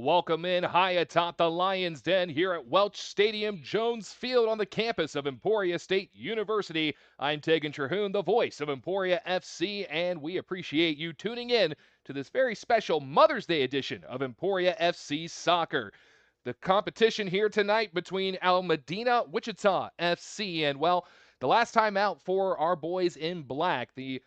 welcome in high atop the Lions Den here at Welch Stadium, Jones Field on the campus of Emporia State University. I'm Tegan Terhune, the voice of Emporia FC, and we appreciate you tuning in to this very special Mother's Day edition of Emporia FC Soccer. The competition here tonight between Madinah Wichita FC and, well, the last time out for our boys in black, the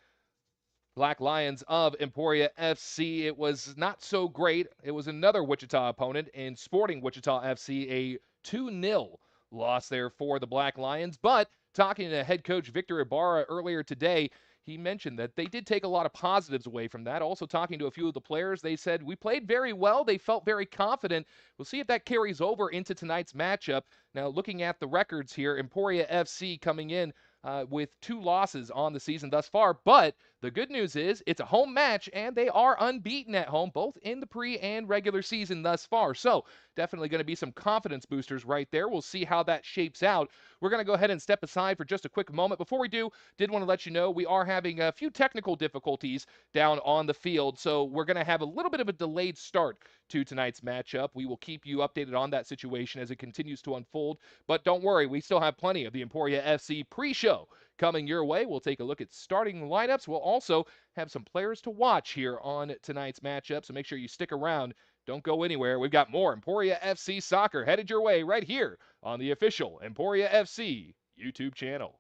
Black Lions of Emporia FC. It was not so great. It was another Wichita opponent in Sporting Wichita FC, a 2-0 loss there for the Black Lions. But talking to head coach Victor Ibarra earlier today, he mentioned that they did take a lot of positives away from that. Also talking to a few of the players, they said, we played very well. They felt very confident. We'll see if that carries over into tonight's matchup. Now, looking at the records here, Emporia FC coming in with 2 losses on the season thus far. But the good news is it's a home match, and they are unbeaten at home, both in the pre and regular season thus far. So definitely going to be some confidence boosters right there. We'll see how that shapes out. We're going to go ahead and step aside for just a quick moment. Before we do, did want to let you know we are having a few technical difficulties down on the field. So we're going to have a little bit of a delayed start to tonight's matchup. We will keep you updated on that situation as it continues to unfold. But don't worry, we still have plenty of the Emporia FC pre-show coming your way. We'll take a look at starting lineups. We'll also have some players to watch here on tonight's matchup, so make sure you stick around. Don't go anywhere. We've got more Emporia FC soccer headed your way right here on the official Emporia FC YouTube channel.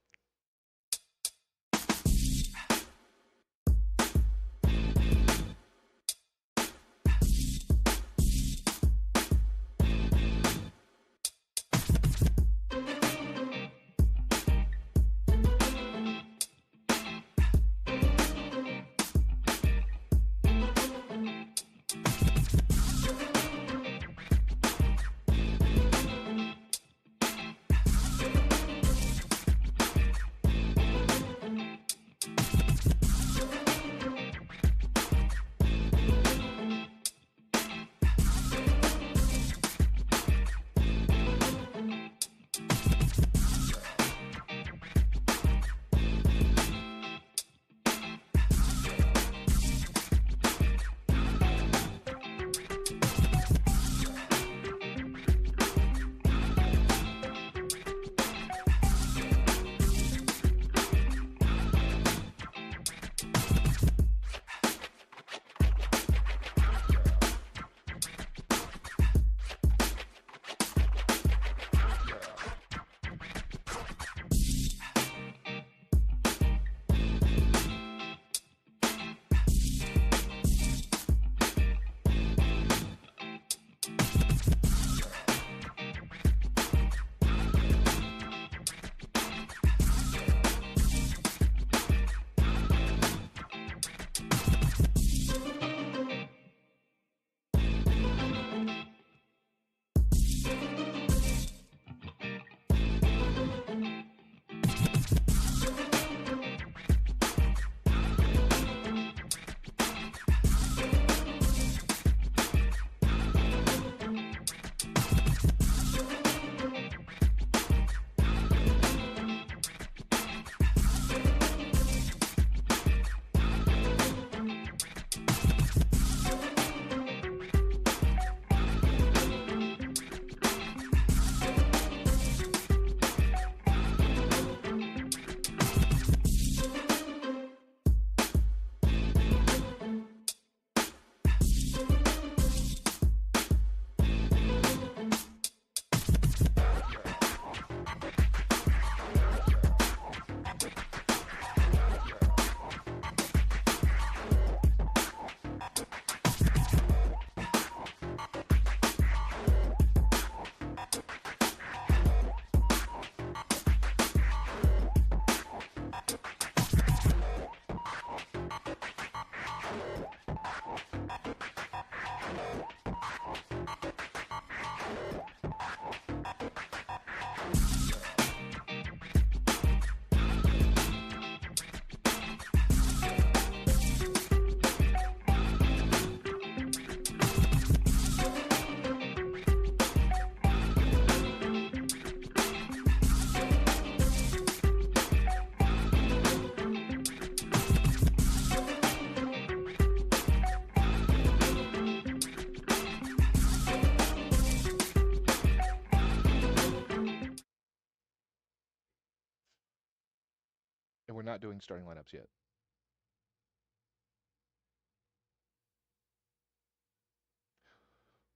we're not doing starting lineups yet.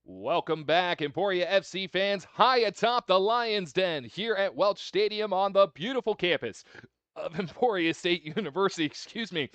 Welcome back, Emporia FC fans, high atop the Lions Den here at Welch Stadium on the beautiful campus of Emporia State University. Excuse me.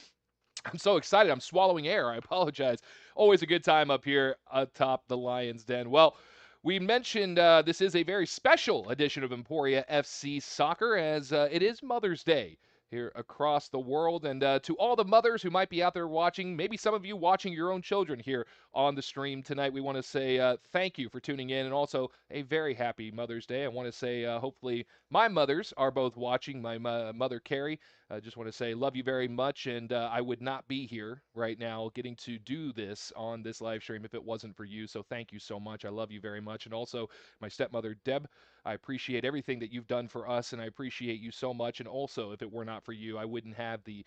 I'm so excited. I'm swallowing air. I apologize. Always a good time up here atop the Lions Den. Well, we mentioned this is a very special edition of Emporia FC Soccer as it is Mother's Day here across the world. And to all the mothers who might be out there watching, maybe some of you watching your own children here on the stream tonight, we want to say thank you for tuning in and also a very happy Mother's Day. I want to say hopefully my mothers are both watching. My mother, Carrie, I just want to say love you very much, and I would not be here right now getting to do this on this live stream if it wasn't for you. So thank you so much. I love you very much. And also my stepmother, Deb, I appreciate everything that you've done for us, and I appreciate you so much. And also, if it were not for you, I wouldn't have the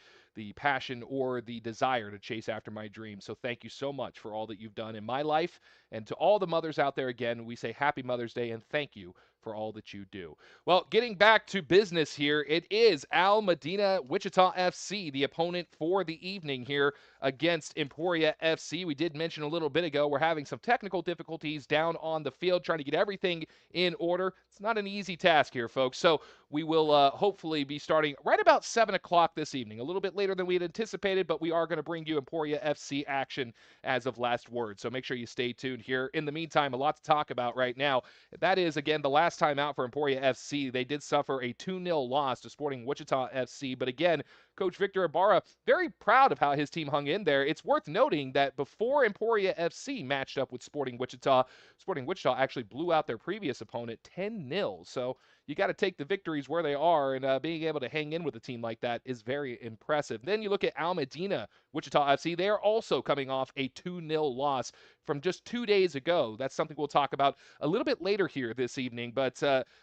passion or the desire to chase after my dreams. So thank you so much for all that you've done in my life. And to all the mothers out there, again, we say happy Mother's Day and thank you for all that you do. Well, getting back to business here, it is Al Medina Wichita FC, the opponent for the evening here against Emporia FC. We did mention a little bit ago we're having some technical difficulties down on the field, trying to get everything in order. It's not an easy task here, folks. So we will hopefully be starting right about 7 o'clock this evening, a little bit later than we had anticipated, but we are going to bring you Emporia FC action as of last word. So make sure you stay tuned here. In the meantime, a lot to talk about right now. That is, again, the last time out for Emporia FC. They did suffer a 2-0 loss to Sporting Wichita FC. But again, Coach Victor Ibarra, very proud of how his team hung in there. It's worth noting that before Emporia FC matched up with Sporting Wichita actually blew out their previous opponent 10-0. So you got to take the victories where they are, and being able to hang in with a team like that is very impressive. Then you look at Al Medina Wichita FC. They are also coming off a 2-0 loss from just 2 days ago. That's something we'll talk about a little bit later here this evening, but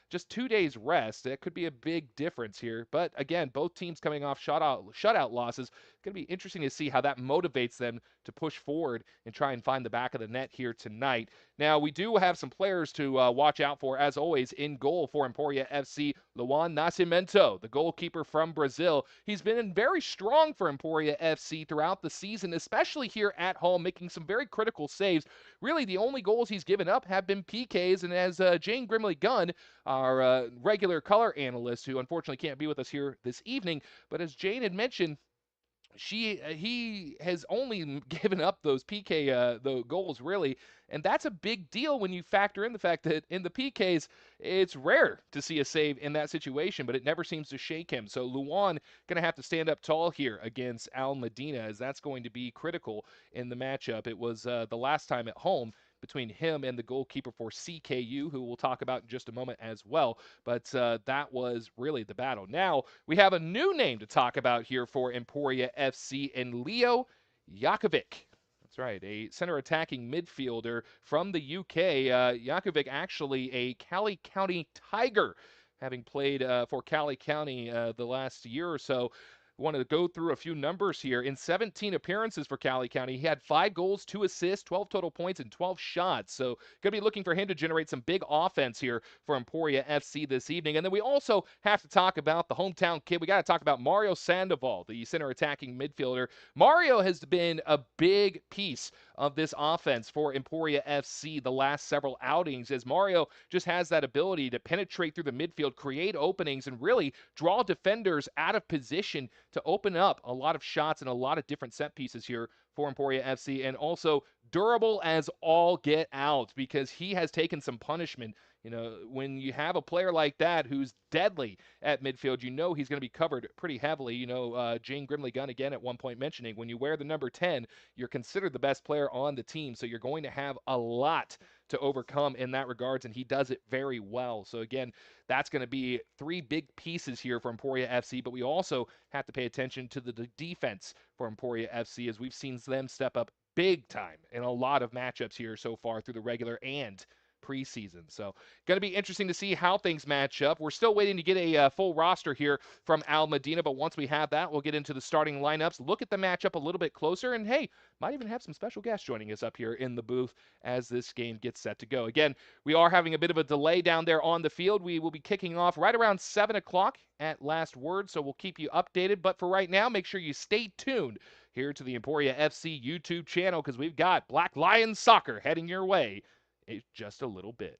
just 2 days rest, that could be a big difference here. But again, both teams coming off shutout losses. It's going to be interesting to see how that motivates them to push forward and try and find the back of the net here tonight. Now, we do have some players to watch out for, as always, in goal for Emporia FC. Luan Nascimento, the goalkeeper from Brazil. He's been very strong for Emporia FC throughout the season, especially here at home, making some very critical saves. Really, the only goals he's given up have been PKs, and as Jane Grimley-Gunn, our regular color analyst, who unfortunately can't be with us here this evening, but as Jane had mentioned, he has only given up those PK the goals really, and that's a big deal when you factor in the fact that in the PKs it's rare to see a save in that situation, but it never seems to shake him. So Luan gonna have to stand up tall here against Al Medina, as that's going to be critical in the matchup. It was the last time at home between him and the goalkeeper for CKU, who we'll talk about in just a moment as well. But that was really the battle. Now, we have a new name to talk about here for Emporia FC, and Leo Jakovic. That's right, a center attacking midfielder from the UK. Jakovic, actually a Cali County Tiger, having played for Cali County the last year or so. Want to go through a few numbers here. In 17 appearances for Cali County, he had 5 goals, 2 assists, 12 total points, and 12 shots. So going to be looking for him to generate some big offense here for Emporia FC this evening. And then we also have to talk about the hometown kid. We got to talk about Mario Sandoval, the center attacking midfielder. Mario has been a big piece of this offense for Emporia FC the last several outings, as Mario just has that ability to penetrate through the midfield, create openings, and really draw defenders out of position to open up a lot of shots and a lot of different set pieces here for Emporia FC, and also durable as all get out, because he has taken some punishment. You know, when you have a player like that who's deadly at midfield, you know he's going to be covered pretty heavily. You know, Jane Grimley-Gunn again at one point mentioning, when you wear the number 10, you're considered the best player on the team, so you're going to have a lot to overcome in that regards, and he does it very well. So again, that's going to be 3 big pieces here for Emporia FC, but we also have to pay attention to the defense for Emporia FC, as we've seen them step up big time in a lot of matchups here so far through the regular and preseason. So going to be interesting to see how things match up. We're still waiting to get a full roster here from Al Medina, but once we have that, we'll get into the starting lineups, look at the matchup a little bit closer, and hey, might even have some special guests joining us up here in the booth as this game gets set to go. Again, we are having a bit of a delay down there on the field. We will be kicking off right around 7 o'clock at last word, so we'll keep you updated. But for right now, make sure you stay tuned here to the Emporia FC YouTube channel because we've got Black Lions Soccer heading your way in just a little bit.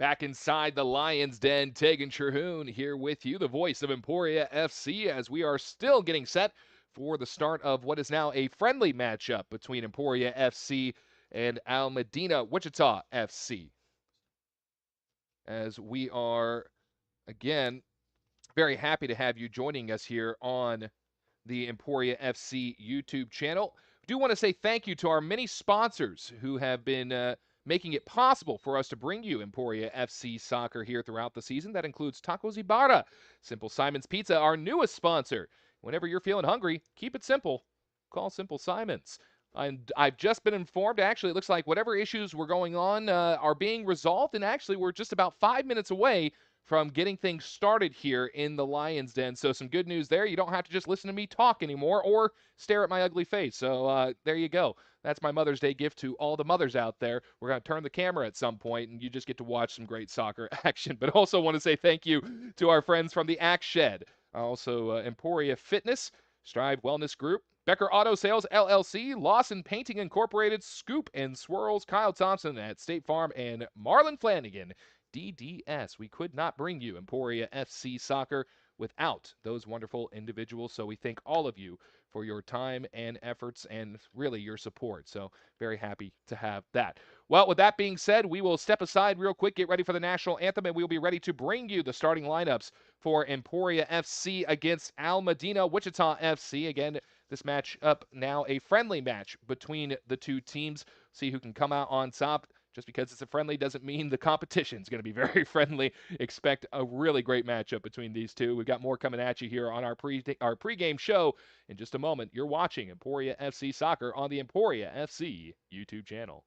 Back inside the Lions Den, Tegan Terhune here with you, the voice of Emporia FC, as we are still getting set for the start of what is now a friendly matchup between Emporia FC and Al Medina Wichita FC. As we are, again, very happy to have you joining us here on the Emporia FC YouTube channel. I do want to say thank you to our many sponsors who have been making it possible for us to bring you Emporia FC soccer here throughout the season. That includes Tacos Ibarra, Simple Simon's Pizza, our newest sponsor. Whenever you're feeling hungry, keep it simple. Call Simple Simon's. And I've just been informed, actually, it looks like whatever issues were going on are being resolved, and actually we're just about 5 minutes away from getting things started here in the Lions Den. So some good news there. You don't have to just listen to me talk anymore or stare at my ugly face. So there you go. That's my Mother's Day gift to all the mothers out there. We're going to turn the camera at some point, and you just get to watch some great soccer action. But also want to say thank you to our friends from the Axe Shed. Also, Emporia Fitness, Strive Wellness Group, Becker Auto Sales LLC, Lawson Painting Incorporated, Scoop and Swirls, Kyle Thompson at State Farm, and Marlon Flanagan, DDS. We could not bring you Emporia FC Soccer without those wonderful individuals. So we thank all of you for your time and efforts and really your support. So very happy to have that. Well, with that being said, we will step aside real quick, get ready for the national anthem, and we'll be ready to bring you the starting lineups for Emporia FC against Al Madinah Wichita FC. Again, this match up now a friendly match between the two teams. See who can come out on top. Just because it's a friendly doesn't mean the competition is going to be very friendly. Expect a really great matchup between these two. We've got more coming at you here on our pregame show in just a moment. You're watching Emporia FC Soccer on the Emporia FC YouTube channel.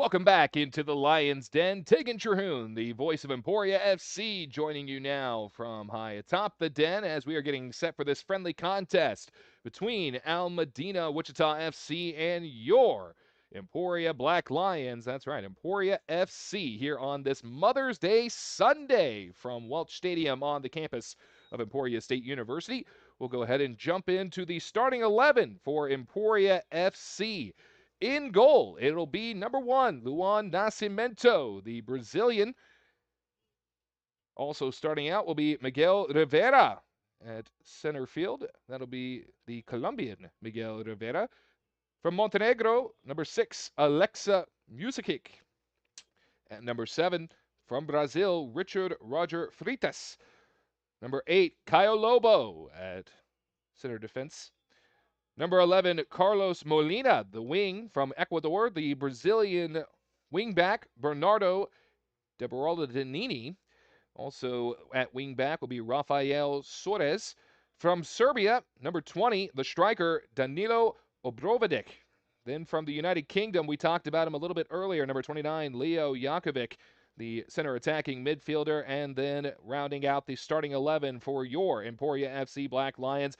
Welcome back into the Lions Den. Tegan Terhune, the voice of Emporia FC, joining you now from high atop the den as we are getting set for this friendly contest between Al Madinah Wichita FC and your Emporia Black Lions. That's right, Emporia FC here on this Mother's Day Sunday from Welch Stadium on the campus of Emporia State University. We'll go ahead and jump into the starting 11 for Emporia FC. In goal, it'll be number 1, Luan Nascimento, the Brazilian. Also starting out will be Miguel Rivera at center field. That'll be the Colombian Miguel Rivera. From Montenegro, number 6, Alexa Musicic. At number 7, from Brazil, Richard Roger Freitas. Number 8, Caio Lobo at center defense. Number 11, Carlos Molina, the wing from Ecuador. The Brazilian wingback, Bernardo de Danini. Also at wingback will be Rafael Soares. From Serbia, number 20, the striker, Danilo Obrovidic. Then from the United Kingdom, we talked about him a little bit earlier, number 29, Leo Jankovic, the center attacking midfielder. And then rounding out the starting 11 for your Emporia FC Black Lions,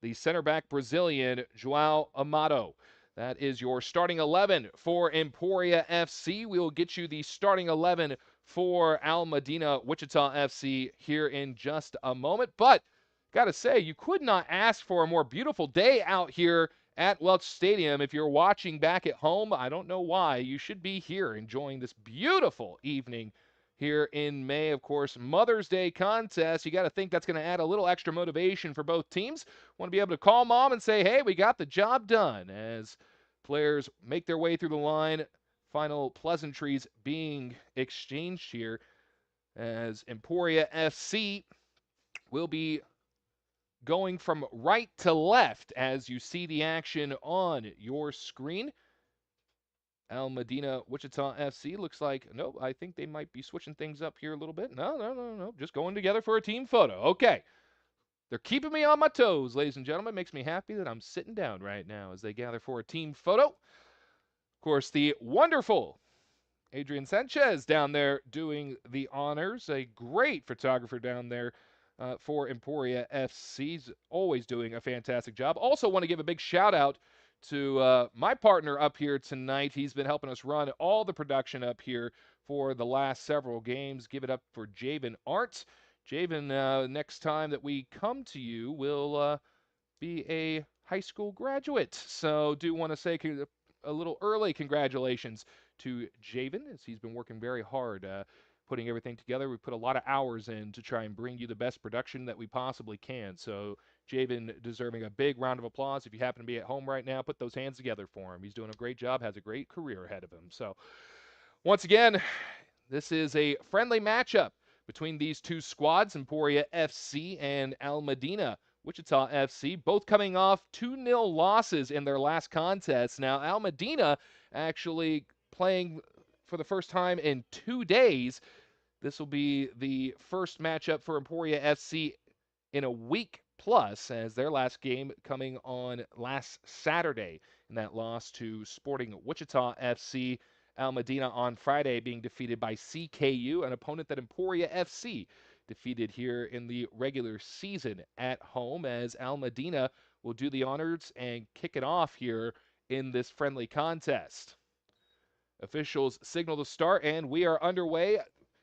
the center back Brazilian, João Amado. That is your starting 11 for Emporia FC. We will get you the starting 11 for Al Madinah Wichita FC here in just a moment. But got to say, you could not ask for a more beautiful day out here at Welch Stadium. If you're watching back at home, I don't know why. You should be here enjoying this beautiful evening here in May. Of course, Mother's Day contest. You got to think that's going to add a little extra motivation for both teams. Want to be able to call mom and say, hey, we got the job done, as players make their way through the line. Final pleasantries being exchanged here as Emporia FC will be going from right to left as you see the action on your screen. Al Madinah Wichita FC looks like, no, I think they might be switching things up here a little bit. No. Just going together for a team photo. Okay. They're keeping me on my toes, ladies and gentlemen. It makes me happy that I'm sitting down right now as they gather for a team photo. Of course, the wonderful Adrian Sanchez down there doing the honors. A great photographer down there for Emporia FC. He's always doing a fantastic job. Also want to give a big shout out to my partner up here tonight. He's been helping us run all the production up here for the last several games. Give it up for Javen Arndt. Javen, next time that we come to you, will be a high school graduate. So do want to say a little early congratulations to Javen, as he's been working very hard putting everything together. We put a lot of hours in to try and bring you the best production that we possibly can. So Javen deserving a big round of applause. If you happen to be at home right now, put those hands together for him. He's doing a great job, has a great career ahead of him. So once again, this is a friendly matchup between these two squads, Emporia FC and Al Madinah Wichita FC, both coming off 2-0 losses in their last contest. Now, Al Madinah actually playing for the first time in 2 days. This will be the first matchup for Emporia FC in a week plus, as their last game coming on last Saturday in that loss to Sporting Wichita FC. Al Madinah on Friday being defeated by CKU, an opponent that Emporia FC defeated here in the regular season at home, as Al Madinah will do the honors and kick it off here in this friendly contest. Officials signal the start, and we are underway.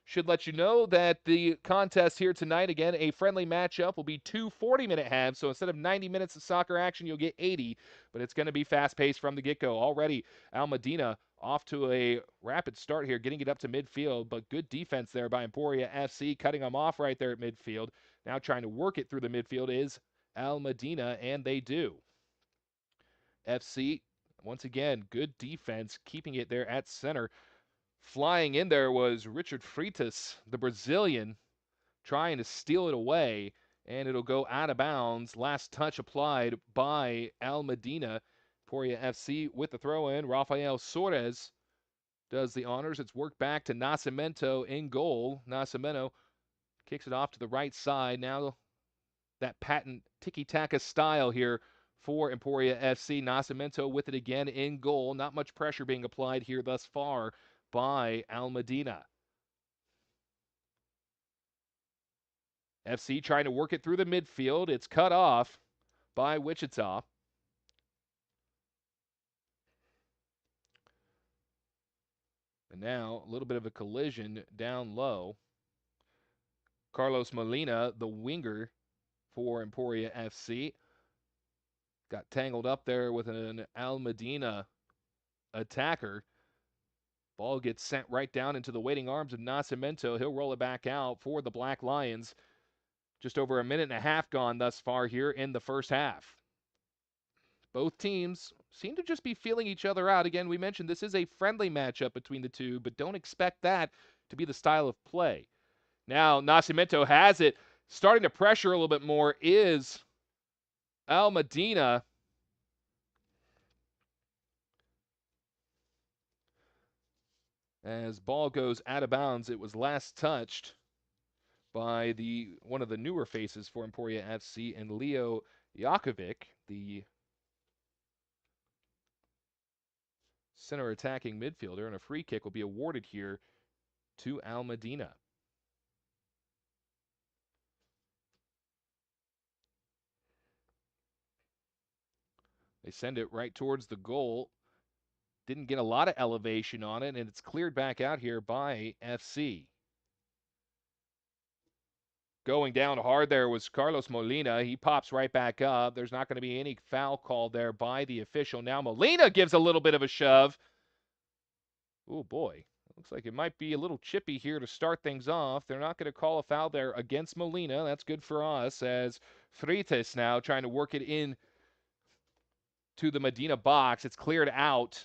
Should let you know that the contest here tonight, again, a friendly matchup, will be 2 40-minute halves. So instead of 90 minutes of soccer action, you'll get 80, but it's going to be fast-paced from the get-go. Already, Al Madinah off to a rapid start here, getting it up to midfield, but good defense there by Emporia FC, cutting them off right there at midfield. Now trying to work it through the midfield is Al Madinah, and they do. FC, once again, good defense, keeping it there at center. Flying in there was Richard Freitas, the Brazilian, trying to steal it away, and it'll go out of bounds. Last touch applied by Al Madinah. Emporia FC with the throw-in. Rafael Soares does the honors. It's worked back to Nascimento in goal. Nascimento kicks it off to the right side. Now that patent tiki-taka style here for Emporia FC. Nascimento with it again in goal. Not much pressure being applied here thus far by Al Madinah. FC trying to work it through the midfield. It's cut off by Wichita. And now a little bit of a collision down low. Carlos Molina, the winger for Emporia FC, got tangled up there with an Al Madinah attacker. Ball gets sent right down into the waiting arms of Nascimento. He'll roll it back out for the Black Lions. Just over a minute and a half gone thus far here in the first half. Both teams seem to just be feeling each other out. Again, we mentioned this is a friendly matchup between the two, but don't expect that to be the style of play. Now, Nascimento has it. Starting to pressure a little bit more is Al Madinah. As ball goes out of bounds, it was last touched by one of the newer faces for Emporia FC and Leo Jakovic, the center attacking midfielder, and a free kick will be awarded here to Al Madinah. They send it right towards the goal. Didn't get a lot of elevation on it, and it's cleared back out here by FC. Going down hard there was Carlos Molina. He pops right back up. There's not going to be any foul called there by the official. Now Molina gives a little bit of a shove. Oh, boy. Looks like it might be a little chippy here to start things off. They're not going to call a foul there against Molina. That's good for us, as Freitas now trying to work it in to the Medina box. It's cleared out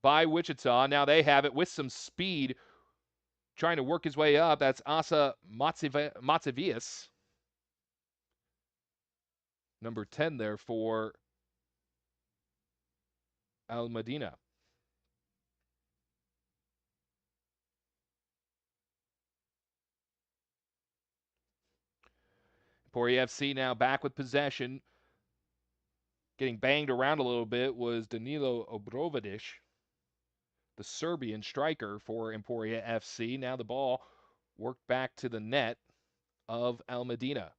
by Wichita. Now they have it with some speed, trying to work his way up. That's Asa Matzavias, number 10 there for Al Madinah. Emporia FC now back with possession. Getting banged around a little bit was Danilo Obrovidic, the Serbian striker for Emporia FC. Now the ball worked back to the net of Al Madinah.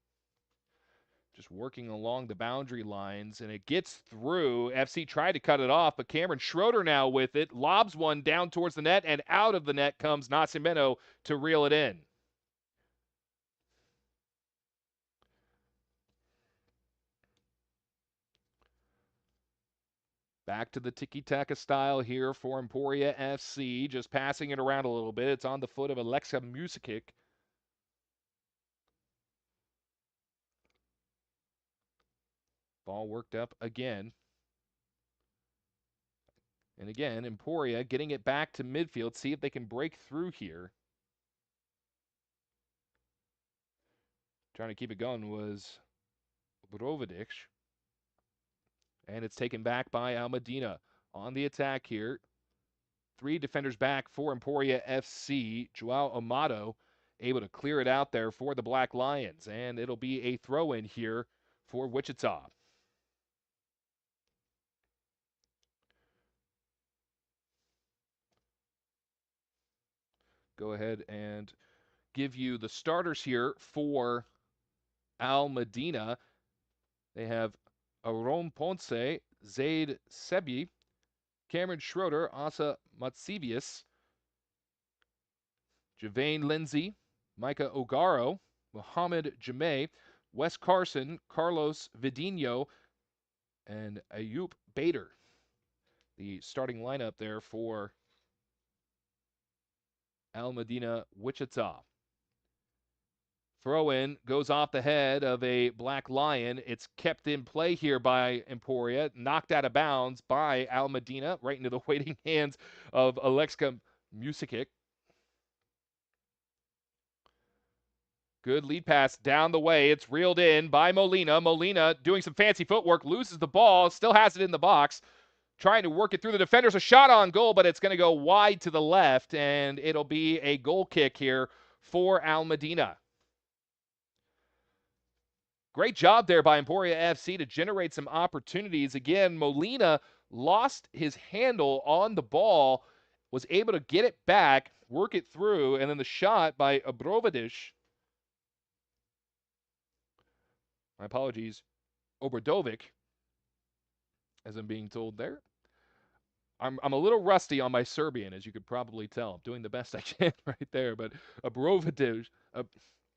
Just working along the boundary lines, and it gets through. FC tried to cut it off, but Cameron Schroeder now with it. Lobs one down towards the net, and out of the net comes Nascimento to reel it in. Back to the tiki-taka style here for Emporia FC. Just passing it around a little bit. It's on the foot of Alexa Musicic. Ball worked up again. And again, Emporia getting it back to midfield. See if they can break through here. Trying to keep it going was Brovidic. And it's taken back by Al Madinah on the attack here. 3 defenders back for Emporia FC. Joao Amato able to clear it out there for the Black Lions. And it'll be a throw-in here for Wichita. Go ahead and give you the starters here for Al Madinah. They have Aron Ponce, Zaid Sebi, Cameron Schroeder, Asa Matzivius, Javane Lindsay, Micah Ogaro, Mohamed Jameh, Wes Carson, Carlos Vidinho, and Ayup Bader. The starting lineup there for Al Madinah Wichita. Throw in goes off the head of a Black Lion. It's kept in play here by Emporia, knocked out of bounds by Al Madinah, right into the waiting hands of Alexa Musicic. Good lead pass down the way. It's reeled in by Molina. Molina doing some fancy footwork, loses the ball, still has it in the box. Trying to work it through the defenders. A shot on goal, but it's going to go wide to the left, and it'll be a goal kick here for Al Madinah. Great job there by Emporia FC to generate some opportunities. Again, Molina lost his handle on the ball, was able to get it back, work it through, and then the shot by Obrovidic. My apologies, Obradovic, as I'm being told there. I'm a little rusty on my Serbian, as you could probably tell. I'm doing the best I can right there, but Obrovidic,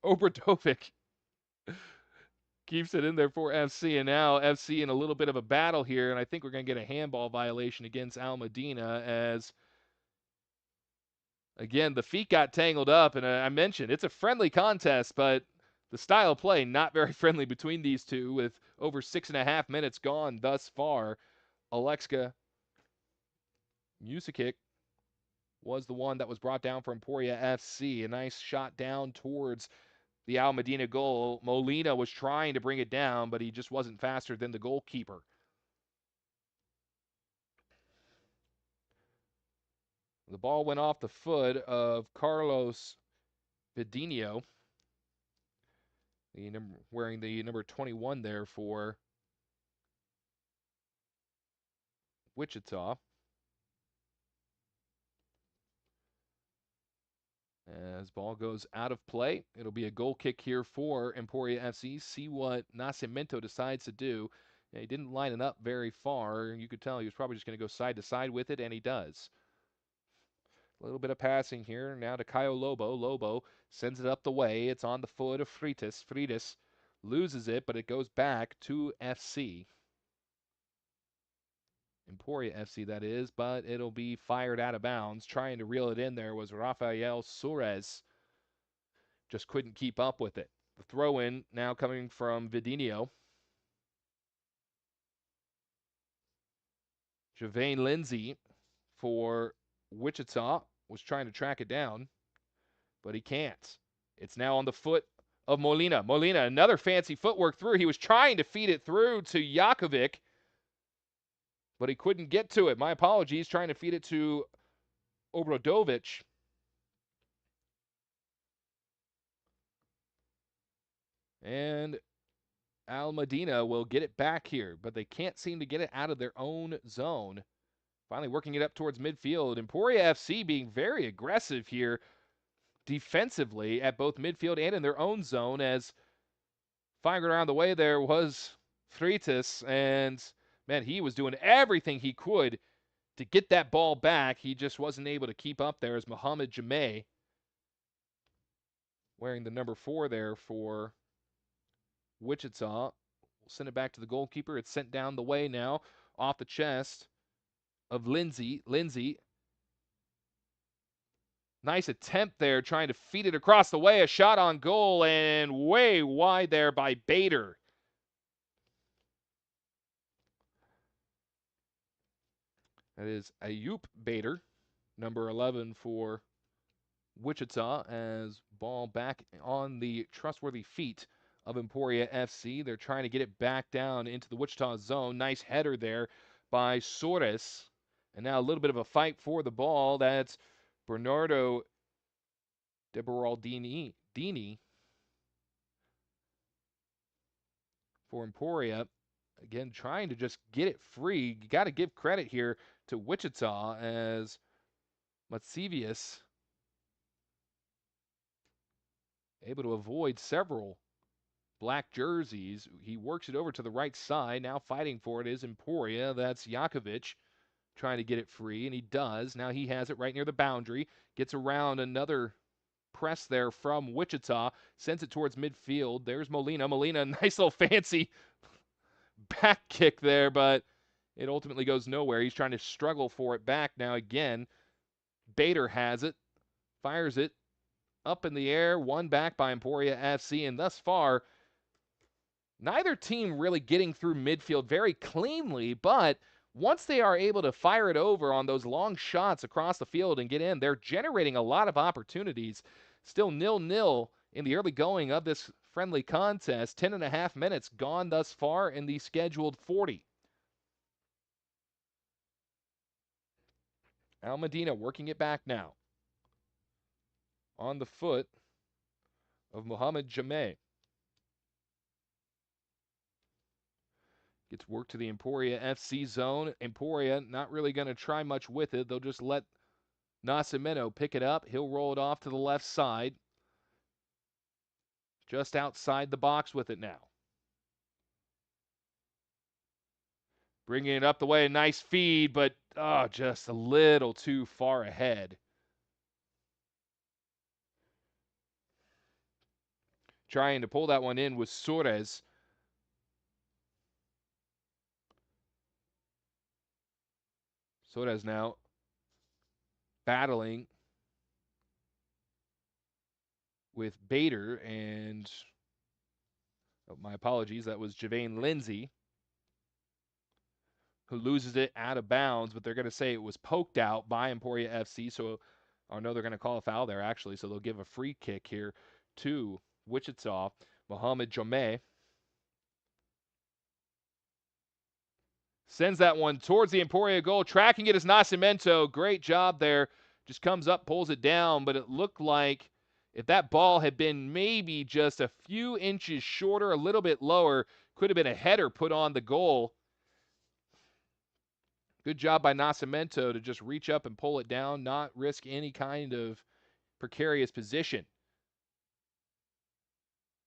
Obradovic keeps it in there for FC, and now FC in a little bit of a battle here, and I think we're going to get a handball violation against Al Medina as, again, the feet got tangled up, and I mentioned it's a friendly contest, but the style of play not very friendly between these two with over 6.5 minutes gone thus far. Aleksa Musikic was the one that was brought down for Emporia FC. A nice shot down towards the Al Medina goal. Molina was trying to bring it down, but he just wasn't faster than the goalkeeper. The ball went off the foot of Carlos Vidinho, wearing the number 21 there for Wichita. As ball goes out of play, it'll be a goal kick here for Emporia FC. See what Nascimento decides to do. He didn't line it up very far. You could tell he was probably just going to go side to side with it, and he does. A little bit of passing here. Now to Caio Lobo. Lobo sends it up the way. It's on the foot of Freitas. Freitas loses it, but it goes back to FC. Emporia FC, that is, but it'll be fired out of bounds. Trying to reel it in there was Rafael Suarez. Just couldn't keep up with it. The throw-in now coming from Vidinho. Javane Lindsay for Wichita was trying to track it down, but he can't. It's now on the foot of Molina. Molina, another fancy footwork through. He was trying to feed it through to Jakovic, but he couldn't get to it. My apologies, trying to feed it to Obradovic. And Al Medina will get it back here, but they can't seem to get it out of their own zone. Finally working it up towards midfield. Emporia FC being very aggressive here defensively at both midfield and in their own zone, as firing around the way there was Freitas, and man, he was doing everything he could to get that ball back. He just wasn't able to keep up there as Mohamed Jameh, wearing the number 4 there for Wichita. We'll send it back to the goalkeeper. It's sent down the way now off the chest of Lindsay. Lindsay, nice attempt there, trying to feed it across the way. A shot on goal, and way wide there by Bader. That is Ayup Bader, number 11 for Wichita, as ball back on the trustworthy feet of Emporia FC. They're trying to get it back down into the Wichita zone. Nice header there by Soares. And now a little bit of a fight for the ball. That's Bernardo De Beraldini for Emporia. Again, trying to just get it free. You got to give credit here to Wichita, as Matsivius able to avoid several black jerseys. He works it over to the right side. Now fighting for it is Emporia. That's Jakovic trying to get it free, and he does. Now he has it right near the boundary. Gets around another press there from Wichita. Sends it towards midfield. There's Molina. Molina, nice little fancy back kick there, but it ultimately goes nowhere. He's trying to struggle for it back now again. Bader has it. Fires it up in the air. One back by Emporia FC, and thus far, neither team really getting through midfield very cleanly, but once they are able to fire it over on those long shots across the field and get in, they're generating a lot of opportunities. Still 0-0 in the early going of this friendly contest. 10.5 minutes gone thus far in the scheduled 40. Al Medina working it back now. On the foot of Mohamed Jameh. Gets work to the Emporia FC zone. Emporia not really going to try much with it. They'll just let Nascimento pick it up. He'll roll it off to the left side. Just outside the box with it now. Bringing it up the way. Nice feed, but just a little too far ahead. Trying to pull that one in was Suarez. Suarez now battling with Bader and, my apologies, that was Javane Lindsay who loses it out of bounds, but they're going to say it was poked out by Emporia FC, so, or no, they're going to call a foul there actually, so they'll give a free kick here to Wichita. Mohamed Jomeh sends that one towards the Emporia goal. Tracking it is Nascimento. Great job there. Just comes up, pulls it down, but it looked like if that ball had been maybe just a few inches shorter, a little bit lower, could have been a header put on the goal. Good job by Nascimento to just reach up and pull it down, not risk any kind of precarious position.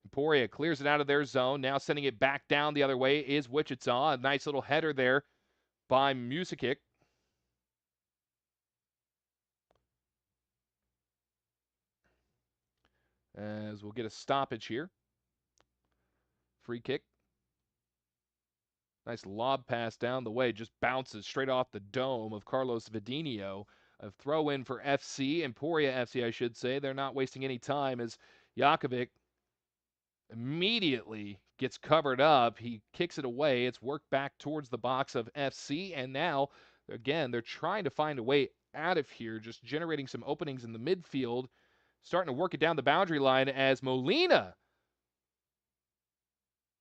Emporia clears it out of their zone. Now sending it back down the other way is Wichita. A nice little header there by Musikic. As we'll get a stoppage here. Free kick. Nice lob pass down the way. Just bounces straight off the dome of Carlos Vidinho. A throw in for FC. Emporia FC, I should say. They're not wasting any time as Jakovic immediately gets covered up. He kicks it away. It's worked back towards the box of FC. And now, again, they're trying to find a way out of here, just generating some openings in the midfield, starting to work it down the boundary line as Molina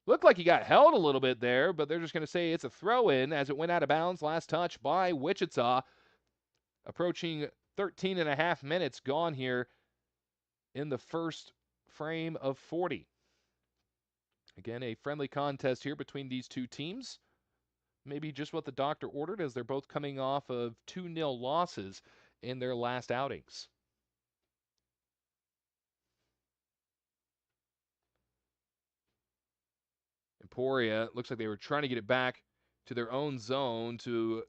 looked like he got held a little bit there, but they're just going to say it's a throw-in as it went out of bounds. Last touch by Wichita. Approaching 13 and a half minutes gone here in the first frame of 40. Again, a friendly contest here between these two teams. Maybe just what the doctor ordered, as they're both coming off of 2-0 losses in their last outings. Emporia, looks like they were trying to get it back to their own zone to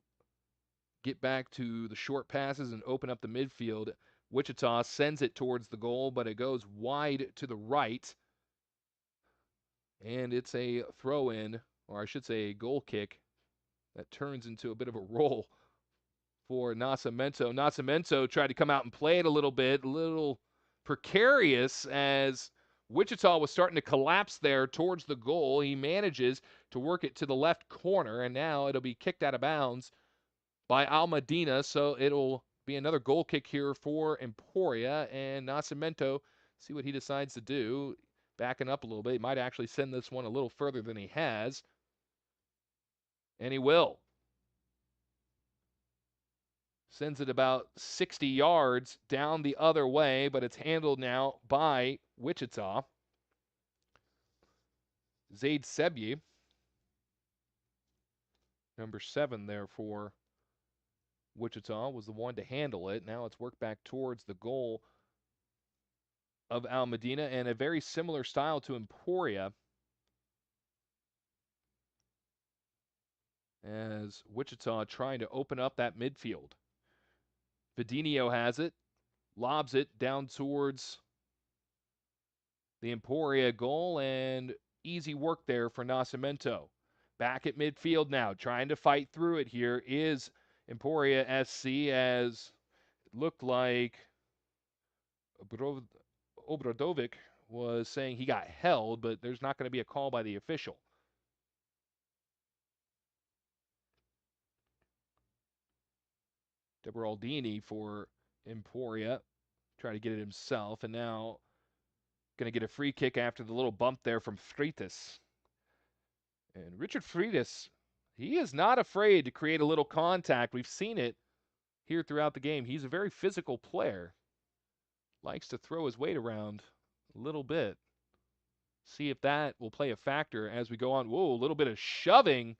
get back to the short passes and open up the midfield. Wichita sends it towards the goal, but it goes wide to the right. And it's a throw-in, or I should say a goal kick, that turns into a bit of a roll for Nascimento. Nascimento tried to come out and play it a little bit, a little precarious as Wichita was starting to collapse there towards the goal. He manages to work it to the left corner, and now it'll be kicked out of bounds by Almadina, so it'll be another goal kick here for Emporia, and Nascimento, see what he decides to do. Backing up a little bit. He might actually send this one a little further than he has. And he will. Sends it about 60 yards down the other way, but it's handled now by Wichita. Zaid Sebye, number 7 there for Wichita, was the one to handle it. Now it's worked back towards the goal of Almadina, and a very similar style to Emporia, as Wichita trying to open up that midfield. Vidinho has it, lobs it down towards the Emporia goal, and easy work there for Nascimento. Back at midfield now, trying to fight through it here is Emporia SC, as it looked like Obradovic was saying he got held, but there's not going to be a call by the official. De Beraldini for Emporia, trying to get it himself, and now going to get a free kick after the little bump there from Freitas. And Richard Freitas, he is not afraid to create a little contact. We've seen it here throughout the game. He's a very physical player. Likes to throw his weight around a little bit. See if that will play a factor as we go on. Whoa, a little bit of shoving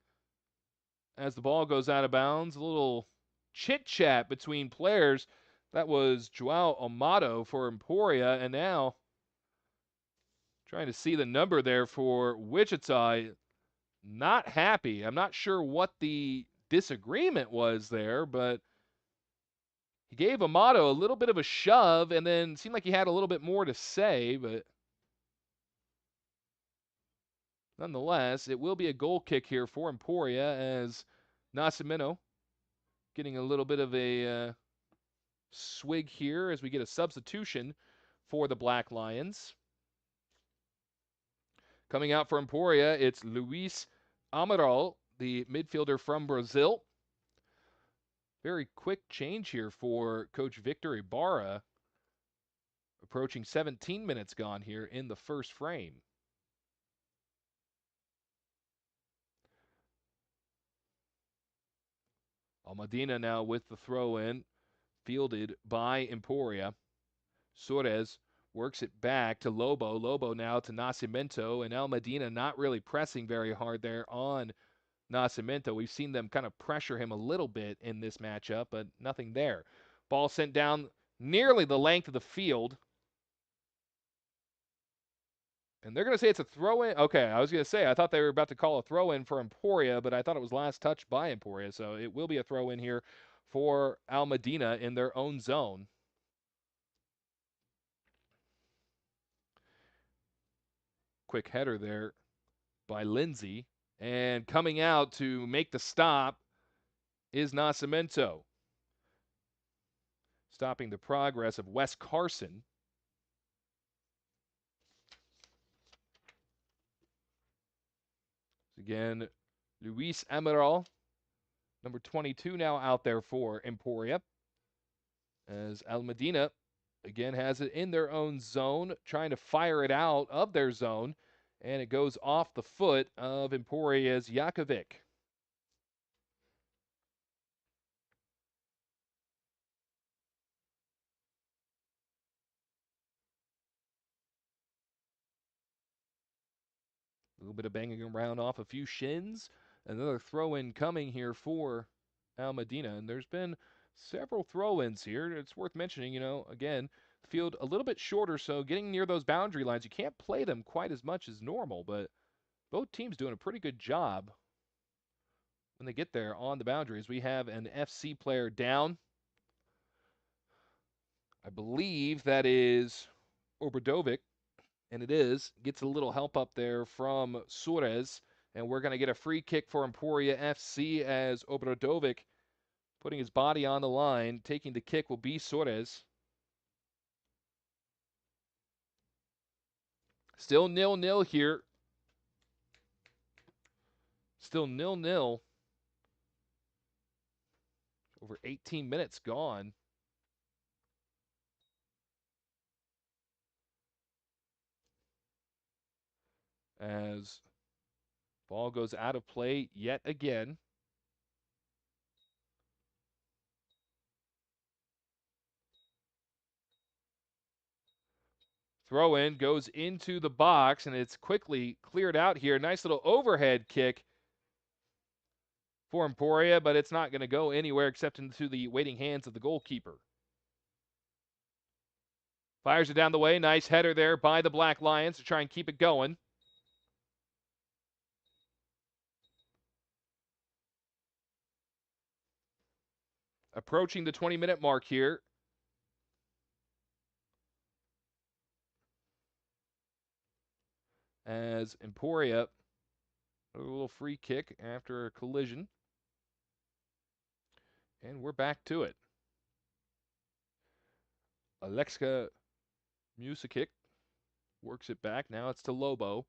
as the ball goes out of bounds. A little chit chat between players. That was Joao Amato for Emporia, and now trying to see the number there for Wichita. Not happy. I'm not sure what the disagreement was there, but he gave Amato a little bit of a shove and then seemed like he had a little bit more to say, but nonetheless, it will be a goal kick here for Emporia as Nascimento getting a little bit of a swig here as we get a substitution for the Black Lions. Coming out for Emporia, it's Luis Amaral, the midfielder from Brazil. Very quick change here for Coach Victor Ibarra. Approaching 17 minutes gone here in the first frame. Medina now with the throw in, fielded by Emporia. Suarez works it back to Lobo. Lobo now to Nascimento, and Medina not really pressing very hard there on Nascimento. We've seen them kind of pressure him a little bit in this matchup, but nothing there. Ball sent down nearly the length of the field. And they're going to say it's a throw-in. Okay, I was going to say, I thought they were about to call a throw-in for Emporia, but I thought it was last touched by Emporia. So it will be a throw-in here for Medina in their own zone. Quick header there by Lindsay. And coming out to make the stop is Nascimento. Stopping the progress of Wes Carson. Again, Luis Amaral, number 22 now out there for Emporia. As Medina, again, has it in their own zone, trying to fire it out of their zone. And it goes off the foot of Emporia's Jakovic. A little bit of banging around off a few shins. Another throw-in coming here for Medina. And there's been several throw-ins here. It's worth mentioning, again, the field a little bit shorter, so getting near those boundary lines, you can't play them quite as much as normal, but both teams doing a pretty good job when they get there on the boundaries. We have an FC player down. I believe that is Obradovic. And it is. Gets a little help up there from Suarez. And we're going to get a free kick for Emporia FC as Obradovic putting his body on the line. Taking the kick will be Suarez. Still 0-0 here. Still 0-0. Over 18 minutes gone. As ball goes out of play yet again. Throw in goes into the box, and it's quickly cleared out here. Nice little overhead kick for Emporia, but it's not going to go anywhere except into the waiting hands of the goalkeeper. Fires it down the way. Nice header there by the Black Lions to try and keep it going. Approaching the 20-minute mark here. As Emporia, a little free kick after a collision. And we're back to it. Alexka Musikic works it back. Now it's to Lobo.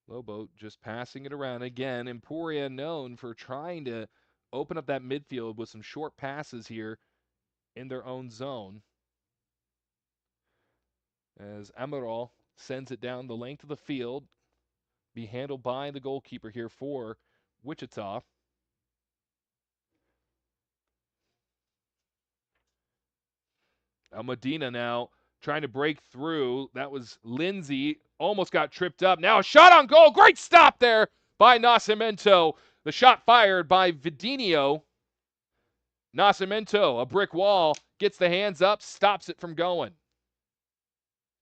Lobo just passing it around. Again, Emporia known for trying to open up that midfield with some short passes here in their own zone. As Amaral sends it down the length of the field. Be handled by the goalkeeper here for Wichita. Medina now trying to break through. That was Lindsay. Almost got tripped up. Now a shot on goal. Great stop there by Nascimento. The shot fired by Vidinho. Nascimento, a brick wall, gets the hands up, stops it from going.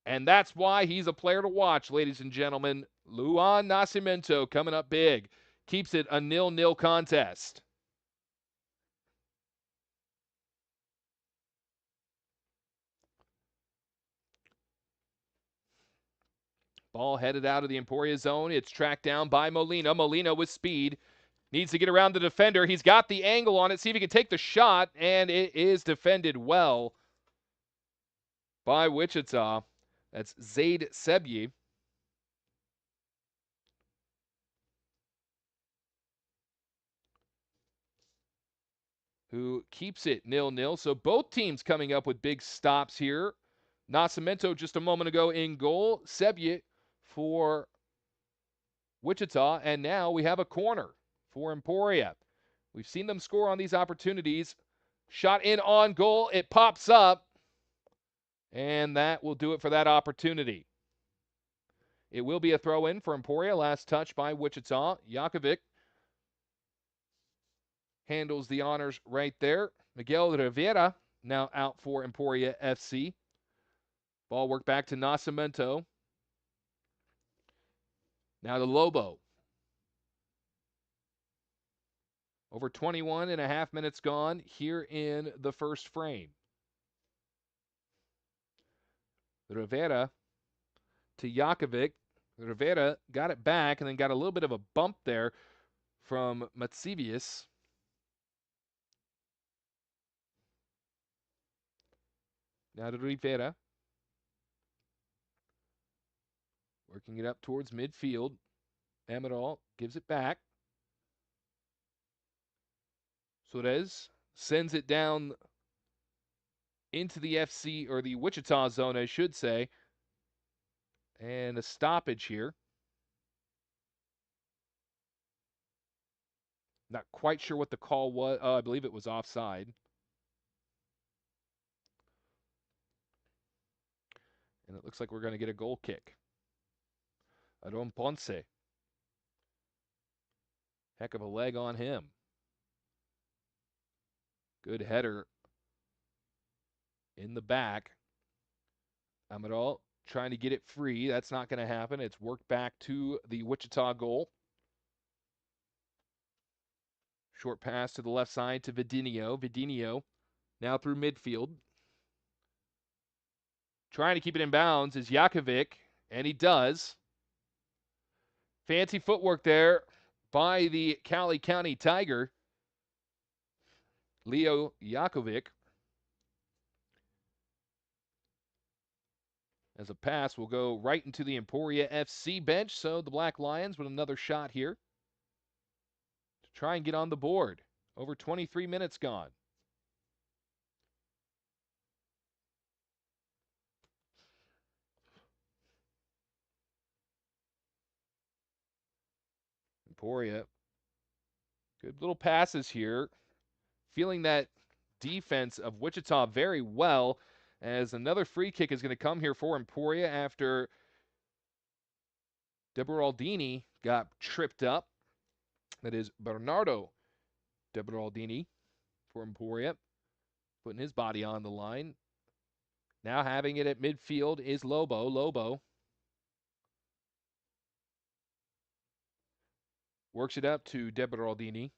And that's why he's a player to watch, ladies and gentlemen. Luan Nascimento coming up big. Keeps it a 0-0 contest. Ball headed out of the Emporia zone. It's tracked down by Molina. Molina with speed. Needs to get around the defender. He's got the angle on it. See if he can take the shot. And it is defended well by Wichita. That's Zaid Sebye. Who keeps it 0-0. So both teams coming up with big stops here. Nascimento just a moment ago in goal. Sebye for Wichita. And now we have a corner for Emporia. We've seen them score on these opportunities. Shot in on goal. It pops up. And that will do it for that opportunity. It will be a throw-in for Emporia. Last touch by Wichita. Jakovic handles the honors right there. Miguel Rivera now out for Emporia FC. Ball worked back to Nascimento. Now to Lobo. Over 21 and a half minutes gone here in the first frame. Rivera to Jakovic. Rivera got it back and then got a little bit of a bump there from Matsivius. Now to Rivera. Working it up towards midfield. Amaral gives it back. Suarez sends it down into the FC, or the Wichita zone, I should say. And a stoppage here. Not quite sure what the call was. I believe it was offside. And it looks like we're going to get a goal kick. Aron Ponce. Heck of a leg on him. Good header in the back. Amaral trying to get it free. That's not going to happen. It's worked back to the Wichita goal. Short pass to the left side to Vidinho. Vidinho now through midfield. Trying to keep it in bounds is Jakovic, and he does. Fancy footwork there by the Cali County Tiger, Leo Jakovic. As a pass will go right into the Emporia FC bench, so the Black Lions with another shot here to try and get on the board. Over 23 minutes gone. Emporia, good little passes here. Feeling that defense of Wichita very well, as another free kick is going to come here for Emporia after De Beraldini got tripped up. That is Bernardo De Beraldini for Emporia, putting his body on the line. Now having it at midfield is Lobo. Lobo works it up to De Beraldini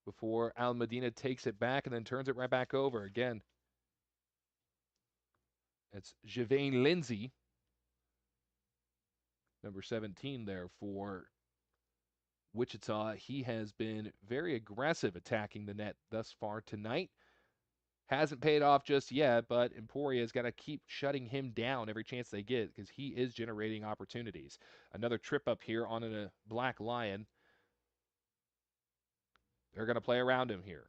before Al Medina takes it back and then turns it right back over again. It's Javane Lindsay, number 17 there for Wichita. He has been very aggressive attacking the net thus far tonight. Hasn't paid off just yet, but Emporia's got to keep shutting him down every chance they get because he is generating opportunities. Another trip up here on a Black Lion. They're going to play around him here.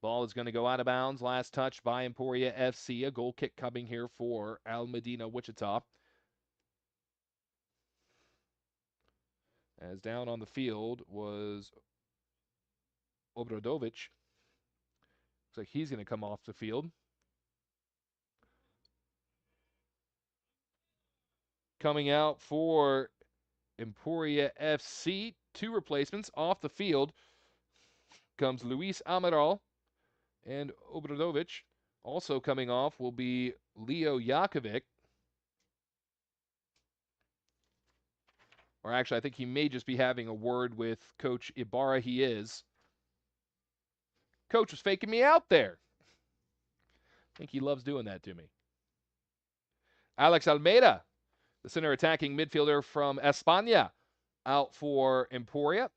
Ball is going to go out of bounds. Last touch by Emporia FC. A goal kick coming here for Al Medina Wichita. As down on the field was Obradovic. Looks like he's going to come off the field. Coming out for Emporia FC, 2 replacements off the field comes Luis Amaral and Obradovic. Also coming off will be Leo Jakovic. Or actually, I think he may just be having a word with Coach Ibarra. He is. Coach was faking me out there. I think he loves doing that to me. Alex Almeida, the center attacking midfielder from España, out for Emporia.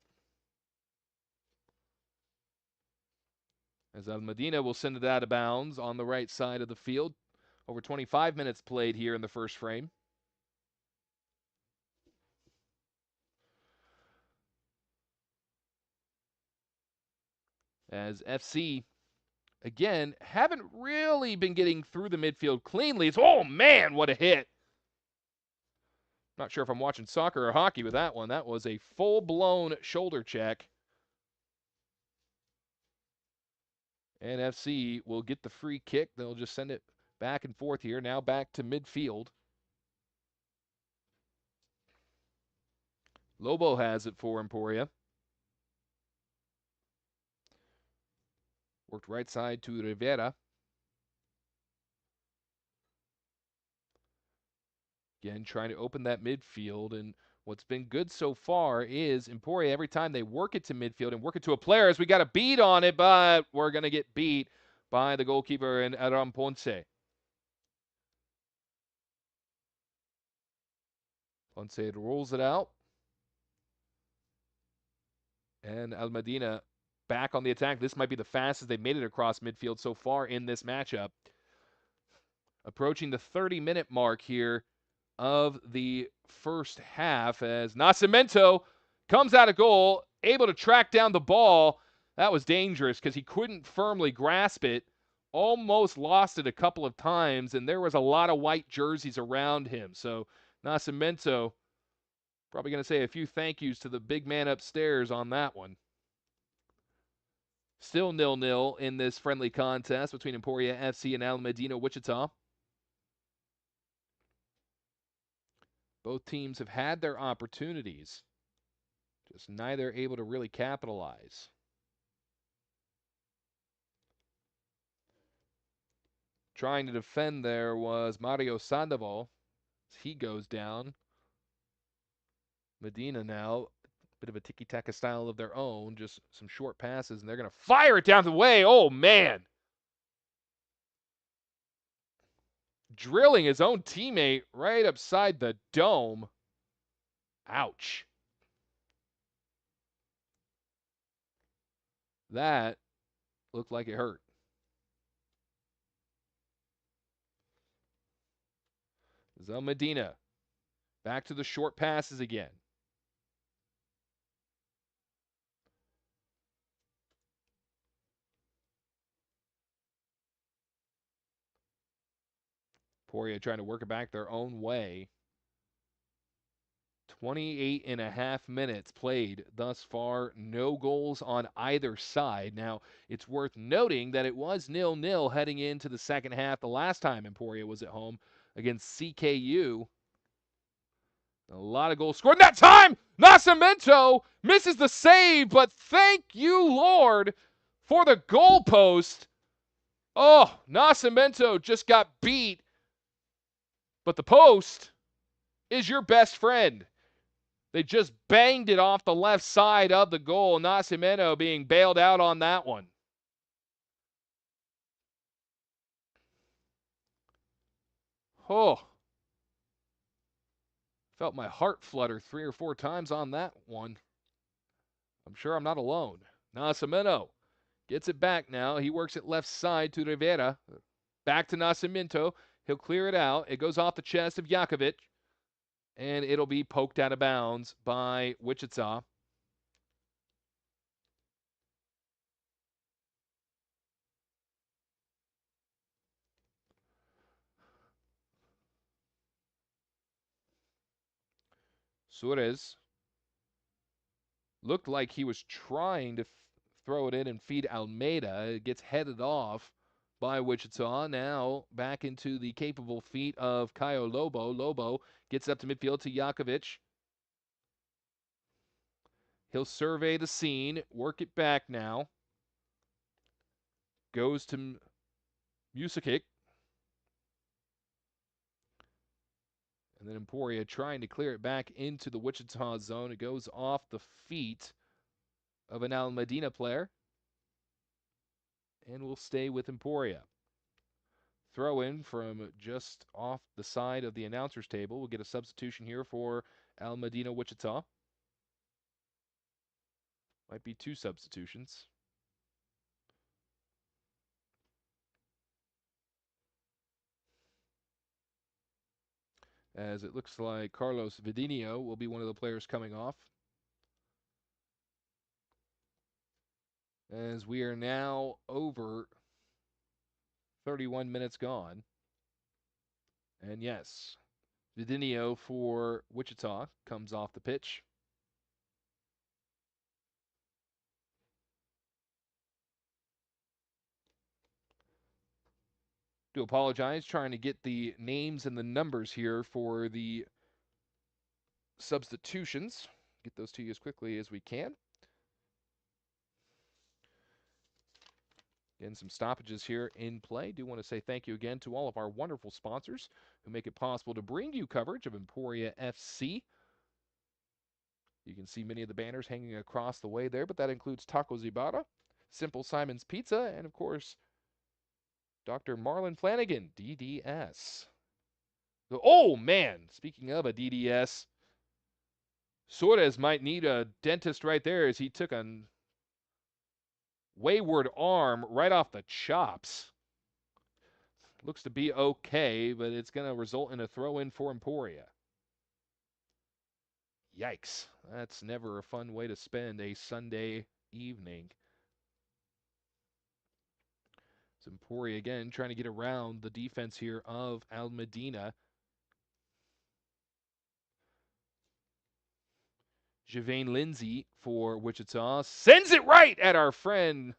As Medina will send it out of bounds on the right side of the field. Over 25 minutes played here in the first frame. As FC, again, haven't really been getting through the midfield cleanly. Oh, man, what a hit. Not sure if I'm watching soccer or hockey with that one. That was a full-blown shoulder check. And FC will get the free kick. They'll just send it back and forth here. Now back to midfield. Lobo has it for Emporia. Worked right side to Rivera. Again, trying to open that midfield. And what's been good so far is Emporia, every time they work it to midfield and work it to a player, as we got a beat on it, but we're going to get beat by the goalkeeper in Aram Ponce. Ponce rolls it out. And Almadina back on the attack. This might be the fastest they've made it across midfield so far in this matchup. Approaching the 30-minute mark here of the first half as Nascimento comes out of goal, able to track down the ball. That was dangerous because he couldn't firmly grasp it. Almost lost it a couple of times, and there was a lot of white jerseys around him. So Nascimento probably going to say a few thank yous to the big man upstairs on that one. Still 0-0 in this friendly contest between Emporia FC and Al Medina Wichita. Both teams have had their opportunities, just neither able to really capitalize. Trying to defend there was Mario Sandoval. He goes down. Medina now, bit of a tiki-taka style of their own, just some short passes, and they're going to fire it down the way. Oh, man. Drilling his own teammate right upside the dome. Ouch. That looked like it hurt. Zel Medina back to the short passes again. Emporia trying to work it back their own way. 28 and a half minutes played thus far. No goals on either side. Now, it's worth noting that it was 0-0 heading into the second half the last time Emporia was at home against CKU. A lot of goals scored. That time, Nascimento misses the save, but thank you, Lord, for the goalpost. Oh, Nascimento just got beat, but the post is your best friend. They just banged it off the left side of the goal. Nascimento being bailed out on that one. Oh. Felt my heart flutter 3 or 4 times on that one. I'm sure I'm not alone. Nascimento gets it back now. He works it left side to Rivera. Back to Nascimento. He'll clear it out. It goes off the chest of Jakovic. And it'll be poked out of bounds by Wichita. Suarez looked like he was trying to throw it in and feed Almeida. It gets headed off by Wichita. Now back into the capable feet of Caio Lobo. Lobo gets up to midfield to Jakovic. He'll survey the scene, work it back now. Goes to Musikic. And then Emporia trying to clear it back into the Wichita zone. It goes off the feet of an Al Medina player. And we'll stay with Emporia. Throw in from just off the side of the announcer's table. We'll get a substitution here for Al Medina Wichita. Might be 2 substitutions. As it looks like Carlos Vidinho will be one of the players coming off. As we are now over 31 minutes gone. And yes, Vidinho for Wichita comes off the pitch. Do apologize, trying to get the names and the numbers here for the substitutions. Get those to you as quickly as we can. Again, some stoppages here in play. Do want to say thank you again to all of our wonderful sponsors who make it possible to bring you coverage of Emporia FC. You can see many of the banners hanging across the way there, but that includes Taco Zibara, Simple Simon's Pizza, and of course, Dr. Marlon Flanagan, DDS. Oh, man, speaking of a DDS, Suarez might need a dentist right there as he took a wayward arm right off the chops. Looks to be okay, but it's going to result in a throw-in for Emporia. Yikes. That's never a fun way to spend a Sunday evening. It's Emporia again trying to get around the defense here of Al Medina. Javane Lindsay for Wichita sends it right at our friend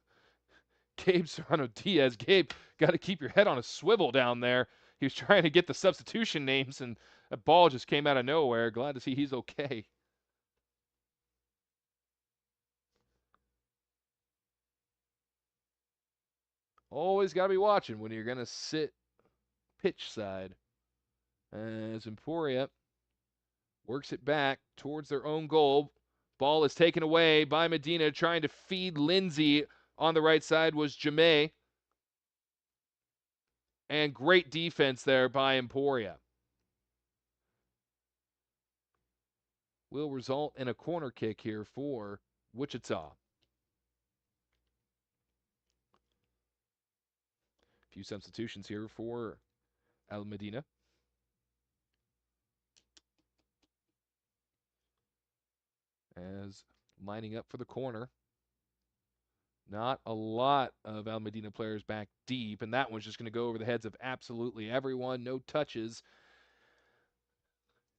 Gabe Serrano Diaz. Gabe, got to keep your head on a swivel down there. He was trying to get the substitution names, and that ball just came out of nowhere. Glad to see he's okay. Always got to be watching when you're going to sit pitch side. As Emporia works it back towards their own goal. Ball is taken away by Medina, trying to feed Lindsay. On the right side was Jamay. And great defense there by Emporia. Will result in a corner kick here for Wichita. A few substitutions here for Al Medina. As lining up for the corner. Not a lot of Al Medina players back deep, and that one's just going to go over the heads of absolutely everyone. No touches.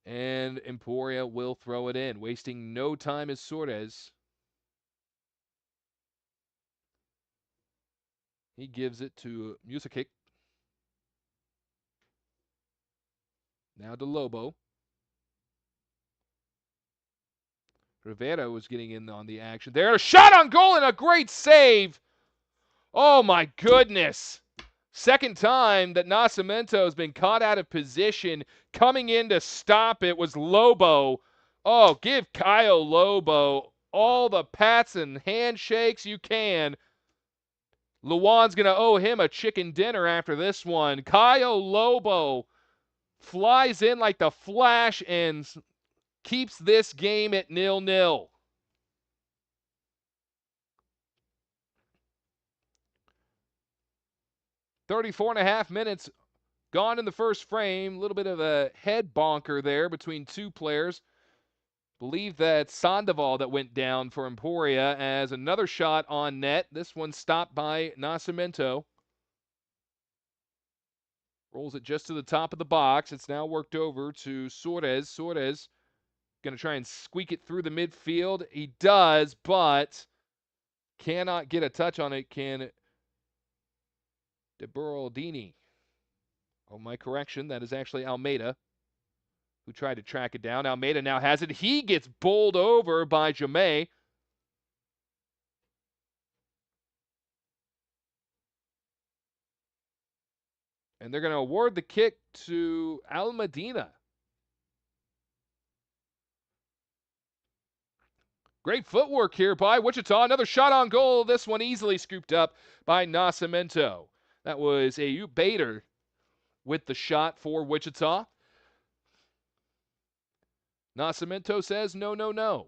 And Emporia will throw it in. Wasting no time is Suarez. He gives it to Musikic. Now to Lobo. Rivera was getting in on the action. There, a shot on goal and a great save. Oh my goodness. Second time that Nascimento has been caught out of position. Coming in to stop it was Lobo. Oh, give Caio Lobo all the pats and handshakes you can. Luan's going to owe him a chicken dinner after this one. Caio Lobo flies in like the Flash and keeps this game at 0-0. .34.5 minutes gone in the first frame. A little bit of a head bonker there between two players. Believe that Sandoval that went down for Emporia as another shot on net. This one stopped by Nascimento. Rolls it just to the top of the box. It's now worked over to Suarez. Suarez going to try and squeak it through the midfield. He does, but Cannot get a touch on it, can De Beraldini. Oh, my correction, that is actually Almeida, who tried to track it down. Almeida now has it. He gets bowled over by Jamé. And they're going to award the kick to Al Medina. Great footwork here by Wichita. Another shot on goal. This one easily scooped up by Nascimento. That was Ayub Bader with the shot for Wichita. Nascimento says no, no, no.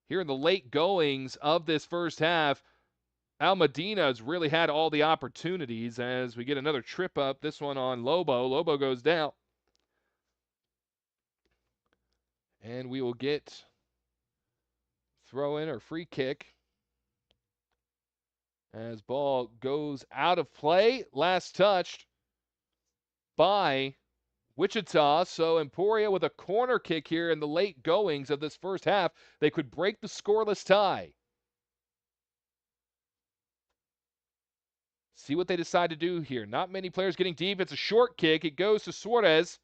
Here in the late goings of this first half, Al Medina's really had all the opportunities as we get another trip up. This one on Lobo. Lobo goes down. And we will get throw in or free kick as ball goes out of play. Last touched by Wichita. So Emporia with a corner kick here in the late goings of this first half. They could break the scoreless tie. See what they decide to do here. Not many players getting deep. It's a short kick. It goes to Suarez.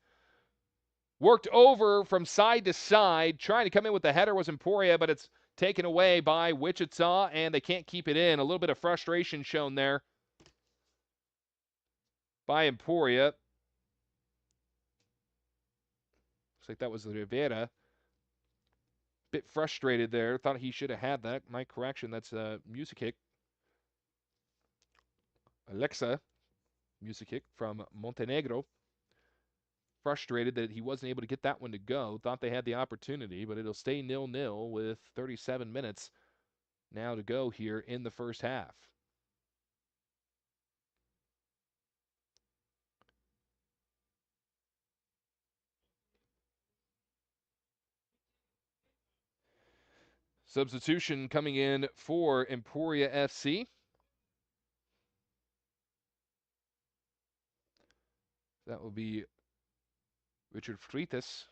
Worked over from side to side. Trying to come in with the header was Emporia, but it's taken away by Wichita, and they can't keep it in. A little bit of frustration shown there by Emporia. Looks like that was Rivera. Bit frustrated there. Thought he should have had that. My correction, that's Musikic. Alexa Musikic from Montenegro. Frustrated that he wasn't able to get that one to go. Thought they had the opportunity, but it'll stay 0-0 with 37 minutes now to go here in the first half. Substitution coming in for Emporia FC. That will be Richard Freitas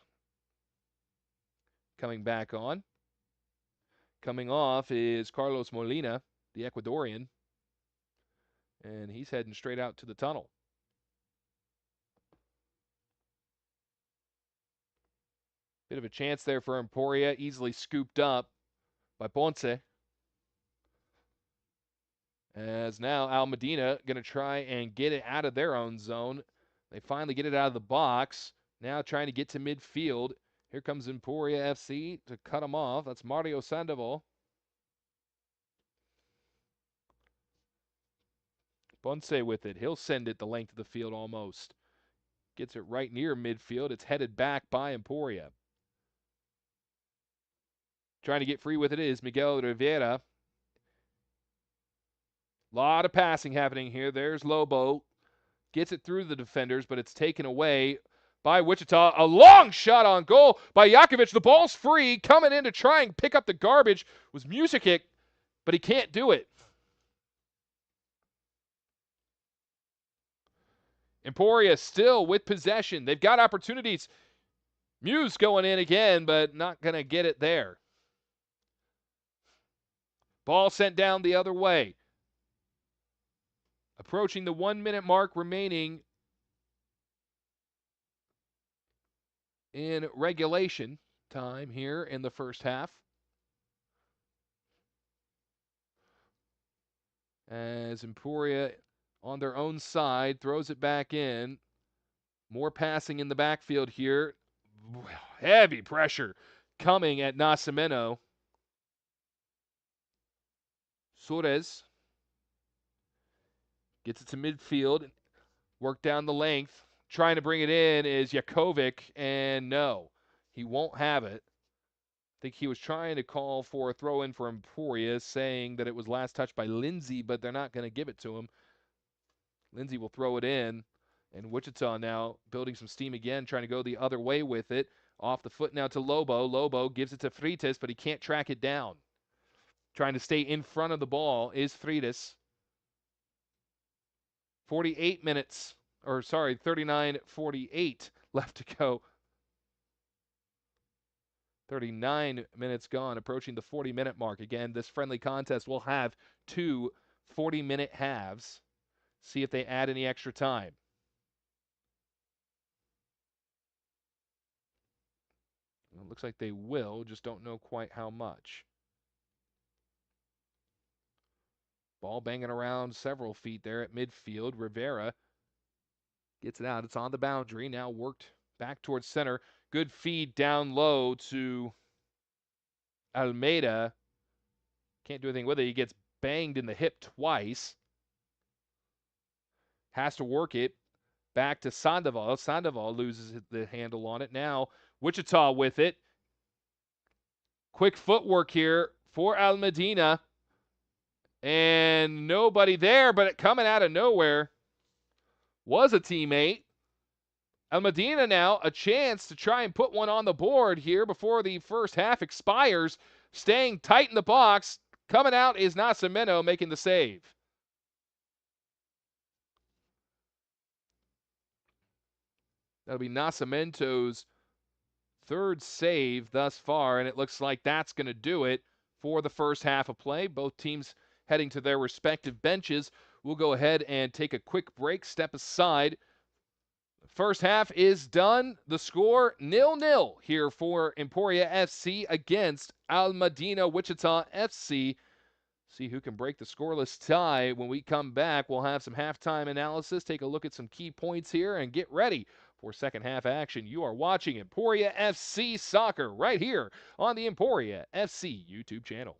coming back on. Coming off is Carlos Molina, the Ecuadorian. And he's heading straight out to the tunnel. Bit of a chance there for Emporia, easily scooped up by Ponce. As now Al Medina going to try and get it out of their own zone. They finally get it out of the box. Now trying to get to midfield. Here comes Emporia FC to cut them off. That's Mario Sandoval. Ponce with it. He'll send it the length of the field almost. Gets it right near midfield. It's headed back by Emporia. Trying to get free with it is Miguel Rivera. A lot of passing happening here. There's Lobo. Gets it through the defenders, but it's taken away by Wichita. A long shot on goal by Jakovic. The ball's free. Coming in to try and pick up the garbage was Musikic, but he can't do it. Emporia still with possession. They've got opportunities. Muse going in again, but not going to get it there. Ball sent down the other way. Approaching the 1 minute mark remaining in regulation time here in the first half. As Emporia on their own side throws it back in. More passing in the backfield here. Heavy pressure coming at Nascimento. Suarez gets it to midfield. Work down the length. Trying to bring it in is Jakovic, and no, he won't have it. I think he was trying to call for a throw-in for Emporia, saying that it was last touched by Lindsay, but they're not going to give it to him. Lindsay will throw it in, and Wichita now building some steam again, trying to go the other way with it. Off the foot now to Lobo. Lobo gives it to Freitas, but he can't track it down. Trying to stay in front of the ball is Freitas. 39:48 left to go. 39 minutes gone, approaching the 40-minute mark. Again, this friendly contest will have 2 40-minute halves. See if they add any extra time. Well, it looks like they will, just don't know quite how much. Ball banging around several feet there at midfield. Rivera gets it out. It's on the boundary. Now worked back towards center. Good feed down low to Almeida. Can't do anything with it. He gets banged in the hip twice. Has to work it back to Sandoval. Sandoval loses the handle on it. Now Wichita with it. Quick footwork here for Almedina. And nobody there, but coming out of nowhere was a teammate. Almedina now a chance to try and put one on the board here before the first half expires. Staying tight in the box. Coming out is Nascimento making the save. That'll be Nascimento's third save thus far, and it looks like that's going to do it for the first half of play. Both teams heading to their respective benches. We'll go ahead and take a quick break, step aside. First half is done. The score 0-0 here for Emporia FC against Almedina Wichita FC. See who can break the scoreless tie. When we come back, we'll have some halftime analysis, take a look at some key points here, and get ready for second half action. You are watching Emporia FC Soccer right here on the Emporia FC YouTube channel.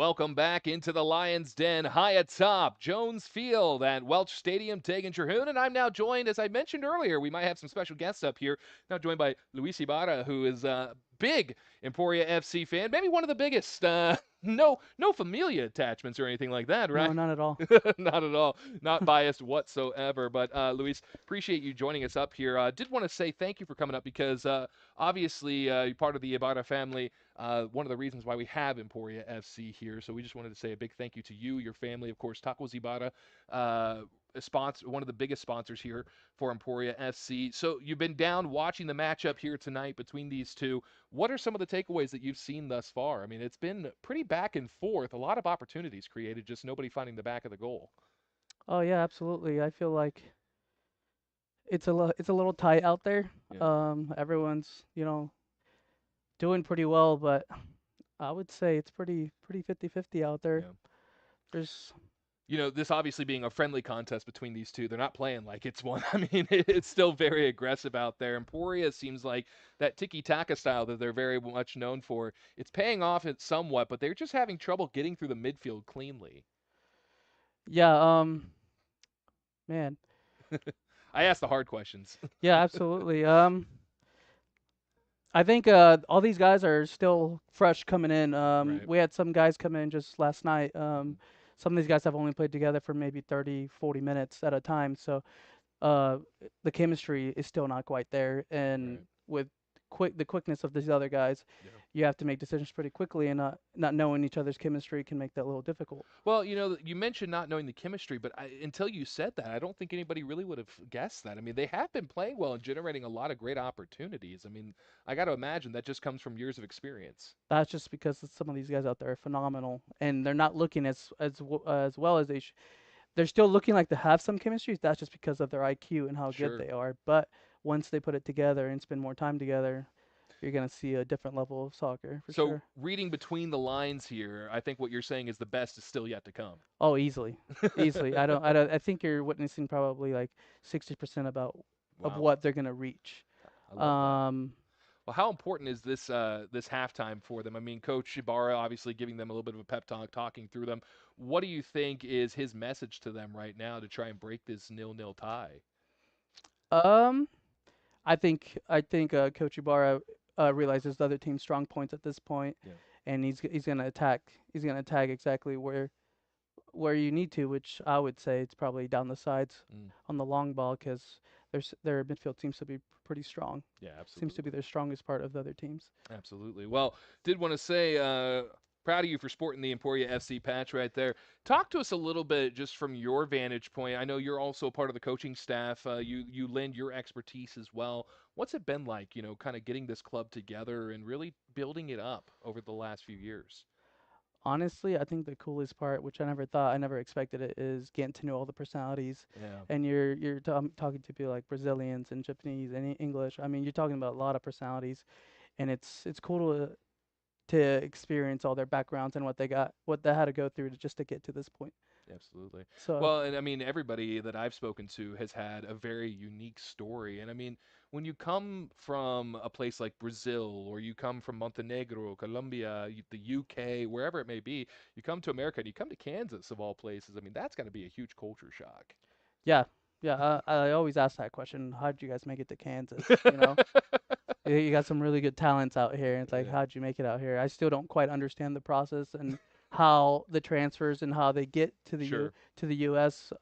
Welcome back into the Lions Den, high atop Jones Field at Welch Stadium, Tegan Terhune, and I'm now joined, as I mentioned earlier, we might have some special guests up here. Now joined by Luis Ibarra, who is a big Emporia FC fan, maybe one of the biggest. No familia attachments or anything like that, No, right? not at all. Not at all. Not biased whatsoever. But Luis, appreciate you joining us up here. Did want to say thank you for coming up because obviously you're part of the Ibarra family. One of the reasons why we have Emporia FC here. So we just wanted to say a big thank you to you, your family, of course, Tacos Ibarra, a sponsor, one of the biggest sponsors here for Emporia FC. So you've been down watching the matchup here tonight between these two. What are some of the takeaways that you've seen thus far? I mean, it's been pretty back and forth, a lot of opportunities created, just nobody finding the back of the goal. Oh yeah, absolutely. I feel like it's a little tight out there. Yeah, Everyone's doing pretty well, but I would say it's pretty 50-50 out there. yeah. There's This obviously being a friendly contest between these two, they're not playing like it's one. I mean, it's still very aggressive out there. Emporia seems like that tiki-taka style that they're very much known for. It's paying off it somewhat, but they're just having trouble getting through the midfield cleanly. yeah, man. I asked the hard questions. Yeah, absolutely. I think all these guys are still fresh coming in. Right. We had some guys come in just last night. Mhm. Some of these guys have only played together for maybe 30, 40 minutes at a time. So uh, the chemistry is still not quite there. And Right. with the quickness of these other guys, Yeah. you have to make decisions pretty quickly, and not knowing each other's chemistry can make that a little difficult. Well, you mentioned not knowing the chemistry, but until you said that, I don't think anybody really would have guessed that. I mean, they have been playing well and generating a lot of great opportunities. I mean, I got to imagine that just comes from years of experience. That's just because some of these guys out there are phenomenal, and they're not looking as well as they should. They're still looking like they have some chemistry. That's just because of their IQ and how good Sure. they are. But once they put it together and spend more time together, you're gonna see a different level of soccer for So, sure. reading between the lines here, I think what you're saying is the best is still yet to come. Oh, easily, easily. I don't. I think you're witnessing probably like 60% about of Wow. what they're gonna reach. I love that. Um, Well, how important is this halftime for them? I mean, Coach Ibarra obviously giving them a little bit of a pep talk, talking through them. What do you think is his message to them right now to try and break this nil-nil tie? um, I think Coach Ibarra realizes the other team's strong points at this point, Yeah. and he's gonna attack. He's gonna attack exactly where you need to, which I would say it's probably down the sides Mm, on the long ball because their midfield seems to be pretty strong. yeah, Seems to be absolutely. their strongest part of the other teams. Absolutely. Well, did want to say, proud of you for sporting the Emporia FC patch right there. Talk to us a little bit just from your vantage point. I know you're also a part of the coaching staff. You lend your expertise as well. What's it been like, kind of getting this club together and really building it up over the last few years? Honestly, I think the coolest part, which I never expected it, is getting to know all the personalities, Yeah, and you're talking to people like Brazilians and Japanese and English. I mean, you're talking about a lot of personalities, and it's cool to experience all their backgrounds and what they had to go through just to get to this point. absolutely. So Well, and I mean, everybody that I've spoken to has had a very unique story. And I mean, when you come from a place like Brazil, or you come from Montenegro, Colombia, the UK, wherever it may be, you come to America and you come to Kansas, of all places. I mean, that's got to be a huge culture shock. yeah, yeah. I always ask that question. How did you guys make it to Kansas? You got some really good talents out here. And it's like, Yeah, how'd you make it out here? I still don't quite understand the process and how the transfers and how they get to sure. to the U.S.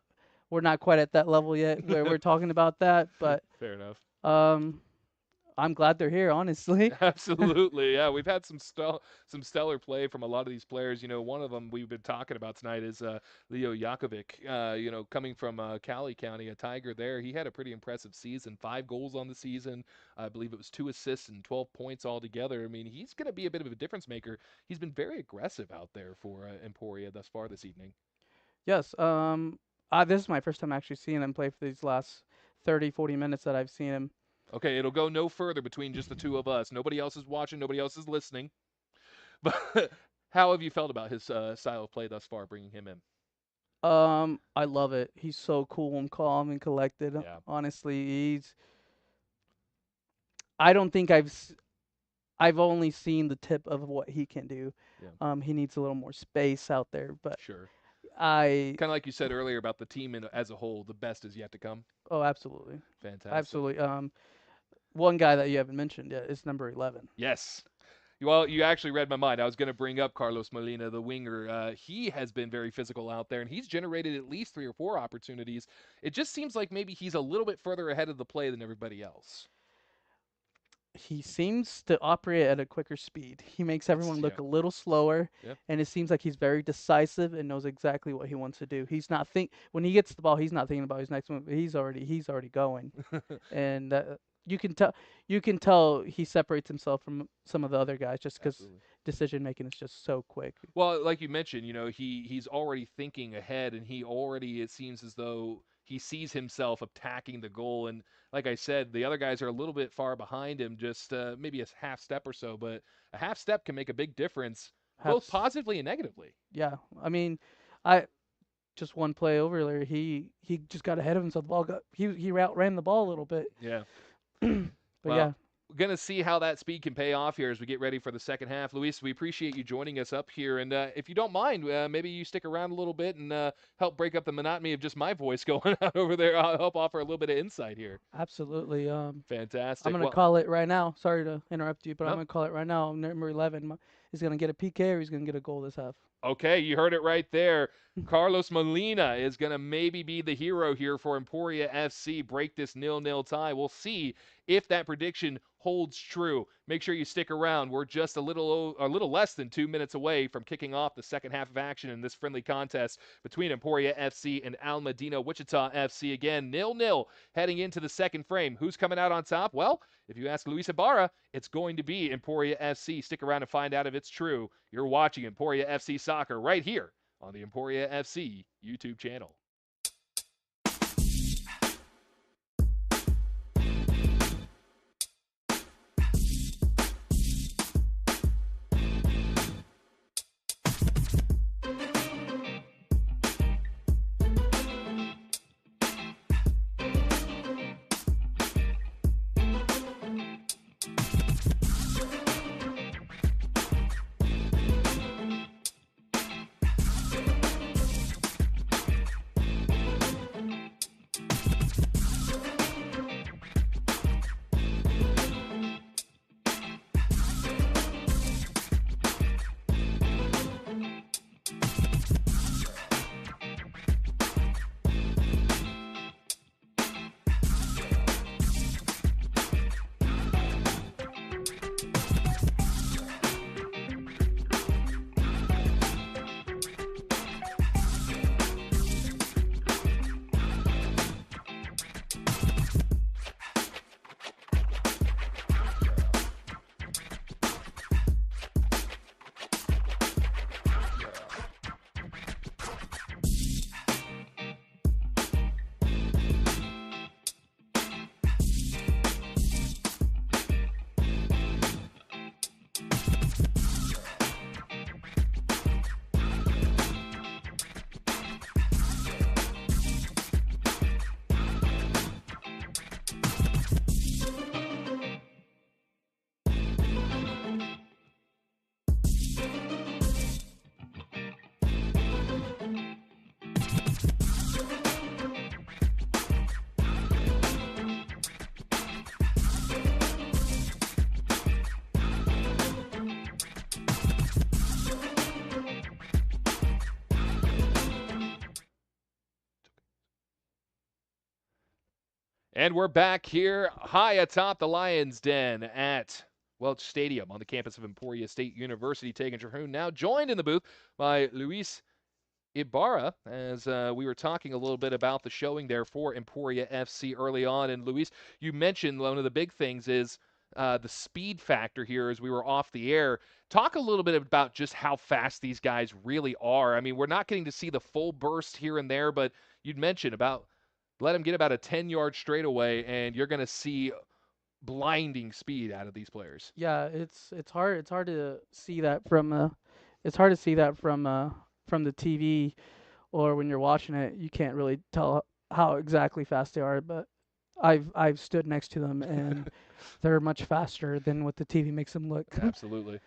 We're not quite at that level yet where we're talking about that, but Fair enough. um, I'm glad they're here, honestly. Absolutely, yeah. We've had some stellar play from a lot of these players. One of them we've been talking about tonight is Leo Jakovic. Coming from Cali County, a Tiger there. He had a pretty impressive season. 5 goals on the season. I believe it was 2 assists and 12 points altogether. I mean, he's going to be a bit of a difference maker. He's been very aggressive out there for Emporia thus far this evening. Yes. This is my first time actually seeing him play for these last 30, 40 minutes that I've seen him. Okay, it'll go no further between just the two of us. Nobody else is watching. Nobody else is listening. But how have you felt about his style of play thus far, bringing him in? I love it. He's so cool and calm and collected. Yeah. Honestly, I don't think I've only seen the tip of what he can do. Yeah, He needs a little more space out there. But sure. I, Kind of like you said earlier about the team as a whole, the best is yet to come. oh, absolutely, Fantastic. absolutely. One guy that you haven't mentioned yet is number 11. Yes. Well, you actually read my mind. I was going to bring up Carlos Molina, the winger. He has been very physical out there, and he's generated at least 3 or 4 opportunities. It just seems like maybe he's a little bit further ahead of the play than everybody else. He seems to operate at a quicker speed. He makes That's everyone yeah, look a little slower, yeah. and it seems like he's very decisive and knows exactly what he wants to do. He's not think when he gets the ball, he's not thinking about his next move. He's already going, and you can tell he separates himself from some of the other guys just because Absolutely. decision making is just so quick. Well, like you mentioned, he's already thinking ahead, and he already it seems as though he sees himself attacking the goal. And like I said, the other guys are a little bit far behind him, just maybe a half step or so. But a half step can make a big difference, both Perhaps, positively and negatively. yeah. I mean, I just one play over there. He just got ahead of himself. The ball got he outran the ball a little bit. Yeah. But Well, yeah, we're going to see how that speed can pay off here as we get ready for the second half. Luis, we appreciate you joining us up here. And if you don't mind, maybe you stick around a little bit and help break up the monotony of just my voice going out over there. I'll help offer a little bit of insight here. absolutely. I'm Fantastic. gonna Well, call it right now. Sorry to interrupt you, but I'm no, gonna call it right now. Number 11 is gonna get a PK or he's gonna get a goal this half. okay, you heard it right there. Carlos Molina is going to maybe be the hero here for Emporia FC. Break this 0-0 tie. We'll see if that prediction holds true. Make sure you stick around. We're just a little less than 2 minutes away from kicking off the second half of action in this friendly contest between Emporia FC and Al Medina Wichita FC. Again, 0-0 heading into the second frame. Who's coming out on top? Well, if you ask Luis Ibarra, it's going to be Emporia FC. Stick around and find out if it's true. You're watching Emporia FC Soccer right here on the Emporia FC YouTube channel. And we're back here high atop the Lions Den at Welch Stadium on the campus of Emporia State University. Tegan Terhune now joined in the booth by Luis Ibarra as we were talking a little bit about the showing there for Emporia FC early on. And Luis, you mentioned one of the big things is the speed factor here as we were off the air. Talk a little bit about just how fast these guys really are. I mean, we're not getting to see the full burst here and there, but you'd mentioned about let him get about a 10-yard straightaway, and you're going to see blinding speed out of these players. Yeah, it's hard. It's hard to see that from it's hard to see that from the TV or when you're watching it. You can't really tell how exactly fast they are, but I've stood next to them and they're much faster than what the TV makes them look. Absolutely.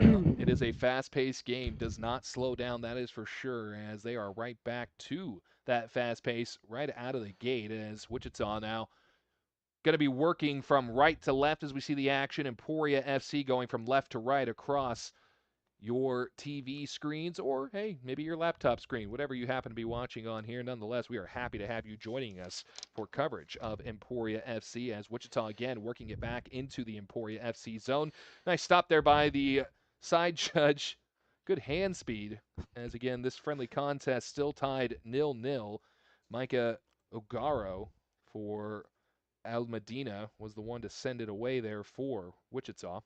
Well, it is a fast-paced game. Does not slow down, that is for sure, as they are right back to that fast pace right out of the gate. As Wichita now going to be working from right to left as we see the action. Emporia FC going from left to right across your TV screens or, hey, maybe your laptop screen, whatever you happen to be watching on here. Nonetheless, we are happy to have you joining us for coverage of Emporia FC as Wichita again working it back into the Emporia FC zone. Nice stop there by the side judge. Good hand speed as, again, this friendly contest still tied 0-0. Micah Ogaro for Al Medina was the one to send it away there for Wichita.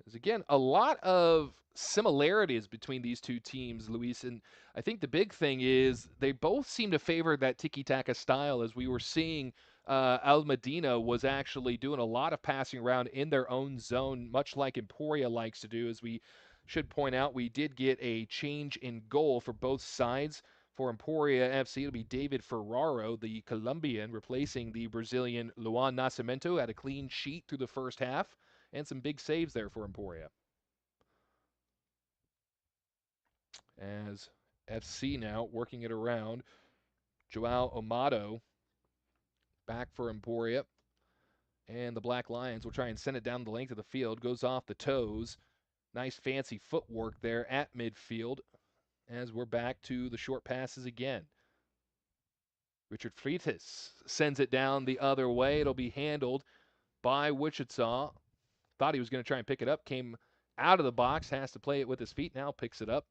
There's, again, a lot of similarities between these two teams, Luis, and I think the big thing is they both seem to favor that tiki-taka style. As we were seeing, Al Medina was actually doing a lot of passing around in their own zone, much like Emporia likes to do. As we should point out, we did get a change in goal for both sides. For Emporia FC, it'll be David Ferraro, the Colombian, replacing the Brazilian Luan Nascimento, had a clean sheet through the first half and some big saves there for Emporia. As FC now working it around, Joao Amado back for Emporia. And the Black Lions will try and send it down the length of the field. Goes off the toes. Nice fancy footwork there at midfield as we're back to the short passes again. Richard Freitas sends it down the other way. It'll be handled by Wichita. Thought he was going to try and pick it up. Came out of the box. Has to play it with his feet. Now picks it up.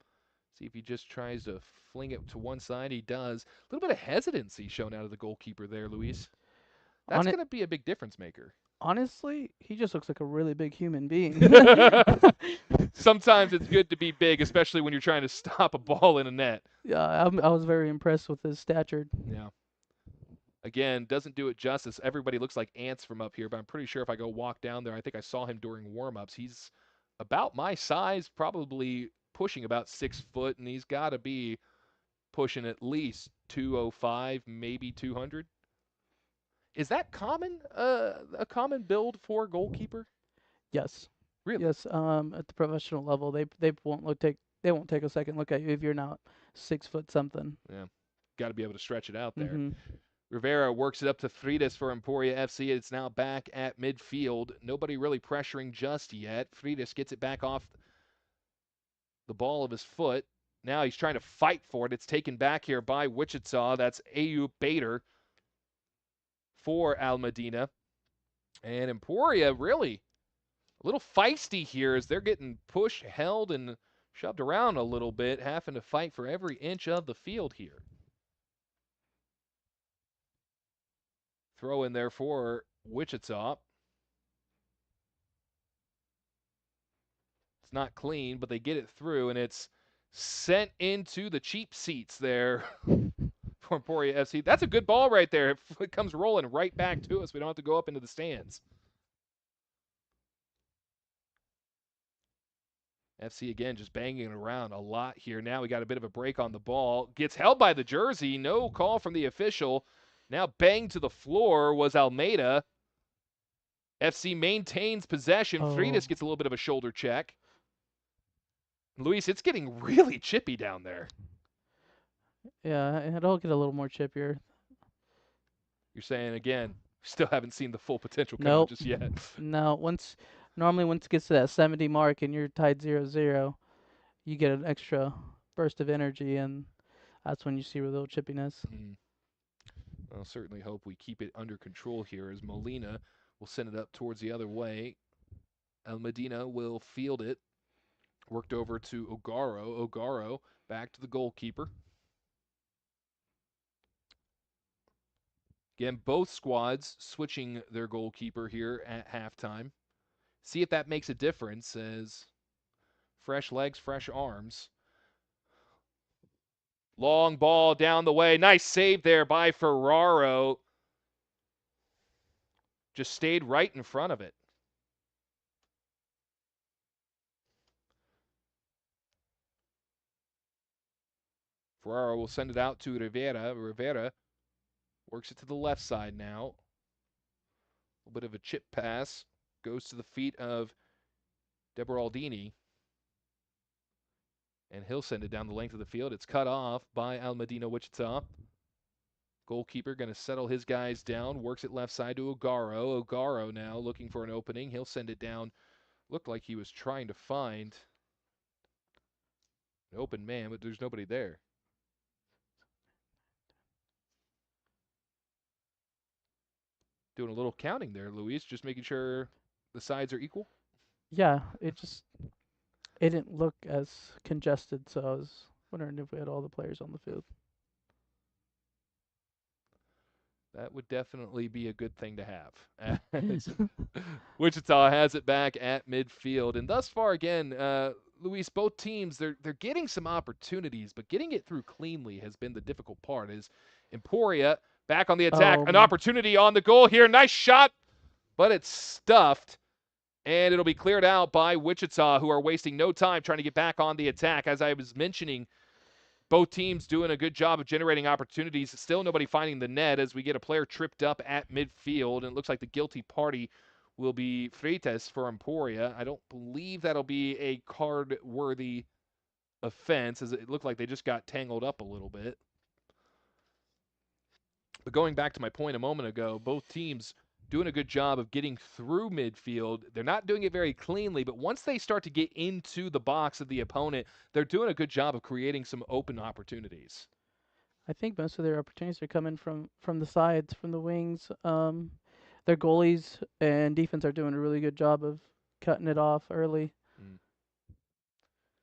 See if he just tries to fling it to one side. He does. A little bit of hesitancy shown out of the goalkeeper there, Luis. That's going to be a big difference maker. Honestly, he just looks like a really big human being. Sometimes it's good to be big, especially when you're trying to stop a ball in a net. Yeah, I was very impressed with his stature. Yeah. Again, doesn't do it justice. Everybody looks like ants from up here, but I'm pretty sure if I go walk down there, I think I saw him during warm-ups. He's about my size, probably pushing about 6 foot, and he's got to be pushing at least 205, maybe 200. Is that common? A common build for a goalkeeper? Yes. Really? Yes. At the professional level, they won't take a second look at you if you're not 6 foot something. Yeah. Got to be able to stretch it out there. Mm-hmm. Rivera works it up to Freitas for Emporia FC. It's now back at midfield. Nobody really pressuring just yet. Freitas gets it back off the ball of his foot. Now he's trying to fight for it. It's taken back here by Wichita. That's Ayub Bader for Al Medina. And Emporia really a little feisty here as they're getting pushed, held, and shoved around a little bit, having to fight for every inch of the field here. Throw in there for Wichita. It's not clean, but they get it through, and it's sent into the cheap seats there for Emporia FC. That's a good ball right there. It comes rolling right back to us. We don't have to go up into the stands. FC again just banging it around a lot here. Now we got a bit of a break on the ball. Gets held by the jersey. No call from the official. Now banged to the floor was Almeida. FC maintains possession. Freitas gets a little bit of a shoulder check. Luis, it's getting really chippy down there. Yeah, it'll get a little more chippier. You're saying, again, still haven't seen the full potential come out just yet. No, normally once it gets to that 70 mark and you're tied 0-0, you get an extra burst of energy, and that's when you see a little chippiness. I'll certainly hope we keep it under control here as Molina will send it up towards the other way. El Medina will field it. Worked over to Ogaro. Ogaro back to the goalkeeper. Again, both squads switching their goalkeeper here at halftime. See if that makes a difference as fresh legs, fresh arms. Long ball down the way. Nice save there by Ferraro. Just stayed right in front of it. Ferraro will send it out to Rivera. Rivera works it to the left side now. A little bit of a chip pass. Goes to the feet of Deboraldini, and he'll send it down the length of the field. It's cut off by Madinah Wichita. Goalkeeper going to settle his guys down, works it left side to Ogaro. Ogaro now looking for an opening. He'll send it down. Looked like he was trying to find an open man, but there's nobody there. Doing a little counting there, Luis, just making sure the sides are equal. Yeah, it didn't look as congested, so I was wondering if we had all the players on the field. That would definitely be a good thing to have. Wichita has it back at midfield. And thus far, again, Luis, both teams, they're getting some opportunities, but getting it through cleanly has been the difficult part. Is Emporia back on the attack. An opportunity on the goal here. Nice shot, but it's stuffed. And it'll be cleared out by Wichita, who are wasting no time trying to get back on the attack. As I was mentioning, both teams doing a good job of generating opportunities. Still nobody finding the net as we get a player tripped up at midfield. And it looks like the guilty party will be Freitas for Emporia. I don't believe that'll be a card-worthy offense, as it looked like they just got tangled up a little bit. But going back to my point a moment ago, both teams doing a good job of getting through midfield. They're not doing it very cleanly, but once they start to get into the box of the opponent, they're doing a good job of creating some open opportunities. I think most of their opportunities are coming from the sides, from the wings. Their goalies and defense are doing a really good job of cutting it off early.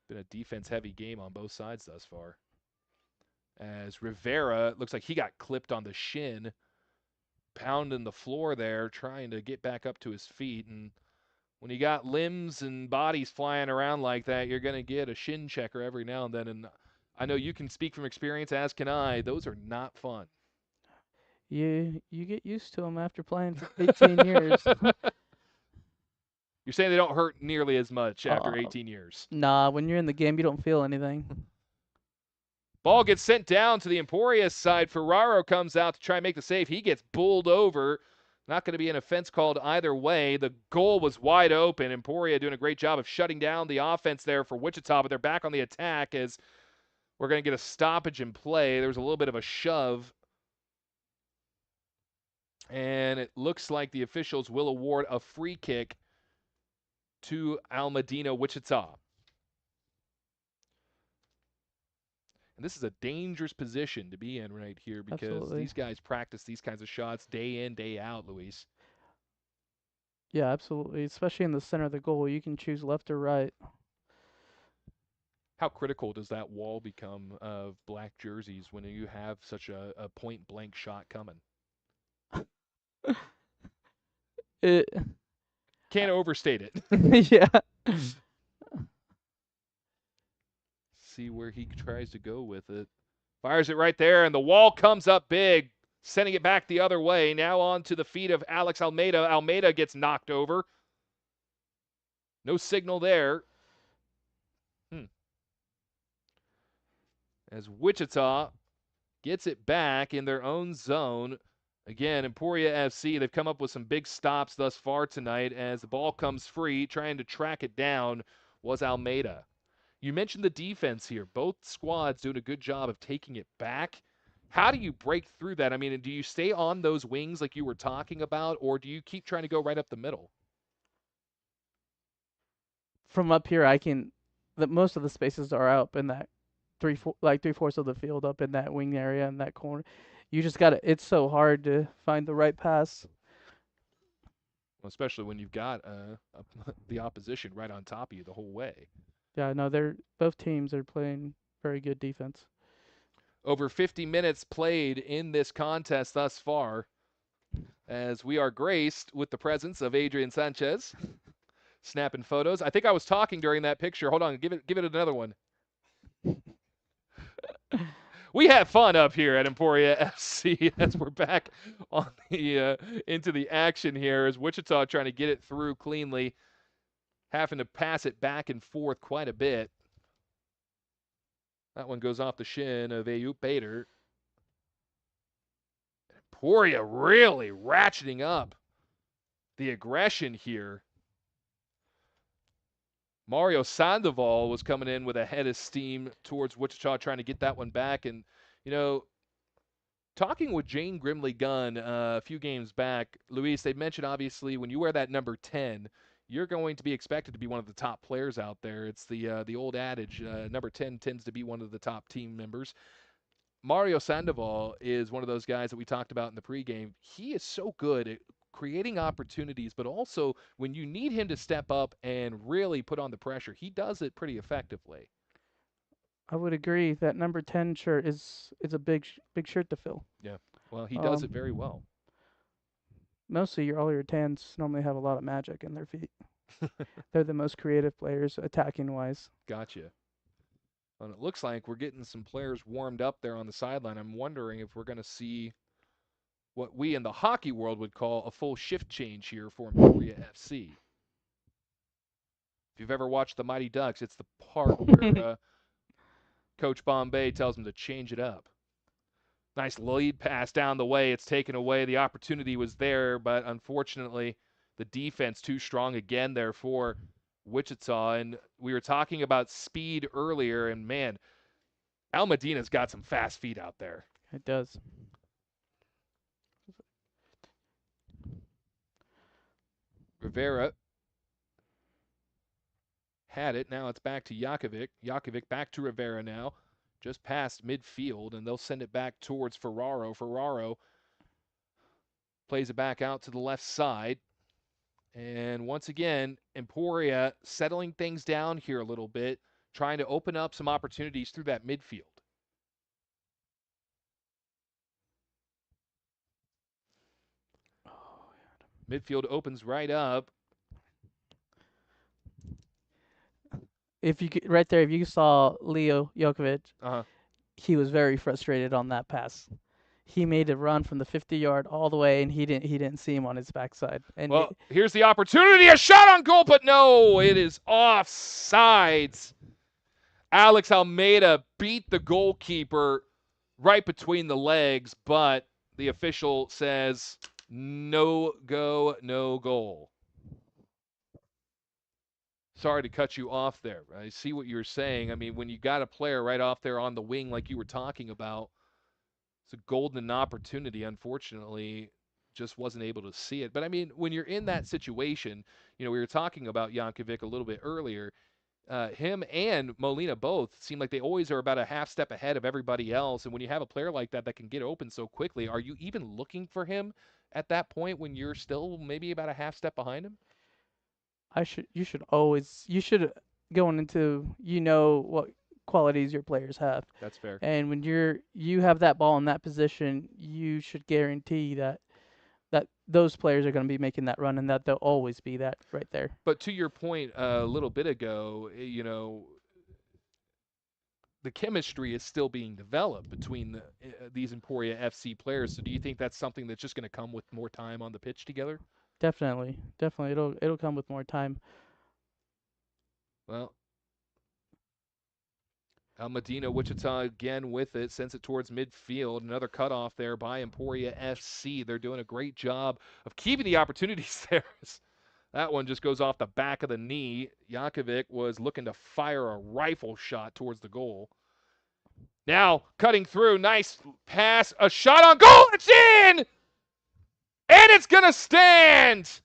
Been a defense-heavy game on both sides thus far. As Rivera, looks like he got clipped on the shin, pounding the floor there, trying to get back up to his feet. And when you got limbs and bodies flying around like that, you're going to get a shin checker every now and then. And I know you can speak from experience, as can I. Those are not fun. You get used to them after playing for 18 years. You're saying they don't hurt nearly as much after 18 years? Nah, when you're in the game, you don't feel anything. Ball gets sent down to the Emporia side. Ferraro comes out to try and make the save. He gets bowled over. Not going to be an offense called either way. The goal was wide open. Emporia doing a great job of shutting down the offense there for Wichita, but they're back on the attack as we're going to get a stoppage in play. There was a little bit of a shove. And it looks like the officials will award a free kick to Madinah Wichita. And this is a dangerous position to be in right here because these guys practice these kinds of shots day in, day out, Luis. Yeah, absolutely. Especially in the center of the goal. You can choose left or right. How critical does that wall become of black jerseys when you have such a point-blank shot coming? Can't overstate it. Yeah. See where he tries to go with it. Fires it right there, and the wall comes up big, sending it back the other way. Now on to the feet of Alex Almeida. Almeida gets knocked over. No signal there. As Wichita gets it back in their own zone. Again, Emporia FC, they've come up with some big stops thus far tonight as the ball comes free. Trying to track it down was Almeida. You mentioned the defense here. Both squads doing a good job of taking it back. How do you break through that? I mean, do you stay on those wings like you were talking about, or do you keep trying to go right up the middle? From up here, most of the spaces are up in that three-fourths of the field up in that wing area in that corner. You just it's so hard to find the right pass. Well, especially when you've got the opposition right on top of you the whole way. Yeah, no, both teams are playing very good defense. Over 50 minutes played in this contest thus far, as we are graced with the presence of Adrian Sanchez, snapping photos. I think I was talking during that picture. Hold on, give it another one. We have fun up here at Emporia FC as we're back on the into the action here as Wichita trying to get it through cleanly, having to pass it back and forth quite a bit. That one goes off the shin of Ayup Bader. Emporia really ratcheting up the aggression here. Mario Sandoval was coming in with a head of steam towards Wichita, trying to get that one back. And, you know, talking with Jane Grimley Gunn a few games back, Luis, they mentioned obviously when you wear that number 10, you're going to be expected to be one of the top players out there. It's the old adage, number 10 tends to be one of the top team members. Mario Sandoval is one of those guys that we talked about in the pregame. He is so good at creating opportunities, but also when you need him to step up and really put on the pressure, he does it pretty effectively. I would agree that number 10 shirt is a big shirt to fill. Yeah. Well, he does it very well. Mostly all your 10s normally have a lot of magic in their feet. They're the most creative players attacking wise. Gotcha. And it looks like we're getting some players warmed up there on the sideline. I'm wondering if we're going to see what we in the hockey world would call a full shift change here for Emporia FC. If you've ever watched the Mighty Ducks, it's the part where Coach Bombay tells them to change it up. Nice lead pass down the way. It's taken away. The opportunity was there, but unfortunately, the defense too strong again there for Wichita. And we were talking about speed earlier, and man, Medina's got some fast feet out there. It does. Rivera had it. Now it's back to Jakovic. Jakovic back to Rivera now. Just past midfield, and they'll send it back towards Ferraro. Ferraro plays it back out to the left side. And once again, Emporia settling things down here a little bit, trying to open up some opportunities through that midfield. Midfield opens right up. If you saw Leo Jokovic, he was very frustrated on that pass. He made a run from the 50-yard all the way, and he didn't see him on his backside. And well, here's the opportunity, a shot on goal, but no, it is offsides. Alex Almeida beat the goalkeeper right between the legs, but the official says no go, no goal. Sorry to cut you off there. I see what you're saying. I mean, when you got a player right off there on the wing like you were talking about, it's a golden opportunity. Unfortunately, just wasn't able to see it. But, I mean, when you're in that situation, you know, we were talking about Jankovic a little bit earlier. Him and Molina both seem like they always are about a half step ahead of everybody else. And when you have a player like that that can get open so quickly, are you even looking for him at that point when you're still maybe about a half step behind him? You should going into, you know, what qualities your players have. That's fair. And when you have that ball in that position, you should guarantee that those players are going to be making that run, and that they'll always be that right there. But to your point a little bit ago, you know, the chemistry is still being developed between these Emporia FC players. So do you think that's something that's just going to come with more time on the pitch together? Definitely. It'll come with more time. Well, Medina, Wichita again with it, sends it towards midfield. Another cutoff there by Emporia FC. They're doing a great job of keeping the opportunities there. That one just goes off the back of the knee. Jankovic was looking to fire a rifle shot towards the goal. Now cutting through, nice pass, a shot on goal, it's in! And it's going to stand!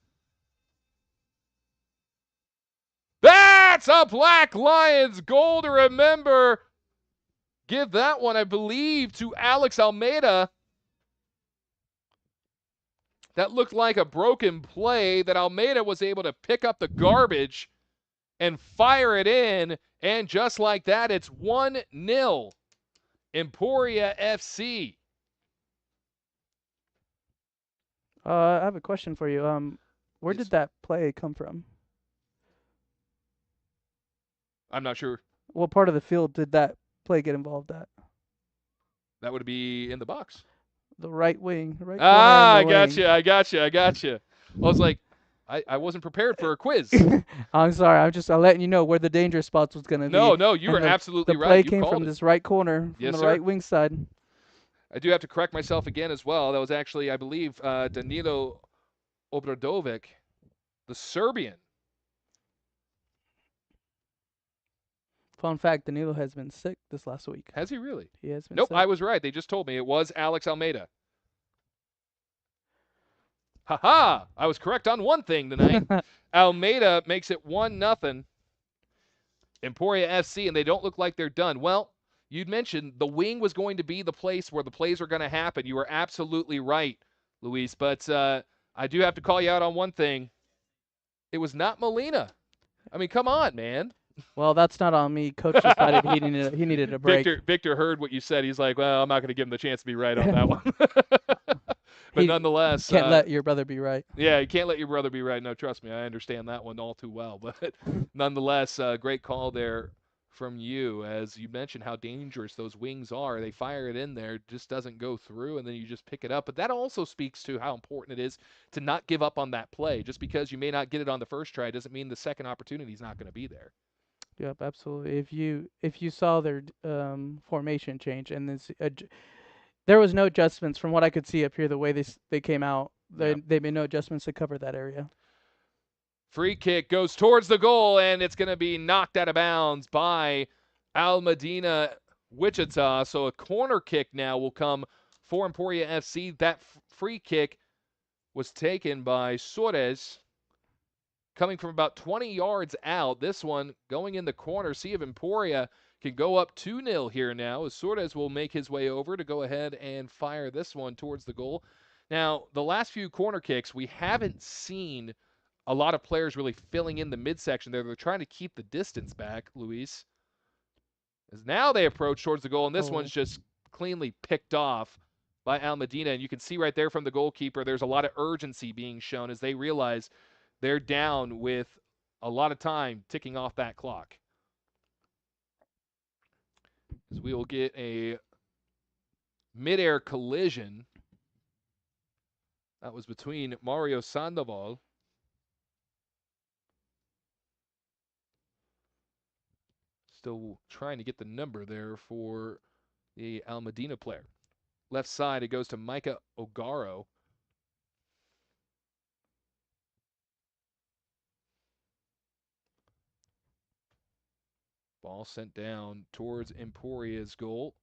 That's a Black Lions goal to remember. Give that one, I believe, to Alex Almeida. That looked like a broken play that Almeida was able to pick up the garbage and fire it in. And just like that, it's 1-0. Emporia FC. I have a question for you. Where did that play come from? I'm not sure. What part of the field did that play get involved at? That would be in the box. The right wing. Right I got you. I was like, I wasn't prepared for a quiz. I'm sorry. I'm letting you know where the dangerous spots was going to be. No, you were absolutely right. The play came from this right corner, from the right wing side. I do have to correct myself again as well. That was actually, I believe, Danilo Obradovic, the Serbian. Fun fact: Danilo has been sick this last week. Has he really? He has been Nope, sick. I was right. They just told me it was Alex Almeida. Ha! I was correct on one thing tonight. Almeida makes it 1-0. Emporia FC, and they don't look like they're done. Well, you'd mentioned the wing was going to be the place where the plays are going to happen. You were absolutely right, Luis. But I do have to call you out on one thing. It was not Molina. I mean, come on, man. Well, that's not on me. Coach decided he needed a break. Victor heard what you said. He's like, well, I'm not going to give him the chance to be right on that one. But He nonetheless, can't let your brother be right. yeah, you can't let your brother be right. No, trust me, I understand that one all too well. But nonetheless, great call there from you. As you mentioned how dangerous those wings are. They fire it in there, just doesn't go through, and then you just pick it up. But that also speaks to how important it is to not give up on that play. Just because you may not get it on the first try doesn't mean the second opportunity is not going to be there. Yep, absolutely. If you saw their formation change and this, there was no adjustments from what I could see up here. The way they came out, they made no adjustments to cover that area. Free kick goes towards the goal, and it's going to be knocked out of bounds by Al Medina Wichita. So a corner kick now will come for Emporia FC. That free kick was taken by Suarez, coming from about 20 yards out. This one going in the corner. See if Emporia can go up 2-0 here now, as Suarez will make his way over to go ahead and fire this one towards the goal. Now, the last few corner kicks, we haven't seen a lot of players really filling in the midsection there. They're trying to keep the distance back, Luis. As now they approach towards the goal, and this one's just cleanly picked off by Al Medina. And you can see right there from the goalkeeper, there's a lot of urgency being shown as they realize they're down with a lot of time ticking off that clock. As we will get a midair collision. That was between Mario Sandoval still trying to get the number there for the Al Medina player. Left side, it goes to Micah Ogaro. Ball sent down towards Emporia's goal.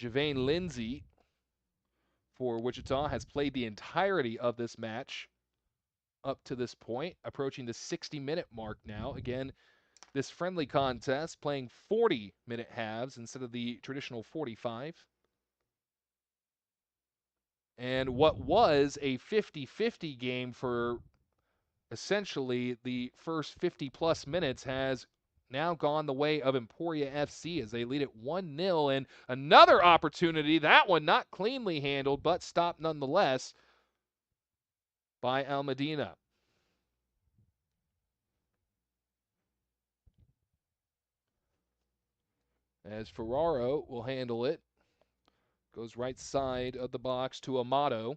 Javane Lindsay for Wichita has played the entirety of this match up to this point, approaching the 60-minute mark now. Again, this friendly contest playing 40-minute halves instead of the traditional 45. And what was a 50-50 game for essentially the first 50-plus minutes has now gone the way of Emporia FC as they lead it 1-0. And another opportunity, that one not cleanly handled, but stopped nonetheless by Al Medina. As Ferraro will handle it. Goes right side of the box to Amato.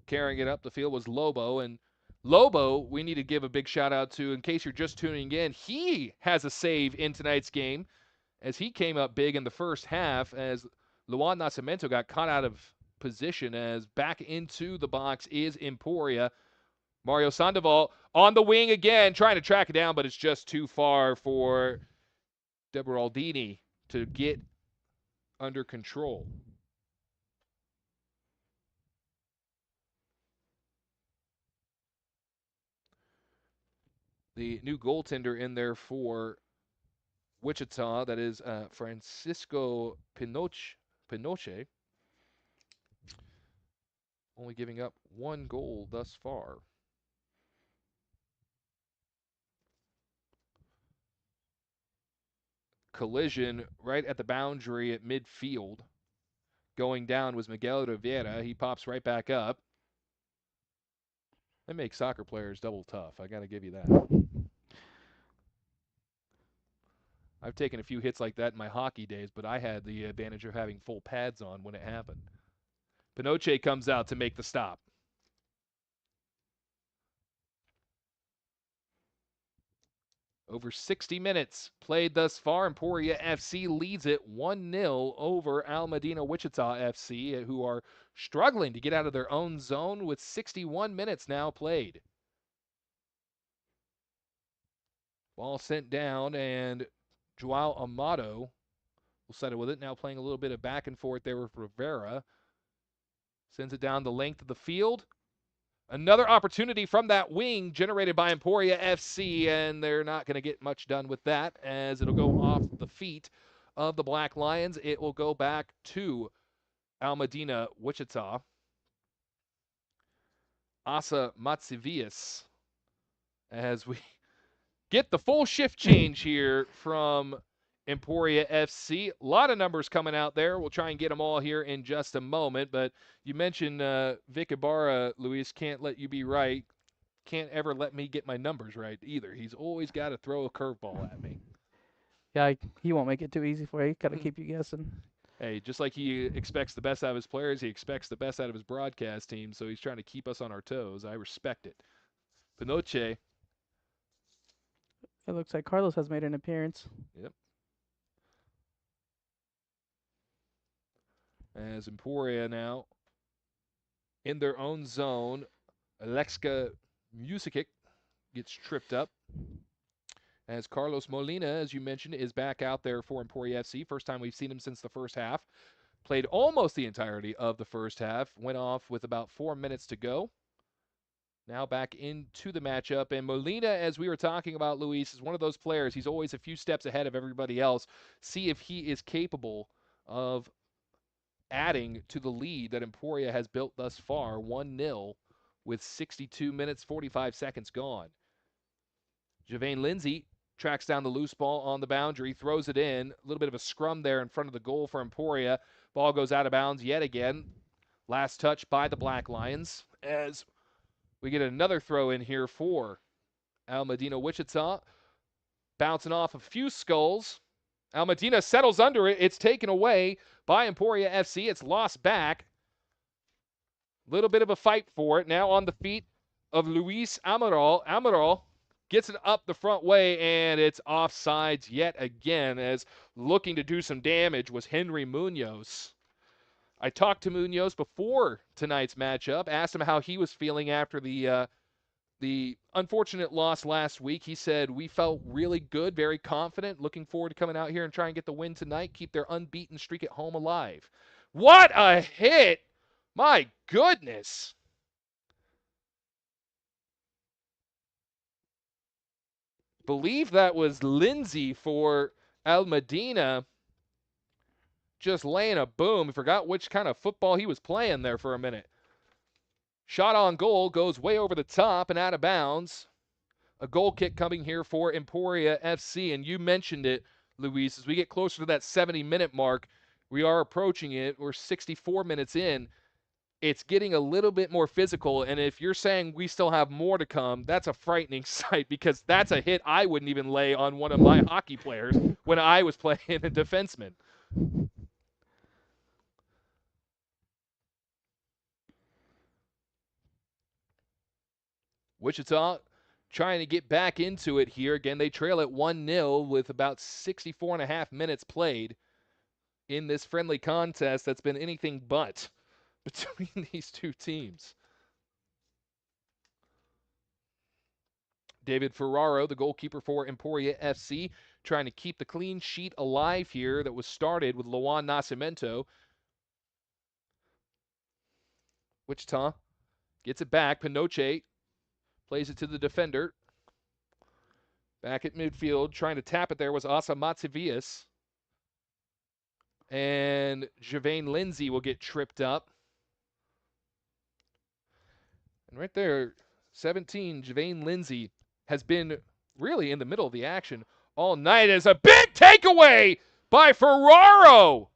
Carrying it up the field was Lobo. And Lobo, we need to give a big shout out to, in case you're just tuning in. He has a save in tonight's game as he came up big in the first half as Luan Nascimento got caught out of position as back into the box is Emporia. Mario Sandoval on the wing again, trying to track it down, but it's just too far for Deboraldini to get under control. The new goaltender in there for Wichita, that is Francisco Pinoche, only giving up one goal thus far. Collision right at the boundary at midfield. Going down was Miguel Rivera. He pops right back up. They make soccer players double tough. I got to give you that. I've taken a few hits like that in my hockey days, but I had the advantage of having full pads on when it happened. Pinoche comes out to make the stop. Over 60 minutes played thus far. Emporia FC leads it 1-0 over Madinah Wichita FC, who are struggling to get out of their own zone with 61 minutes now played. Ball sent down, and Joao Amado will set it with it. Now playing a little bit of back and forth there with Rivera. Sends it down the length of the field. Another opportunity from that wing generated by Emporia FC, and they're not going to get much done with that as it'll go off the feet of the Black Lions. It will go back to Madinah Wichita. Asa Matsivius as we get the full shift change here from Emporia FC. A lot of numbers coming out there. We'll try and get them all here in just a moment. But you mentioned Vic Ibarra, Luis, can't let you be right. Can't ever let me get my numbers right either. He's always got to throw a curveball at me. Yeah, he won't make it too easy for you. Got to keep you guessing. Hey, just like he expects the best out of his players, he expects the best out of his broadcast team, so he's trying to keep us on our toes. I respect it. Pinoche. It looks like Carlos has made an appearance. Yep. As Emporia now in their own zone, Alexka Musicic gets tripped up. As Carlos Molina, as you mentioned, is back out there for Emporia FC. First time we've seen him since the first half. Played almost the entirety of the first half. Went off with about 4 minutes to go. Now back into the matchup. And Molina, as we were talking about, Luis, is one of those players. He's always a few steps ahead of everybody else. See if he is capable of adding to the lead that Emporia has built thus far, 1-0 with 62 minutes, 45 seconds gone. Javane Lindsay tracks down the loose ball on the boundary, throws it in. A little bit of a scrum there in front of the goal for Emporia. Ball goes out of bounds yet again. Last touch by the Black Lions as we get another throw in here for Madinah Wichita. Bouncing off a few skulls. Madinah settles under it. It's taken away by Emporia FC. It's lost back. Little bit of a fight for it. Now on the feet of Luis Amaral. Amaral gets it up the front way, and it's offsides yet again, as looking to do some damage was Henry Munoz. I talked to Munoz before tonight's matchup, asked him how he was feeling after the unfortunate loss last week. He said, we felt really good, very confident, looking forward to coming out here and try and get the win tonight, keep their unbeaten streak at home alive. What a hit! My goodness! Believe that was Lindsay for Madinah, just laying a boom. I forgot which kind of football he was playing there for a minute. Shot on goal goes way over the top and out of bounds. A goal kick coming here for Emporia FC. And you mentioned it, Luis, as we get closer to that 70-minute mark, we are approaching it. We're 64 minutes in. It's getting a little bit more physical. And if you're saying we still have more to come, that's a frightening sight, because that's a hit I wouldn't even lay on one of my hockey players when I was playing a defenseman. Wichita trying to get back into it here. Again, they trail at 1-0 with about 64 and a half minutes played in this friendly contest that's been anything but between these two teams. David Ferraro, the goalkeeper for Emporia FC, trying to keep the clean sheet alive here that was started with Luan Nascimento. Wichita gets it back. Pinoche plays it to the defender. Back at midfield, trying to tap it there was Asa Matzivius. And Javane Lindsay will get tripped up. And right there, 17, Javane Lindsay has been really in the middle of the action all night as a big takeaway by Ferraro.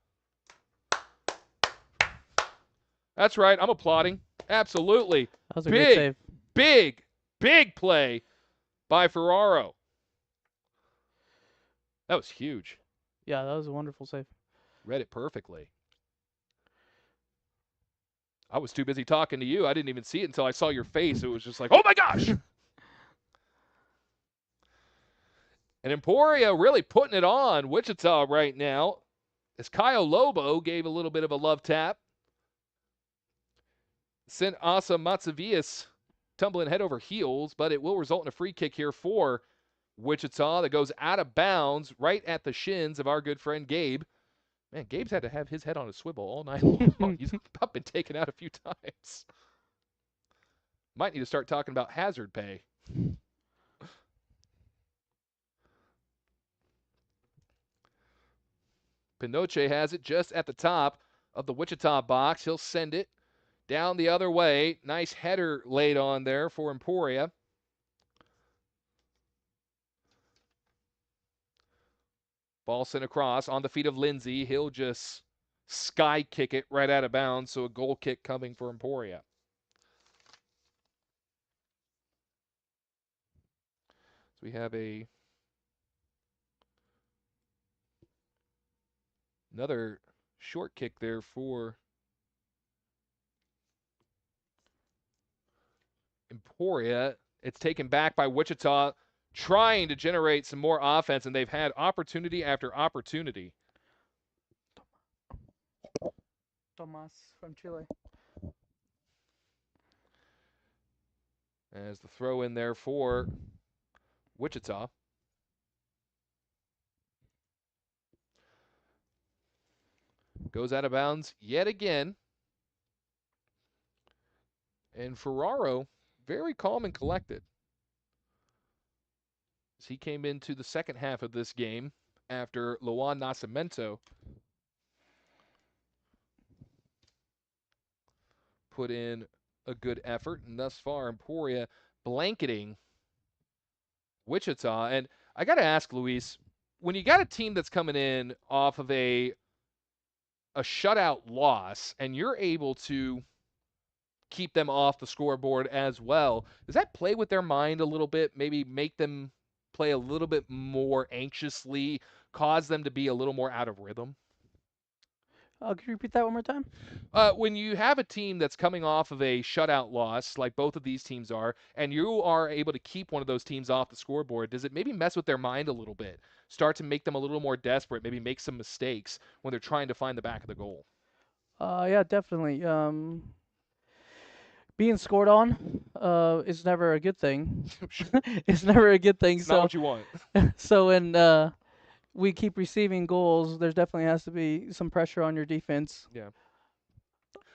That's right, I'm applauding. Absolutely. That was a great save. Big play by Ferraro. That was huge. Yeah, that was a wonderful save. Read it perfectly. I was too busy talking to you. I didn't even see it until I saw your face. It was just like, oh my gosh! And Emporia really putting it on Wichita right now, as Kyle Lobo gave a little bit of a love tap. Sent Asa Matsavias tumbling head over heels, but it will result in a free kick here for Wichita that goes out of bounds right at the shins of our good friend Gabe. Man, Gabe's had to have his head on a swivel all night long. He's about been taken out a few times. Might need to start talking about hazard pay. Pinoche has it just at the top of the Wichita box. He'll send it down the other way. Nice header laid on there for Emporia. Ball sent across on the feet of Lindsay. He'll just sky kick it right out of bounds, so a goal kick coming for Emporia. So we have another short kick there for Emporia. It's taken back by Wichita, trying to generate some more offense, and they've had opportunity after opportunity. Tomas from Chile. As the throw in there for Wichita. Goes out of bounds yet again. And Ferraro, very calm and collected, as he came into the second half of this game after Luan Nascimento put in a good effort. And thus far, Emporia blanketing Wichita. And I got to ask, Luis, when you got a team that's coming in off of a shutout loss and you're able to keep them off the scoreboard as well, does that play with their mind a little bit? Maybe make them play a little bit more anxiously, cause them to be a little more out of rhythm? Could you repeat that one more time? When you have a team that's coming off of a shutout loss, like both of these teams are, and you are able to keep one of those teams off the scoreboard, does it maybe mess with their mind a little bit? Start to make them a little more desperate, maybe make some mistakes when they're trying to find the back of the goal? Yeah, definitely. Being scored on is never a good thing. Sure. It's never a good thing. It's not what you want. So when we keep receiving goals, there definitely has to be some pressure on your defense. Yeah.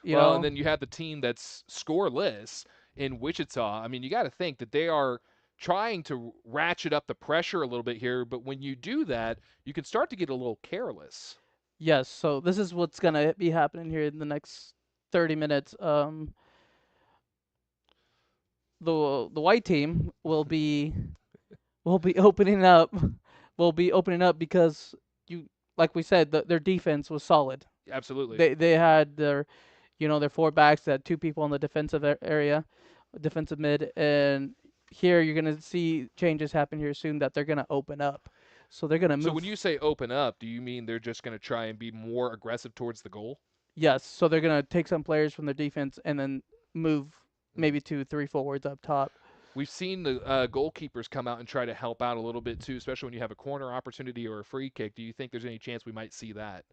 You Well, know? and then you have the team that's scoreless in Wichita. I mean, you got to think that they are trying to ratchet up the pressure a little bit here, but when you do that, you can start to get a little careless. Yes. So this is what's gonna be happening here in the next 30 minutes. The white team will be opening up. Will be opening up because you, like we said, their defense was solid. Absolutely. They had their, their four backs, that two people in the defensive area, defensive mid, and here you're gonna see changes happen here soon that they're gonna open up. So they're gonna move. So when you say open up, do you mean they're just going to try and be more aggressive towards the goal? Yes. So they're gonna take some players from their defense and then move maybe 2, 3 forwards up top. We've seen the goalkeepers come out and try to help out a little bit too, especially when you have a corner opportunity or a free kick. Do you think there's any chance we might see that?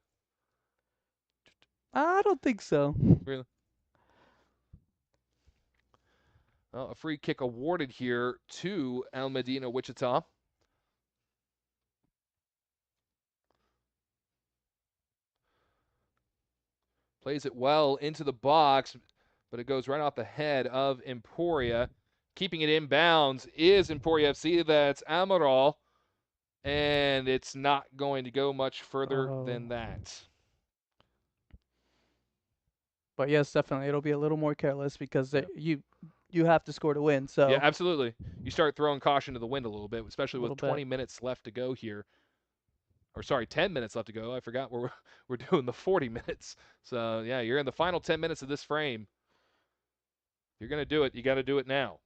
I don't think so. Really? Well, a free kick awarded here to El Medina Wichita. Plays it well into the box, but it goes right off the head of Emporia. Keeping it inbounds is Emporia FC. That's Amaral. And it's not going to go much further than that. But yes, definitely, it'll be a little more careless because you have to score to win. So yeah, absolutely. You start throwing caution to the wind a little bit, especially with 20 bit. minutes left to go here. Or sorry, 10 minutes left to go. I forgot we're doing the 40 minutes. So yeah, you're in the final 10 minutes of this frame. If you're gonna do it, you got to do it now.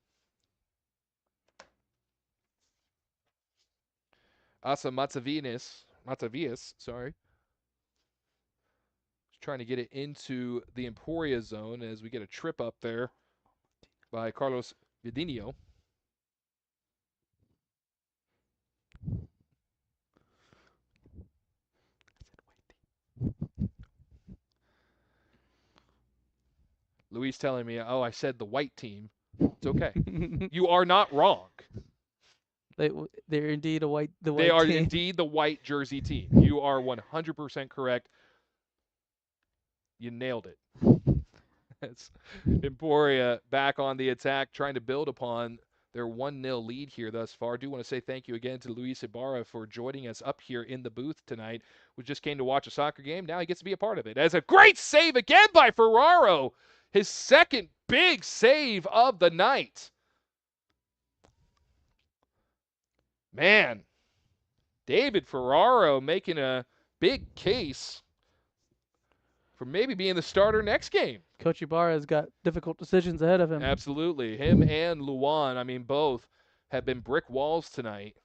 Asa Matsavias, sorry. Trying to get it into the Emporia zone as we get a trip up there by Carlos Vidinho. Luis telling me, oh, I said the white team. It's okay. You are not wrong. They're indeed the They white are team. indeed the white jersey team. You are 100% correct. You nailed it. It's Emporia back on the attack, trying to build upon their 1-0 lead here thus far. I do want to say thank you again to Luis Ibarra for joining us up here in the booth tonight. We just came to watch a soccer game. Now he gets to be a part of it. As a great save again by Ferraro. His second big save of the night. Man, David Ferraro making a big case for maybe being the starter next game. Coach Ibarra's got difficult decisions ahead of him. Absolutely. Him and Luan, I mean, both have been brick walls tonight.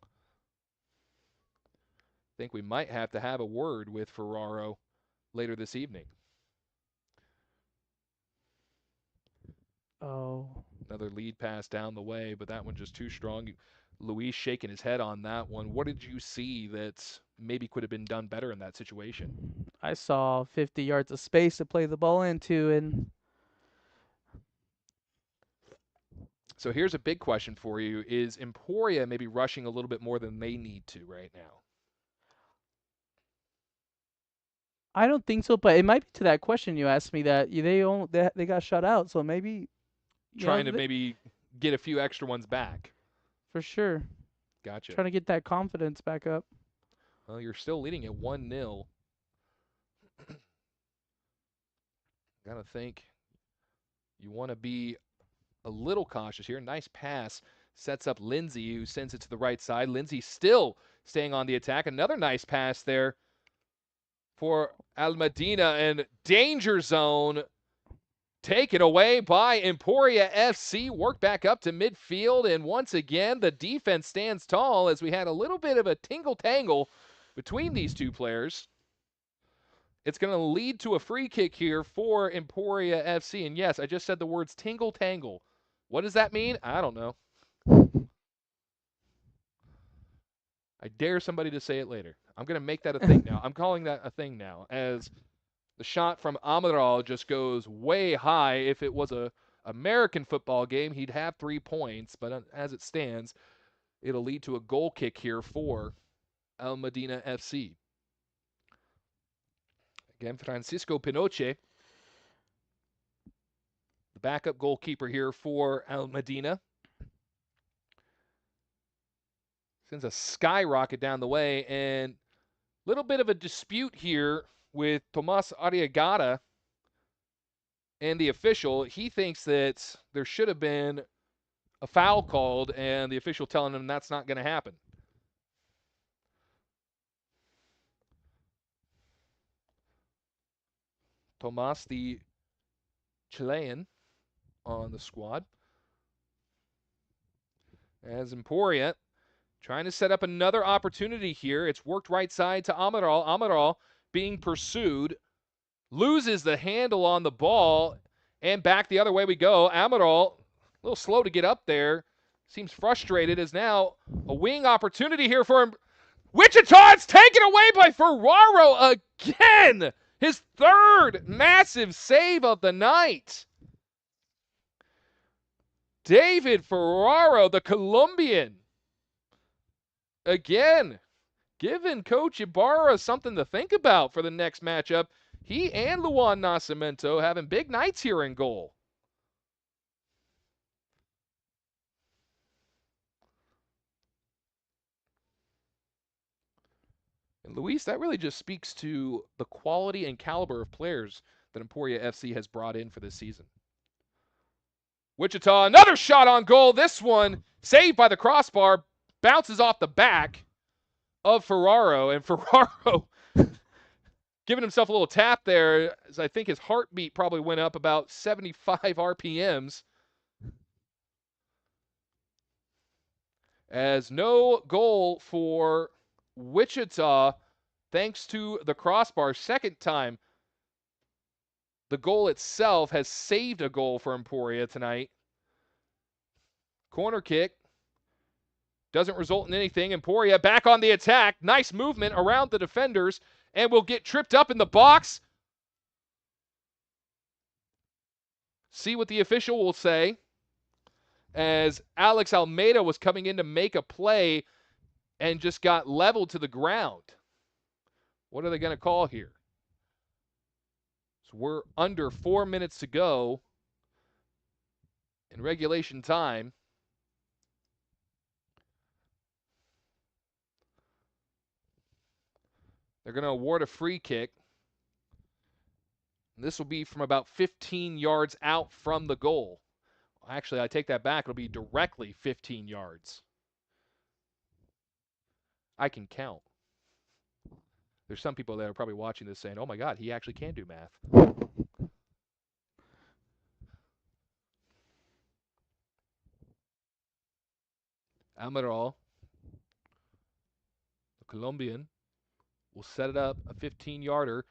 I think we might have to have a word with Ferraro later this evening. Oh. Another lead pass down the way, but that one just too strong. Luis shaking his head on that one. What did you see that maybe could have been done better in that situation? I saw 50 yards of space to play the ball into, and so here's a big question for you. Is Emporia maybe rushing a little bit more than they need to right now? I don't think so, but it might be to that question you asked me that they got shut out, so maybe trying to maybe get a few extra ones back. For sure. Gotcha. Trying to get that confidence back up. Well, you're still leading at 1-0. Gotta think. You want to be a little cautious here. Nice pass. Sets up Lindsay, who sends it to the right side. Lindsay still staying on the attack. Another nice pass there for Madinah, and danger zone taken away by Emporia FC. Work back up to midfield, and once again, the defense stands tall as we had a little bit of a tingle-tangle between these two players. It's going to lead to a free kick here for Emporia FC. And yes, I just said the words tingle-tangle. What does that mean? I don't know. I dare somebody to say it later. I'm going to make that a thing now. I'm calling that a thing now, as the shot from Amaral just goes way high. If it was a American football game, he'd have 3 points. But as it stands, it'll lead to a goal kick here for Madinah FC. Again, Francisco Pinoche, the backup goalkeeper here for Madinah. Sends a skyrocket down the way, and a little bit of a dispute here with Tomas Arriagada and the official. He thinks that there should have been a foul called, and the official telling him that's not going to happen. Tomas, the Chilean, on the squad. As Emporia trying to set up another opportunity here. It's worked right side to Amaral. Amaral being pursued. Loses the handle on the ball. And back the other way we go. Amaral, a little slow to get up there. Seems frustrated as now a wing opportunity here for him. Wichita, it's taken away by Ferraro again. His third massive save of the night. David Ferraro, the Colombian, again, giving Coach Ibarra something to think about for the next matchup. He and Luan Nascimento having big nights here in goal. And Luis, that really just speaks to the quality and caliber of players that Emporia FC has brought in for this season. Wichita, another shot on goal. This one saved by the crossbar, bounces off the back of Ferraro, and Ferraro giving himself a little tap there, as I think his heartbeat probably went up about 75 RPMs. As no goal for Wichita, thanks to the crossbar. Second time the goal itself has saved a goal for Emporia tonight. Corner kick doesn't result in anything. Emporia back on the attack. Nice movement around the defenders, and will get tripped up in the box. see what the official will say, as Alex Almeida was coming in to make a play and just got leveled to the ground. What are they going to call here? So we're under 4 minutes to go in regulation time. They're going to award a free kick. This will be from about 15 yards out from the goal. Actually, I take that back. It'll be directly 15 yards. I can count. There's some people that are probably watching this saying, oh my God, he actually can do math. Amaral, the Colombian, will set it up. A 15-yarder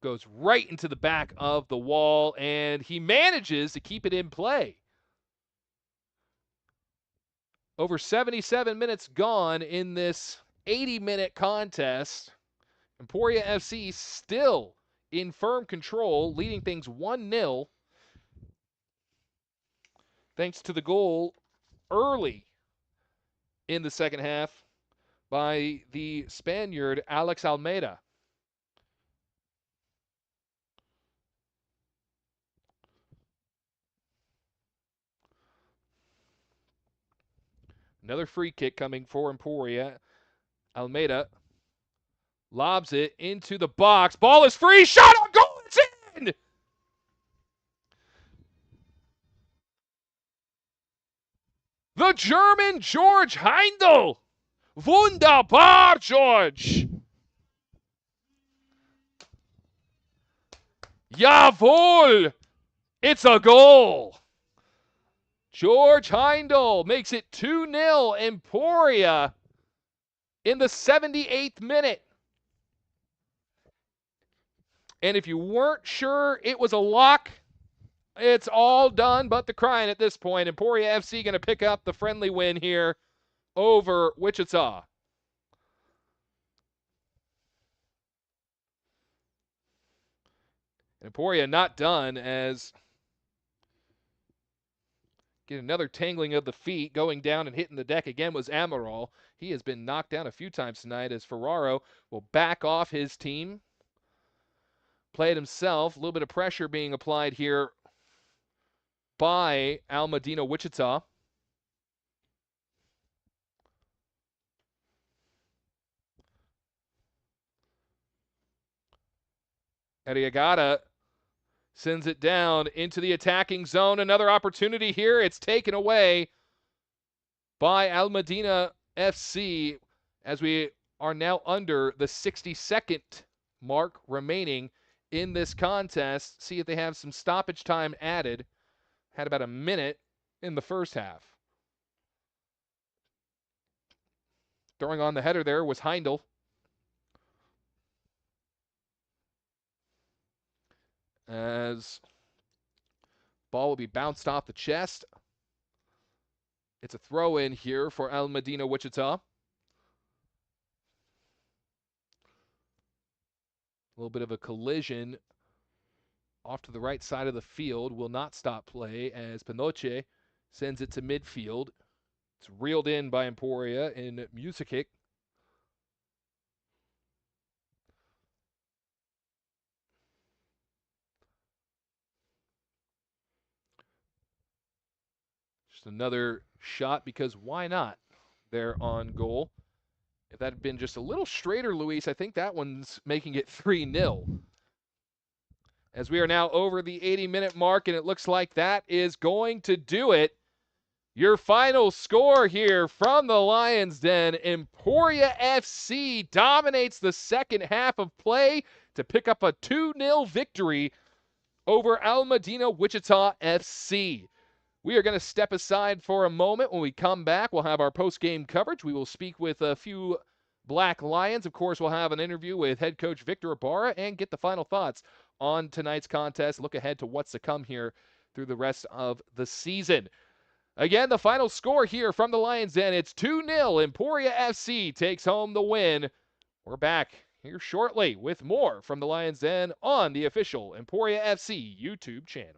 goes right into the back of the wall, and he manages to keep it in play. Over 77 minutes gone in this 80-minute contest. Emporia FC still in firm control, leading things 1-0. Thanks to the goal early in the second half by the Spaniard Alex Almeida. Another free kick coming for Emporia. Almeida lobs it into the box. Ball is free. Shot on goal. It's in. The German George Heindel. Wunderbar, George. Jawohl. It's a goal. George Heindel makes it 2-0 Emporia in the 78th minute. And if you weren't sure it was a lock, it's all done but the crying at this point. Emporia FC going to pick up the friendly win here over Wichita. Emporia not done, as get another tangling of the feet. Going down and hitting the deck again was Amaral. He has been knocked down a few times tonight, as Ferraro will back off his team. Play it himself. A little bit of pressure being applied here by Al Medina Wichita. Arriagada sends it down into the attacking zone. Another opportunity here. It's taken away by Al Medina FC as we are now under the 62nd mark remaining in this contest. See if they have some stoppage time added. Had about a minute in the first half. Throwing on the header there was Heindel. As ball will be bounced off the chest. It's a throw in here for Al Medina Wichita. A little bit of a collision off to the right side of the field. Will not stop play as Pinoche sends it to midfield. It's reeled in by Emporia in Musikic. Just another shot, because why not? There on goal. If that had been just a little straighter, Luis, I think that one's making it 3-0. As we are now over the 80-minute mark, and it looks like that is going to do it. Your final score here from the Lions Den: Emporia FC dominates the second half of play to pick up a 2-0 victory over Al Medina Wichita FC. We are going to step aside for a moment. When we come back, we'll have our post-game coverage. We will speak with a few Black Lions. Of course, we'll have an interview with head coach Victor Ibarra and get the final thoughts on tonight's contest. Look ahead to what's to come here through the rest of the season. Again, the final score here from the Lions Den, it's 2-0. Emporia FC takes home the win. We're back here shortly with more from the Lions Den on the official Emporia FC YouTube channel.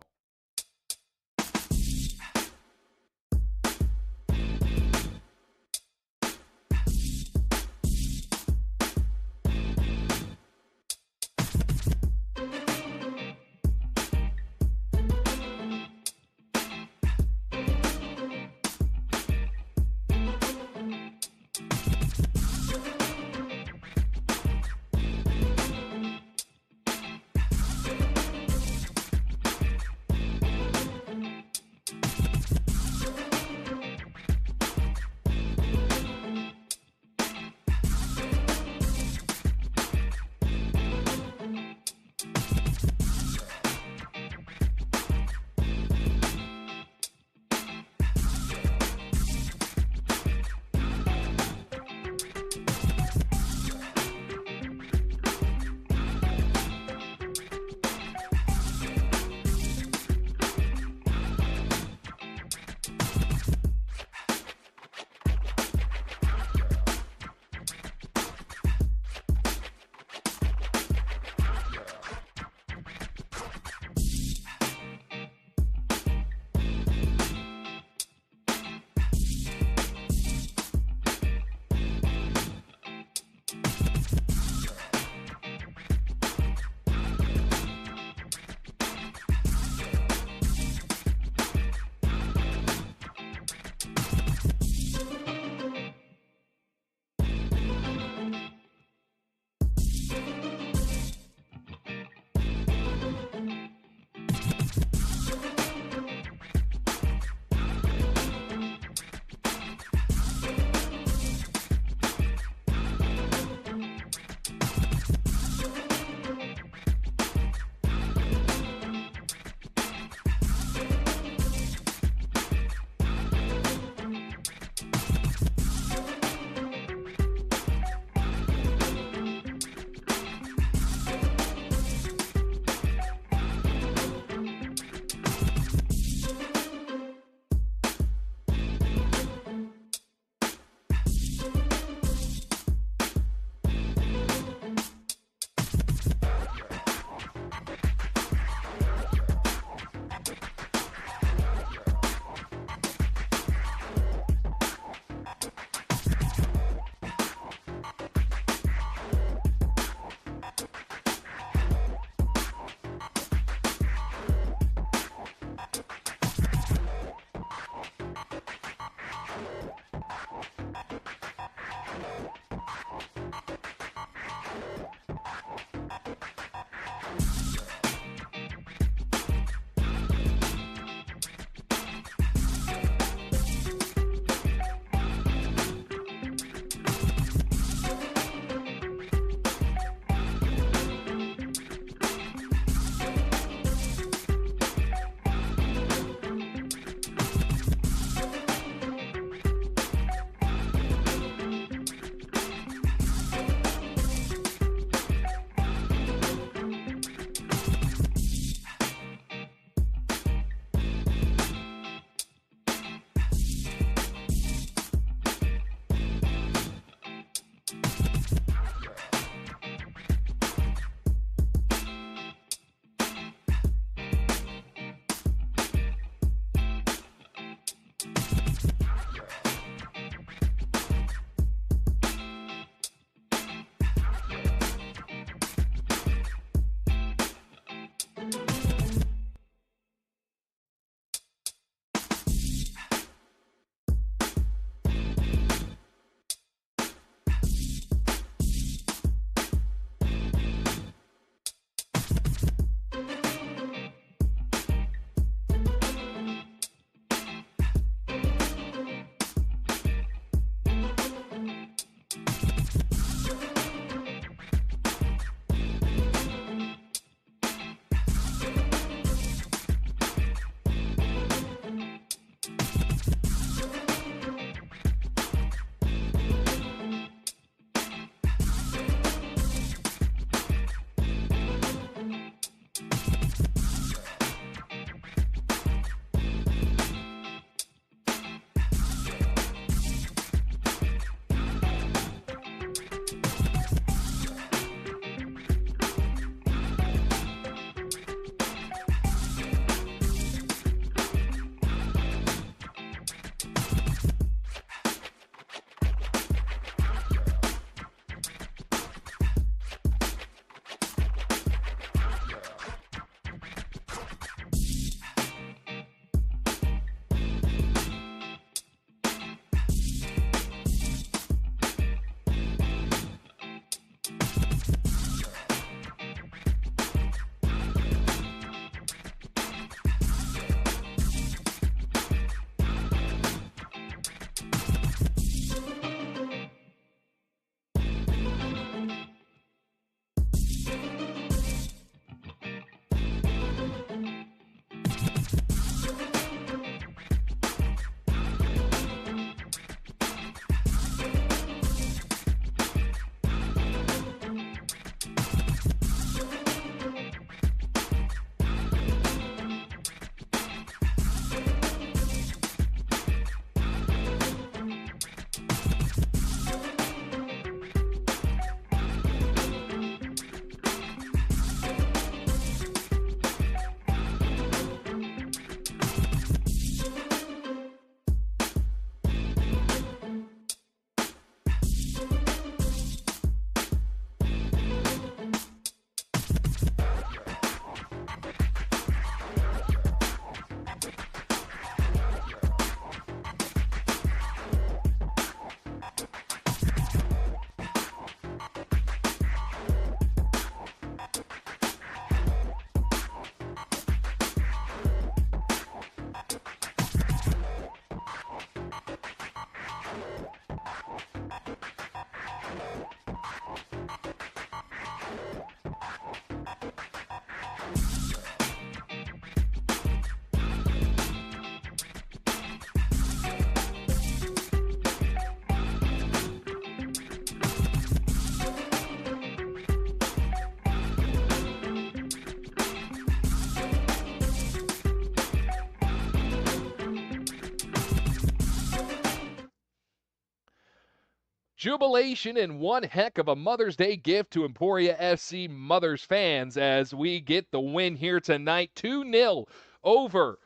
jubilation and one heck of a Mother's Day gift to Emporia FC Mothers fans as we get the win here tonight, 2-0 over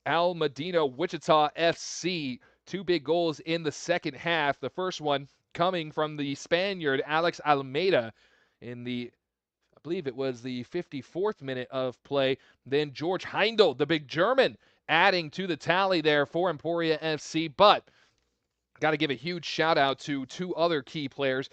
Madinah Wichita FC. Two big goals in the second half. The first one coming from the Spaniard Alex Almeida in the, I believe it was the 54th minute of play. Then George Heindel, the big German, adding to the tally there for Emporia FC. But got to give a huge shout out to two other key players,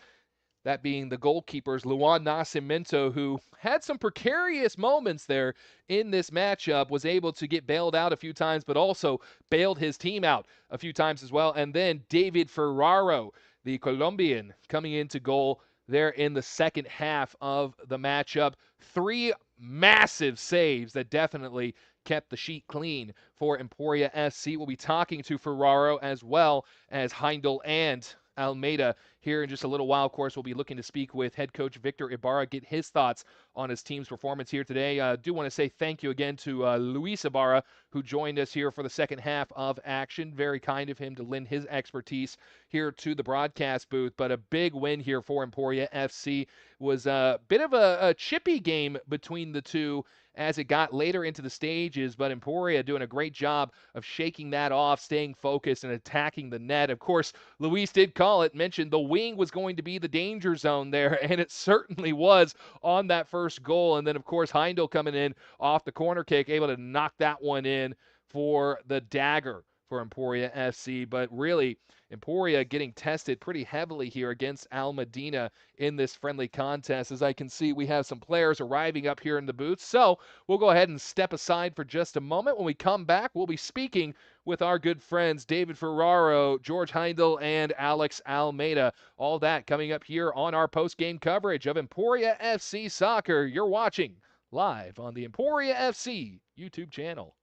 that being the goalkeepers, Luan Nascimento, who had some precarious moments there in this matchup, was able to get bailed out a few times, but also bailed his team out a few times as well. And then David Ferraro, the Colombian, coming into goal there in the second half of the matchup. Three massive saves that definitely kept the sheet clean for Emporia FC. We'll be talking to Ferraro as well as Heindel and Almeida here in just a little while. Of course, we'll be looking to speak with head coach Victor Ibarra, get his thoughts on his team's performance here today. I do want to say thank you again to Luis Ibarra, who joined us here for the second half of action. Very kind of him to lend his expertise here to the broadcast booth. But a big win here for Emporia FC. Was a bit of a chippy game between the two as it got later into the stages, but Emporia doing a great job of shaking that off, staying focused, and attacking the net. Of course, Luis did call it, mentioned the wing was going to be the danger zone there, and it certainly was on that first goal. And then, of course, Heindel coming in off the corner kick, able to knock that one in for the dagger for Emporia FC. But really, Emporia getting tested pretty heavily here against Madinah in this friendly contest. As I can see, we have some players arriving up here in the booth. So we'll go ahead and step aside for just a moment. When we come back, we'll be speaking with our good friends David Ferraro, George Heindel, and Alex Almeida. All that coming up here on our post-game coverage of Emporia FC Soccer. You're watching live on the Emporia FC YouTube channel.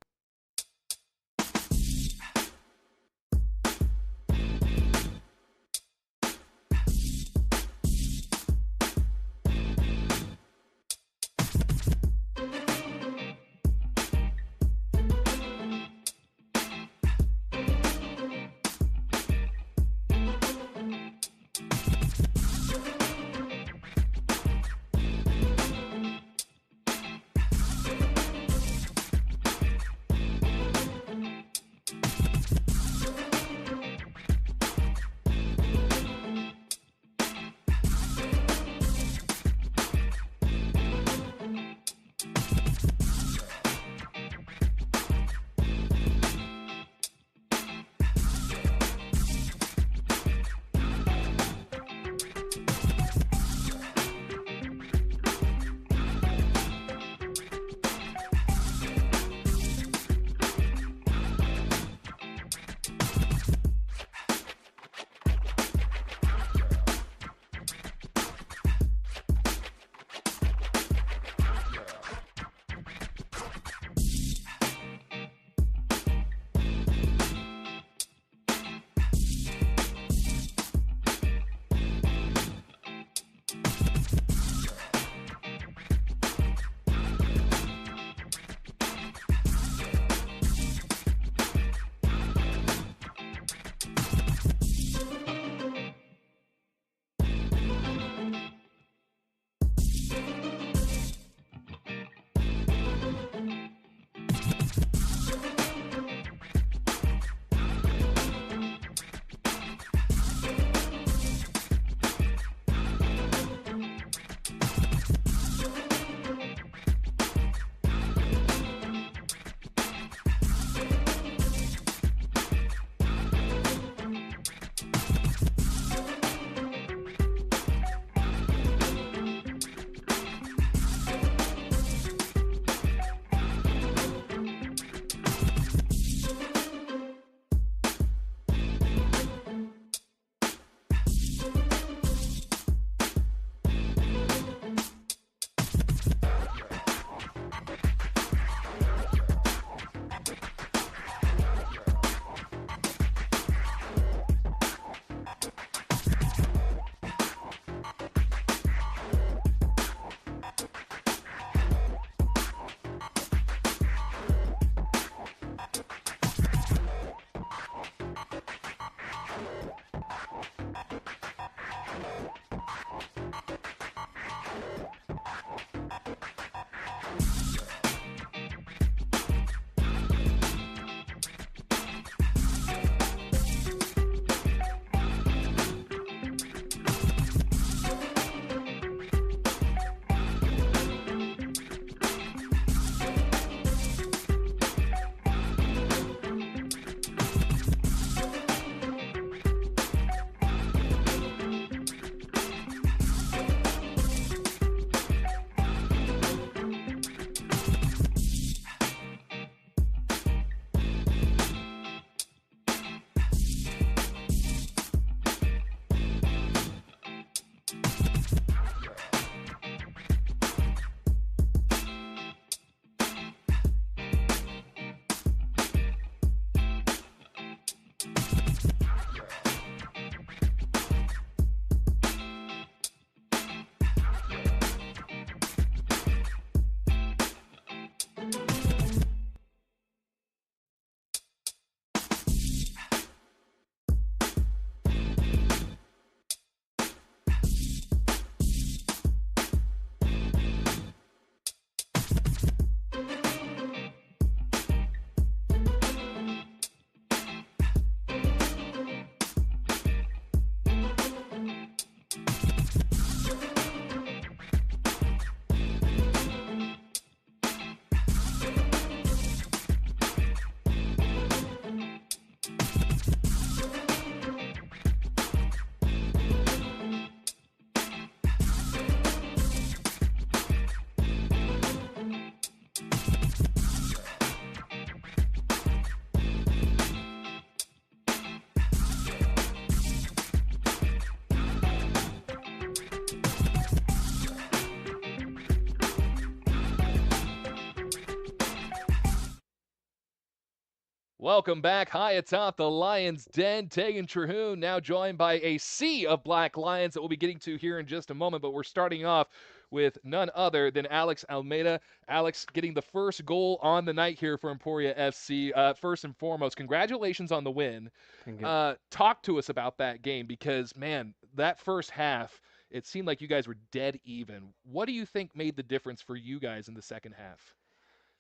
Welcome back high atop the Lions Den. Tegan Terhune now joined by a sea of Black Lions that we'll be getting to here in just a moment. But we're starting off with none other than Alex Almeida. Alex getting the first goal on the night here for Emporia FC. First and foremost, congratulations on the win. Thank you. Talk to us about that game because, man, that first half, it seemed like you guys were dead even. What do you think made the difference for you guys in the second half?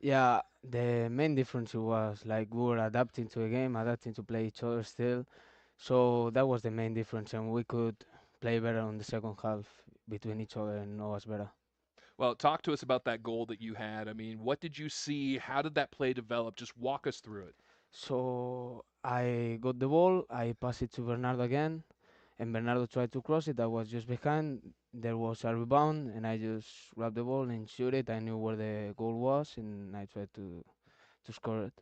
Yeah, the main difference was like we were adapting to the game, adapting to play each other still. So that was the main difference, and we could play better on the second half between each other and know us better. Well, talk to us about that goal that you had. I mean, what did you see? How did that play develop? Just walk us through it. So I got the ball, I passed it to Bernardo again, and Bernardo tried to cross it. I was just behind. There was a rebound, and I just grabbed the ball and shoot it. I knew where the goal was, and I tried to score it.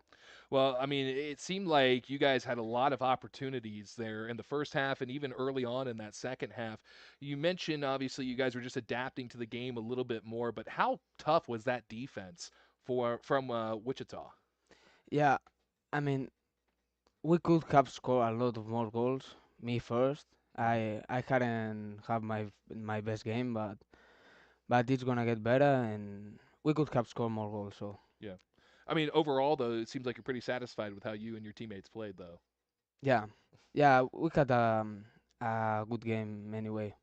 Well, I mean, it seemed like you guys had a lot of opportunities there in the first half and even early on in that second half. You mentioned obviously you guys were just adapting to the game a little bit more, but how tough was that defense for from Wichita? Yeah, I mean, we could have scored a lot of more goals. Me first. Mhm. I hadn't have my best game, but it's gonna get better, and we could have scored more goals. So Yeah. I mean, overall though, it seems like you're pretty satisfied with how you and your teammates played though. yeah, yeah, we had a good game anyway.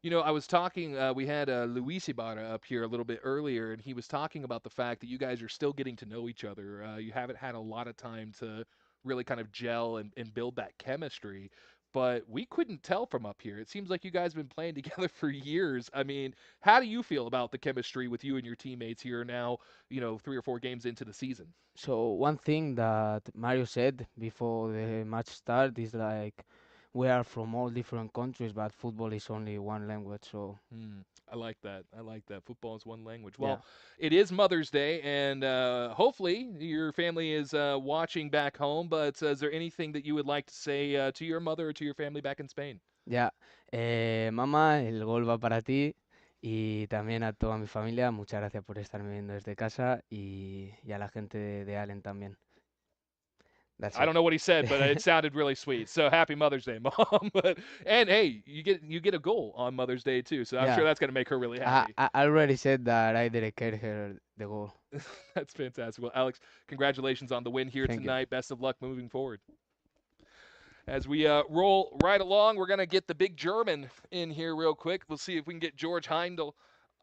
You know, I was talking, we had Luis Ibarra up here a little bit earlier, and he was talking about the fact that you guys are still getting to know each other. You haven't had a lot of time to really kind of gel and build that chemistry, but we couldn't tell from up here. It seems like you guys have been playing together for years. I mean, how do you feel about the chemistry with you and your teammates here now, 3 or 4 games into the season? So one thing that Mario said before the match start is like we are from all different countries, but football is only one language. So Hmm. I like that. I like that. Football is one language. yeah. Well, it is Mother's Day, and hopefully your family is watching back home. But is there anything that you would like to say to your mother or to your family back in Spain? Ya, mamá, el gol va para ti y también a toda mi familia, muchas gracias por estarme viendo desde casa y a la gente de Allen también. That's I it. don't know what he said, but it sounded really sweet. So happy Mother's Day, Mom. And hey, you get a goal on Mother's Day too. So I'm sure Yeah, that's going to make her really I, happy. I already said that I dedicated her the goal. That's fantastic. Well, Alex, congratulations on the win here Thank you. tonight. Best of luck moving forward. As we roll right along, we're going to get the big German in here real quick. We'll see if we can get George Heindel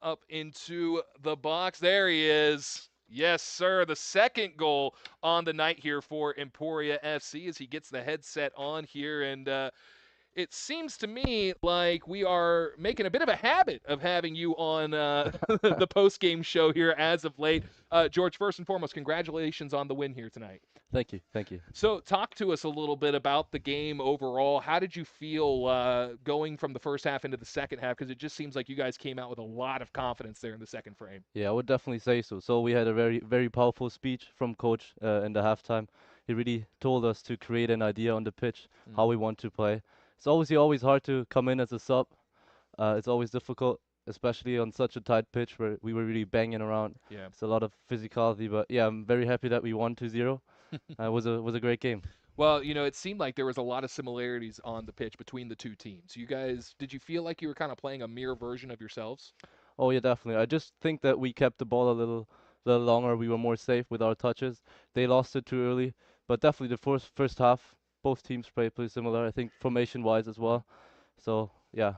up into the box. There he is. Yes, sir. The second goal on the night here for Emporia FC as he gets the headset on here. And it seems to me like we are making a bit of a habit of having you on the post game show here as of late. George, first and foremost, congratulations on the win here tonight. Thank you. Thank you. So, talk to us a little bit about the game overall. How did you feel going from the first half into the second half? Because it just seems like you guys came out with a lot of confidence there in the second frame. Yeah, I would definitely say so. So we had a very, very powerful speech from coach in the halftime. He really told us to create an idea on the pitch, how Mm, we want to play. It's obviously always hard to come in as a sub. It's always difficult, especially on such a tight pitch where we were really banging around. yeah. It's a lot of physicality, but yeah, I'm very happy that we won 2-0. It was a great game. Well, it seemed like there was a lot of similarities on the pitch between the two teams. You guys, did you feel like you were kind of playing a mirror version of yourselves? Oh yeah, definitely. I just think that we kept the ball a little longer. We were more safe with our touches. They lost it too early, but definitely the first half, both teams played pretty similar. I think formation wise as Mm. well. So yeah,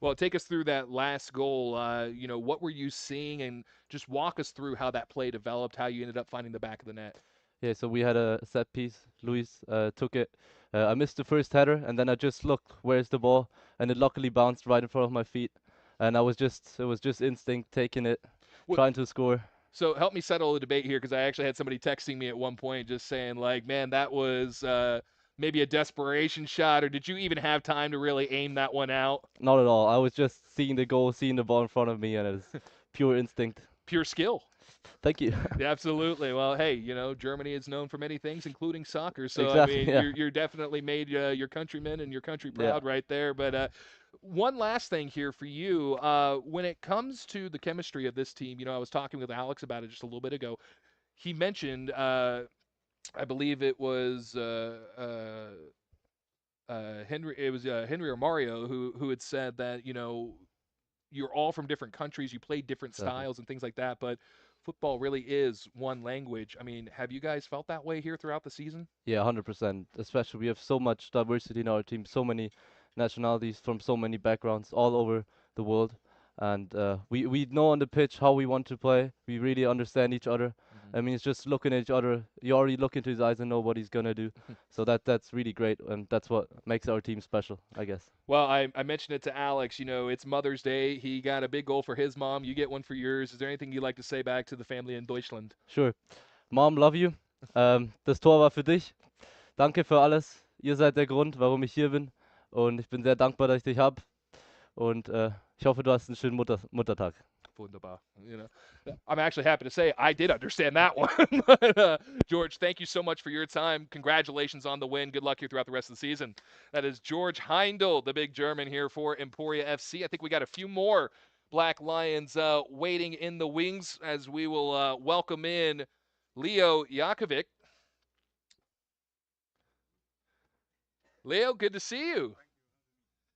Well, take us through that last goal. What were you seeing, and just walk us through how that play developed, how you ended up finding the back of the net. yeah. So we had a set piece. Luis took it. I missed the first header, and then I just looked, where's the ball, and it luckily bounced right in front of my feet. And it was just instinct taking it, What, trying to score. so help me settle the debate here, because I actually had somebody texting me at one point just saying, like, man, that was maybe a desperation shot, or did you even have time to really aim that one out? Not at all. I was just seeing the goal, seeing the ball in front of me, and it was pure instinct. Pure skill. Thank you. Yeah, absolutely. Well, hey, Germany is known for many things, including soccer. So, I Exactly. mean, Yeah. you're definitely made your countrymen and your country Yeah. proud right there. But one last thing here for you. When it comes to the chemistry of this team, I was talking with Alex about it just a little bit ago. He mentioned I believe it was Henry. It was Henry or Mario who had said that you're all from different countries, you play different Exactly. styles and things like that, but football really is one language. I mean, have you guys felt that way here throughout the season? Yeah, 100%. Especially we have so much diversity in our team, so many nationalities from so many backgrounds all over the world, and we know on the pitch how we want to play. We really understand each other. Mhm. I mean, it's just looking at each other. You already look into his eyes and know what he's gonna do. So that's really great, and that's what makes our team special, I guess. Well, I mentioned it to Alex. It's Mother's Day. He got a big goal for his mom. You get one for yours. Is there anything you'd like to say back to the family in Deutschland? Sure. Mom, love you. Das Tor war für dich. Danke für alles. Ihr seid der Grund, warum ich hier bin. Und ich bin sehr dankbar, dass ich dich habe. Und ich hoffe, du hast einen schönen Muttertag. Wunderbar. I'm actually happy to say I did understand that one. But, George, thank you so much for your time. Congratulations on the win. Good luck here throughout the rest of the season. That is George Heindel, the big German here for Emporia FC. I think we got a few more Black Lions waiting in the wings as we will welcome in Leo Jakovic. Leo, good to see you.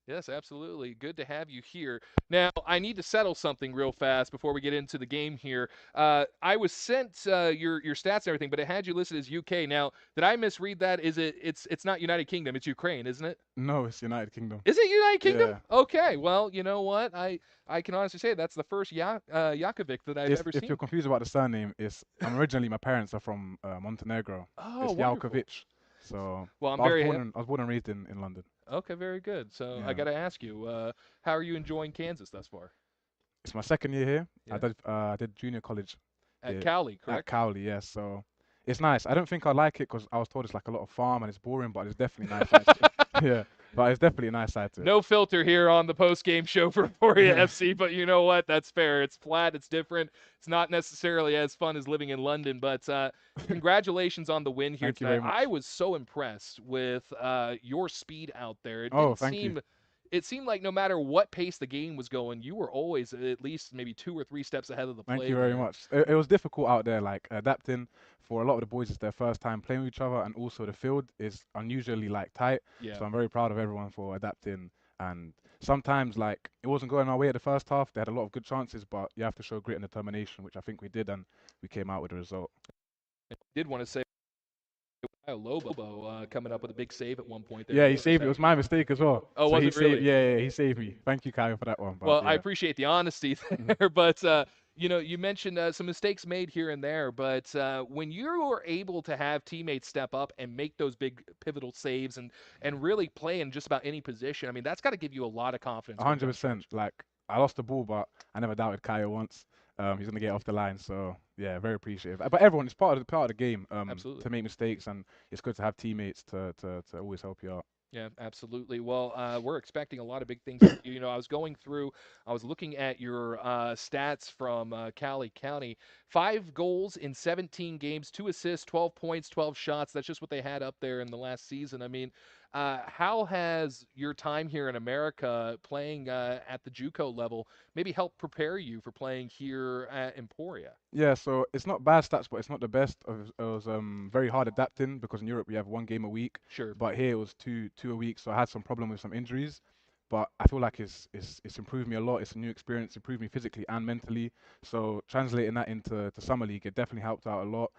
Yes, absolutely. Good to have you here. Now, I need to settle something real fast before we get into the game here. I was sent your stats and everything, but it had you listed as UK. Now, did I misread that? It's not United Kingdom, it's Ukraine, isn't it? No, it's United Kingdom. Is it United Kingdom? Yeah. Okay. Well, you know what? I can honestly say that's the first Jakovic that I've ever If seen. you're confused about the surname, originally my parents are from Montenegro. Oh, It's wonderful. Jalkovic. So Well, I'm but very I was born and raised in London. okay, very good. So I Yeah. got to ask you, how are you enjoying Kansas thus far? It's my second year here. Yeah. I did junior college At Yeah, Cowley, at correct? Cowley, yeah. So it's nice. I don't think I like it because I was told it's like a lot of farm and it's boring, but it's definitely nice. Yeah, but it's definitely a nice side to it. No filter here on the post-game show for Emporia FC, but you know what? That's fair. It's flat. It's different. It's not necessarily as fun as living in London, but congratulations on the win here Thank you tonight. very much. I was so impressed with your speed out there. It Oh, didn't thank you. seem. It seemed like no matter what pace the game was going, you were always at least maybe 2 or 3 steps ahead of the play Thank you very there. much. It was difficult out there, like adapting for a lot of the boys. It's their first time playing with each other, and also the field is unusually like tight. Yeah. So I'm very proud of everyone for adapting. And sometimes like it wasn't going our way at the first half. They had a lot of good chances, but you have to show grit and determination, which I think we did, and we came out with a result. I did want to say Lobo coming up with a big save at one point there. Yeah, he saved me. It was my mistake as well. Oh, so was he it really? saved, yeah, he saved me. Thank you, Kyle, for that one. But Well, I yeah. appreciate the honesty there, but you mentioned some mistakes made here and there, but when you are able to have teammates step up and make those big pivotal saves and really play in just about any position, I mean, that's got to give you a lot of confidence. going down the 100%. stretch. Like I lost the ball, but I never doubted Kyle once. He's gonna get off the line, so yeah, very appreciative. But everyone, it's part of the game. Absolutely. To make mistakes, and it's good to have teammates to always help you out. Yeah, absolutely. Well, we're expecting a lot of big things from you. I was looking at your stats from Cali County. 5 goals in 17 games, 2 assists, 12 points, 12 shots. That's just what they had up there in the last season. I mean, how has your time here in America playing at the JUCO level maybe helped prepare you for playing here at Emporia? Yeah, so it's not bad stats, but it's not the best. It was very hard adapting because in Europe we have 1 game a week, Sure. but here it was two a week. So I had some problem with some injuries, but I feel like it's improved me a lot. It's a new experience, improved me physically and mentally. So translating that into summer league, it definitely helped out a lot.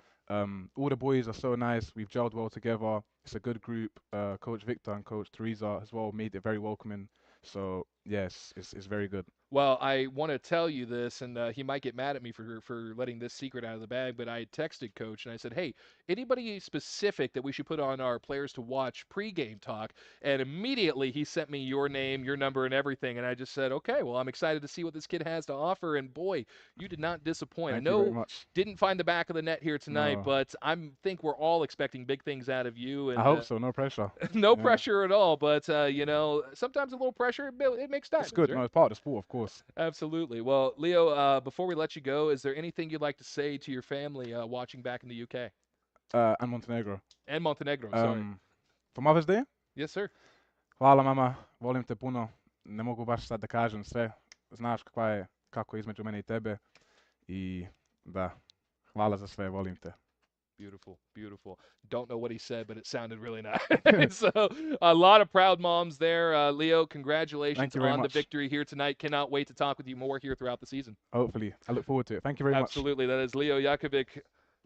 All the boys are so nice. We've gelled well together. It's a good group. Coach Victor and Coach Teresa as well made it very welcoming. So yes, it's very good. Well, I want to tell you this, and he might get mad at me for letting this secret out of the bag, but I texted Coach and I said, hey, anybody specific that we should put on our players to watch pregame talk? And immediately he sent me your name, your number, and everything. And I just said, okay, well, I'm excited to see what this kid has to offer. And boy, you did not disappoint. Thank I you very know much. didn't find the back of the net here tonight, No, but I think we're all expecting big things out of you. I And hope so. No pressure. no Yeah. pressure at all, but sometimes a little pressure it makes It's diamonds, good. right? No, it's part of the sport, of course. Absolutely. Well, Leo, before we let you go, is there anything you'd like to say to your family watching back in the UK And Montenegro. and Montenegro? Sorry. For Mother's Day, Yes, sir. hvala mama, volim te puno. Ne mogu baš sad da kažem sve. Znaš kako je između mene i tebe. I da, hvala za sve, volim te. Beautiful, beautiful. Don't know what he said, but it sounded really nice. So a lot of proud moms there. Leo, congratulations Thank you very on the much. victory here tonight. Cannot wait to talk with you more here throughout the season. Hopefully. I look forward to it. Thank you very much. Absolutely. That is Leo Jakovic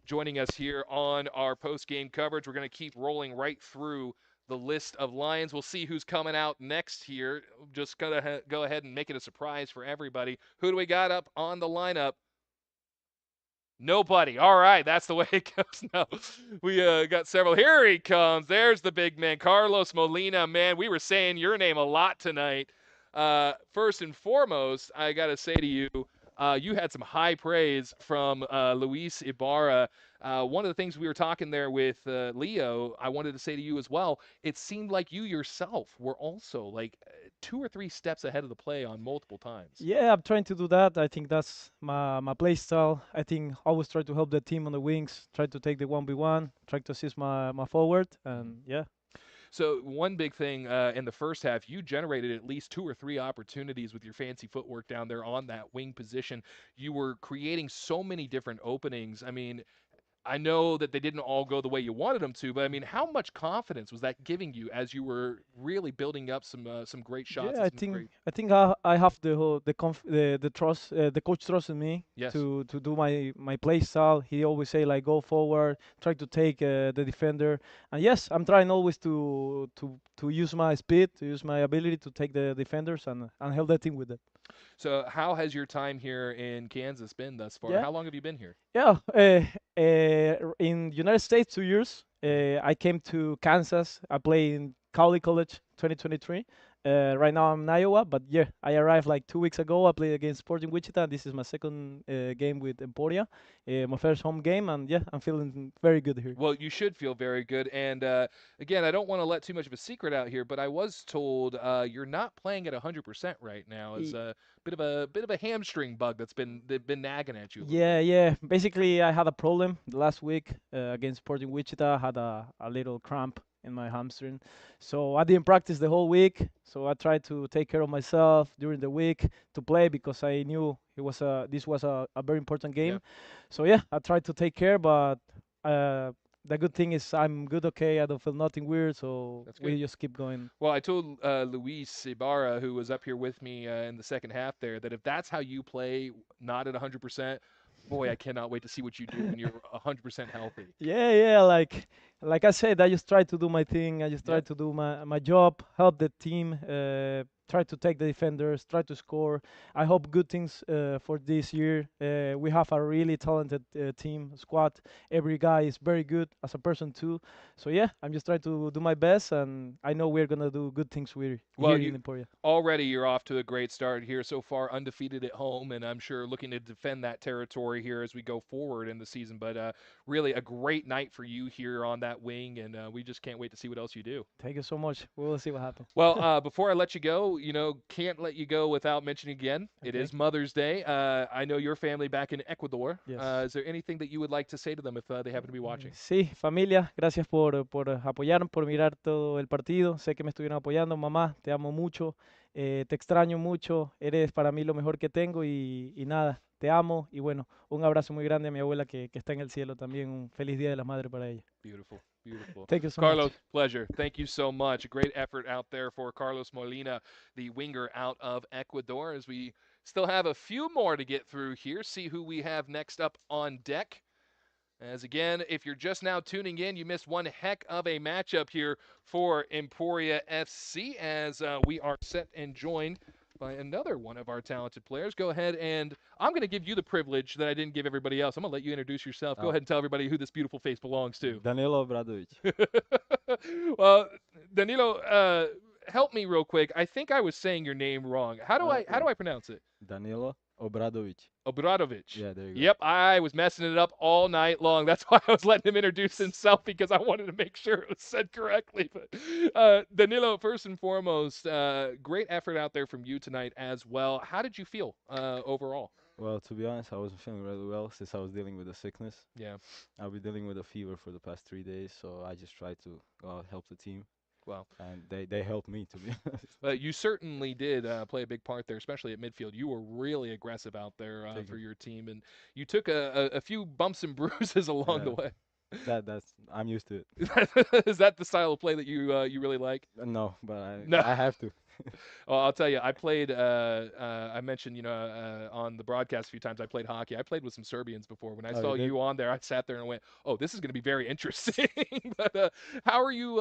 joining us here on our post-game coverage. We're going to keep rolling right through the list of Lions. We'll see who's coming out next here. Just gonna go ahead and make it a surprise for everybody. Who do we got up on the lineup? Nobody. All right, that's the way it goes now. We got several. Here he comes. There's the big man, Carlos Molina. Man, we were saying your name a lot tonight. First and foremost, I got to say to you, you had some high praise from Luis Ibarra. One of the things we were talking there with Leo, I wanted to say to you as well, it seemed like you yourself were also like 2 or 3 steps ahead of the play on multiple times. Yeah, I'm trying to do that. I think that's my play style. I think always try to help the team on the wings, try to take the 1v1, try to assist my forward, and yeah. So one big thing in the first half, you generated at least 2 or 3 opportunities with your fancy footwork down there on that wing position. You were creating so many different openings. I mean, I know that they didn't all go the way you wanted them to, but I mean, how much confidence was that giving you as you were really building up some great shots? Yeah, And some great... I think I have the whole the trust the coach trusts in me Yes. to do my play style. He always say like go forward, try to take the defender, and yes, I'm trying always to use my speed, to use my ability to take the defenders and help the team with it. So how has your time here in Kansas been thus far? Yeah. How long have you been here? Yeah, in United States 2 years. I came to Kansas. I play in Cowley College 2023. Right now I'm in Iowa, but yeah, I arrived like 2 weeks ago. I played against Sporting Wichita. This is my second game with Emporia, my first home game, and yeah, I'm feeling very good here. Well, you should feel very good. And again, I don't want to let too much of a secret out here, but I was told you're not playing at 100% right now. It's a bit of a hamstring bug that's been nagging at you. A little Yeah, bit. yeah. Basically, I had a problem the last week against Sporting Wichita. I had a little cramp in my hamstring, so I didn't practice the whole week. So I tried to take care of myself during the week to play because I knew this was a very important game. Yeah. So yeah, I tried to take care, but the good thing is I'm good. Okay, I don't feel nothing weird, so That's we good. just keep going. Well, I told Luis Ibarra, who was up here with me in the second half there, that if that's how you play, not at 100%, boy, I cannot wait to see what you do when you're 100% healthy. Yeah, yeah, like I said, I just try to do my thing. I just try Yep. to do my job, help the team, try to take the defenders, try to score. I hope good things for this year. We have a really talented team squad. Every guy is very good as a person too. So yeah, I'm just trying to do my best, and I know we're gonna do good things Well, here in Emporia. already you're off to a great start here so far, undefeated at home, and I'm sure looking to defend that territory here as we go forward in the season. But really a great night for you here on that wing, and we just can't wait to see what else you do. Thank you so much. We will see what happens. Well, before I let you go, can't let you go without mentioning again, it Okay. is Mother's Day. I know your family back in Ecuador. Yes. Is there anything that you would like to say to them if they happen to be watching? Sí, familia, gracias por apoyarme, por mirar todo el partido. Sé que me estuvieron apoyando. Mamá, te amo mucho, te extraño mucho. Eres para mí lo mejor que tengo y nada, te amo. Y bueno, un abrazo muy grande a mi abuela que está en el cielo también. Un feliz Día de las Madres para ella. Beautiful, beautiful. Thank you so Carlos, much. pleasure. Thank you so much. A great effort out there for Carlos Molina, the winger out of Ecuador, as we still have a few more to get through here. See who we have next up on deck. As again, if you're just now tuning in, you missed one heck of a matchup here for Emporia FC as we are set and joined by another one of our talented players. Go ahead, and I'm going to give you the privilege that I didn't give everybody else. I'm going to let you introduce yourself. Go ahead and tell everybody who this beautiful face belongs to. Danilo Obradovic. Well, Danilo, help me real quick. I think I was saying your name wrong. How do I pronounce it? Danilo Obradovic. Obradovic. Yeah, there you go. Yep, I was messing it up all night long. That's why I was letting him introduce himself, because I wanted to make sure it was said correctly. But Danilo, first and foremost, great effort out there from you tonight as well. How did you feel overall? Well, to be honest, I wasn't feeling really well since I was dealing with a sickness. Yeah. I've been dealing with a fever for the past 3 days, so I just tried to go out, help the team. Well, and they helped me, to be honest. But you certainly did play a big part there, especially at midfield. You were really aggressive out there for your team, and you took a few bumps and bruises along the way. That's I'm used to it. Is that the style of play that you really like? No, but No. I have to. Well, I'll tell you, I played. I mentioned, on the broadcast a few times, I played hockey. I played with some Serbians before. When I Oh, you saw did? you on there, I sat there and went, "Oh, this is going to be very interesting." But how are you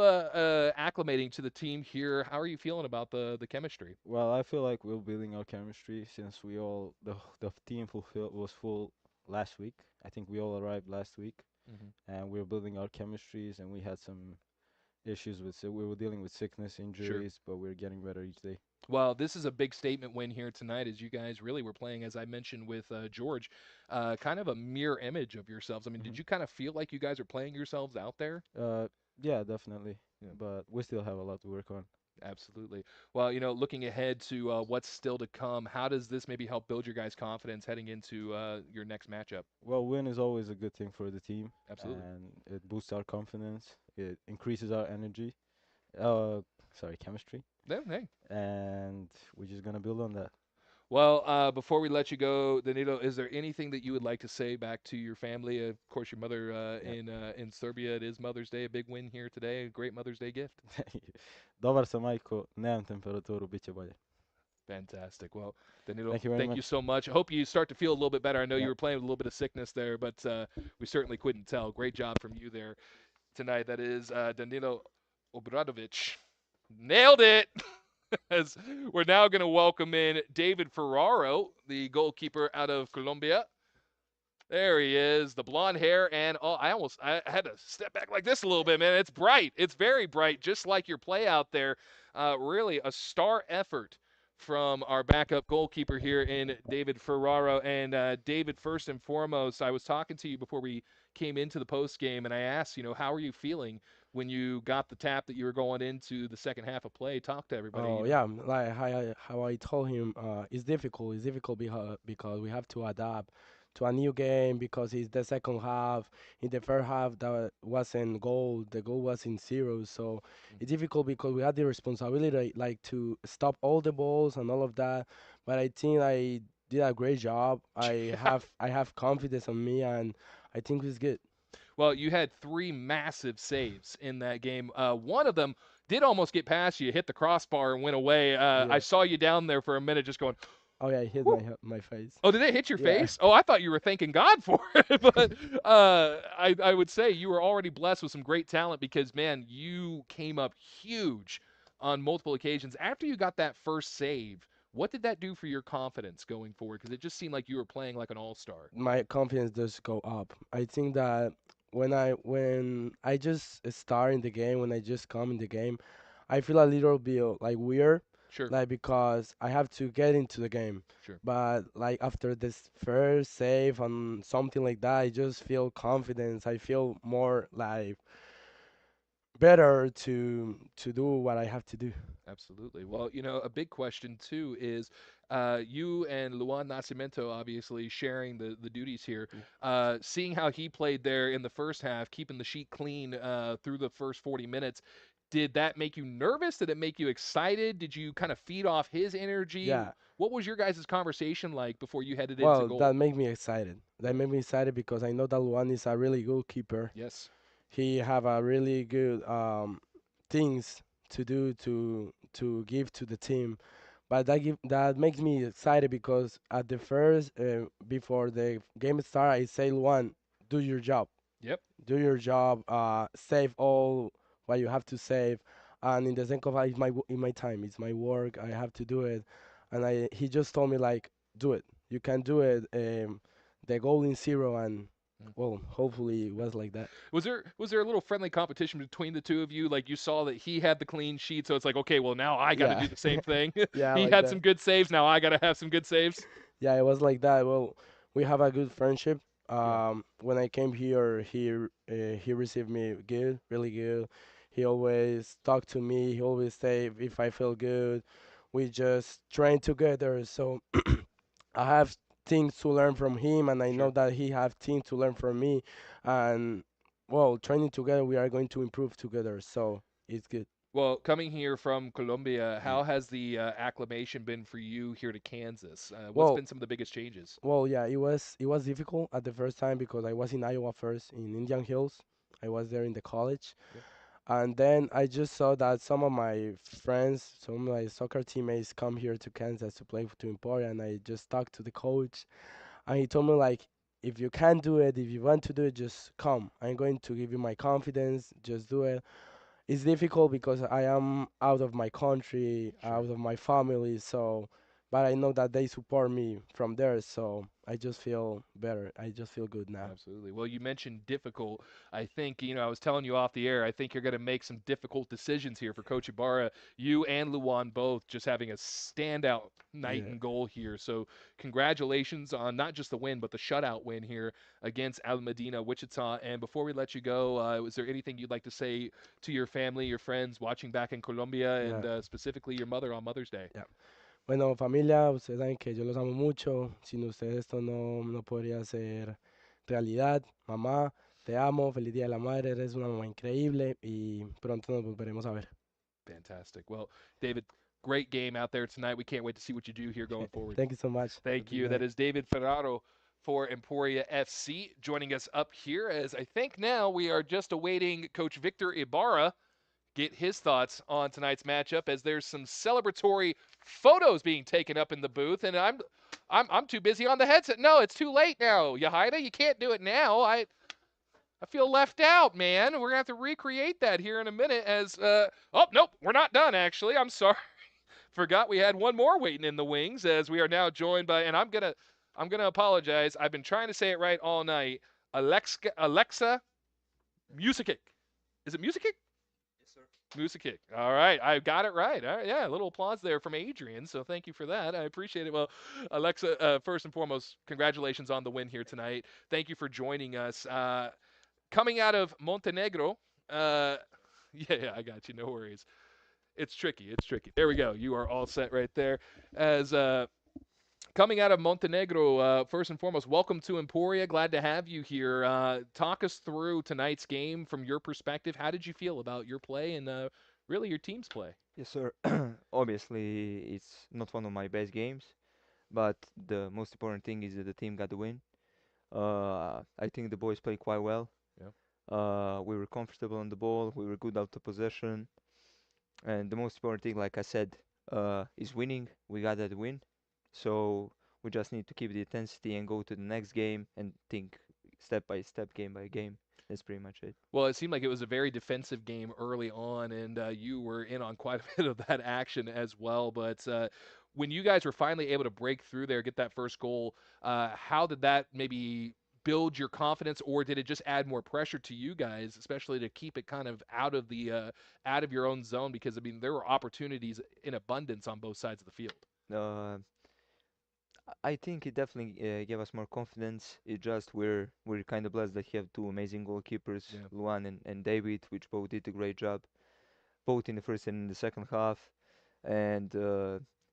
acclimating to the team here? How are you feeling about the chemistry? Well, I feel like we're building our chemistry since the team was full last week. I think we all arrived last week, Hmm. and we're building our chemistries. And we had some issues we were dealing with sickness, Sure. injuries, but we're getting better each day. Well, this is a big statement win here tonight, as you guys really were playing, as I mentioned with George, kind of a mirror image of yourselves. I mean, Hmm. did you kind of feel like you guys are playing yourselves out there? Uh, yeah, definitely. Yeah. But we still have a lot to work on. Absolutely. Well, looking ahead to what's still to come, how does this maybe help build your guys' confidence heading into your next matchup? Well, win is always a good thing for the team, Absolutely. and it boosts our confidence. It increases our energy. Uh, sorry, chemistry, Yeah, hey. and we're just gonna build on that. Well, before we let you go, Danilo, is there anything that you would like to say back to your family? Of course, your mother Yeah. in Serbia. It is Mother's Day, a big win here today, a great Mother's Day gift. Dobar sam, majko, nemam temperaturu, bit će bolje. Fantastic. Well, Danilo, Thank you very thank you much. so much. I hope you start to feel a little bit better. I know you Yeah. were playing with a little bit of sickness there, but we certainly couldn't tell. Great job from you there tonight. That is Danilo Obradovic. Nailed it! As we're now going to welcome in David Ferraro, the goalkeeper out of Colombia. There he is, the blonde hair, and I had to step back like this a little bit, man. It's bright. It's very bright, just like your play out there. Really a star effort from our backup goalkeeper here in David Ferraro. And David, first and foremost, I was talking to you before we came into the post game, and I asked, how are you feeling when you got the tap that you were going into the second half of play? Talk to everybody. Oh yeah, like how I told him, it's difficult. It's difficult because we have to adapt to a new game because it's the second half. In the first half, that wasn't goal. The goal was in zero. So it's difficult because we had the responsibility like to stop all the balls and all of that. But I think I did a great job. I have confidence on me, and I think it's good. Well, you had three massive saves in that game. One of them did almost get past you, hit the crossbar and went away. I Yeah. saw you down there for a minute just going, Oh yeah, it hit whew. my face. Oh, did it hit your Yeah. face? Oh, I thought you were thanking God for it. But I would say you were already blessed with some great talent because, man, you came up huge on multiple occasions. After you got that first save, what did that do for your confidence going forward? Because it just seemed like you were playing like an all-star. My confidence does go up. I think that when I just start in the game, when I just come in the game, I feel a little bit like weird, Sure, like because I have to get into the game. sure. But like after this first save and something like that, I just feel confidence. I feel more like better to do what I have to do. Absolutely. Well, a big question too is you and Luan Nascimento obviously sharing the duties here. Yeah. Seeing how he played there in the first half, keeping the sheet clean through the first 40 minutes, did that make you nervous? Did it make you excited? Did you kind of feed off his energy? Yeah. What was your guys' conversation like before you headed into Well, goal? that made me excited. That made me excited because I know that Luan is a really good keeper. Yes. He have a really good things to do to give to the team. But that makes me excited because at the first before the game start, I say Luan, do your job, Yep. do your job, save all what you have to save, and in the second half, in my time, it's my work, I have to do it, and I he just told me like, do it, you can do it. The goal in zero, and well, hopefully it was like that. Was there a little friendly competition between the two of you? Like you saw that he had the clean sheet, so it's like, okay, well now I got to Yeah, do the same thing. yeah, He like had that. some good saves, now I got to have some good saves. Yeah, it was like that. Well, we have a good friendship. Yeah. When I came here, he received me good, really good. He always talked to me. He always say if I feel good. We just train together. So I have things to learn from him, and I know Sure. that he have things to learn from me. And well, training together, we are going to improve together. So it's good. Well, coming here from Colombia, how has the acclimation been for you here to Kansas? What's Well, been some of the biggest changes? Well, yeah, it was difficult at the first time because I was in Iowa first in Indian Hills, I was there in the college. Yep. And then I just saw that some of my friends, some of my soccer teammates come here to Kansas to play to Emporia, and I just talked to the coach, and he told me like, if you can do it, if you want to do it, just come. I'm going to give you my confidence. Just do it. It's difficult because I am out of my country, Sure. out of my family, so but I know that they support me from there, so I just feel better. I just feel good now. Absolutely. Well, you mentioned difficult. I think, I was telling you off the air, I think you're going to make some difficult decisions here for Coach Ibarra. You and Luan both just having a standout night Yeah. and goal here. So, congratulations on not just the win, but the shutout win here against Al Medina, Wichita. And before we let you go, was there anything you'd like to say to your family, your friends watching back in Colombia, and Yeah. specifically your mother on Mother's Day? Yeah. Bueno, familia, ustedes saben que yo los amo mucho. Sin ustedes esto no podría ser realidad. Mamá, te amo. Feliz Día de la Madre. Eres una mamá increíble y pronto nos volveremos a ver. Fantastic. Well, David, great game out there tonight. We can't wait to see what you do here going forward. Thank you so much. Have a Thank good you. That night. is David Ferraro for Emporia FC joining us up here as I think now we are just awaiting Coach Victor Ibarra get his thoughts on tonight's matchup as there's some celebratory photos being taken up in the booth and I'm too busy on the headset. No, it's too late now. Yahida, you can't do it now. I feel left out, man. We're going to have to recreate that here in a minute as oh, nope, we're not done actually. I'm sorry. Forgot we had one more waiting in the wings as we are now joined by, and I'm gonna apologize. I've been trying to say it right all night. Alexa Musikic. Is it Musikic? Yes, sir. Musikic. All right, I got it right. All right, yeah, a little applause there from Adrian. So thank you for that. I appreciate it. Well, Alexa, first and foremost, congratulations on the win here tonight. Thank you for joining us. Coming out of Montenegro. Yeah, I got you. No worries. It's tricky. It's tricky. There we go. You are all set right there. As coming out of Montenegro, first and foremost, welcome to Emporia. Glad to have you here. Talk us through tonight's game from your perspective. How did you feel about your play and really your team's play? Yes, sir. Obviously, it's not one of my best games, but the most important thing is that the team got the win. I think the boys played quite well. Yeah. We were comfortable on the ball. We were good out of possession. And the most important thing, like I said, is winning. We got that win. So we just need to keep the intensity and go to the next game and think step by step, game by game. That's pretty much it. Well, it seemed like it was a very defensive game early on, and you were in on quite a bit of that action as well. But when you guys were finally able to break through there, get that first goal, how did that maybe build your confidence, or did it just add more pressure to you guys, especially to keep it kind of out of your own zone? Because I mean, there were opportunities in abundance on both sides of the field. Uh, I think it definitely gave us more confidence. It just we're kind of blessed that we have two amazing goalkeepers, Yeah. Luan and David, which both did a great job, both in the first and in the second half. And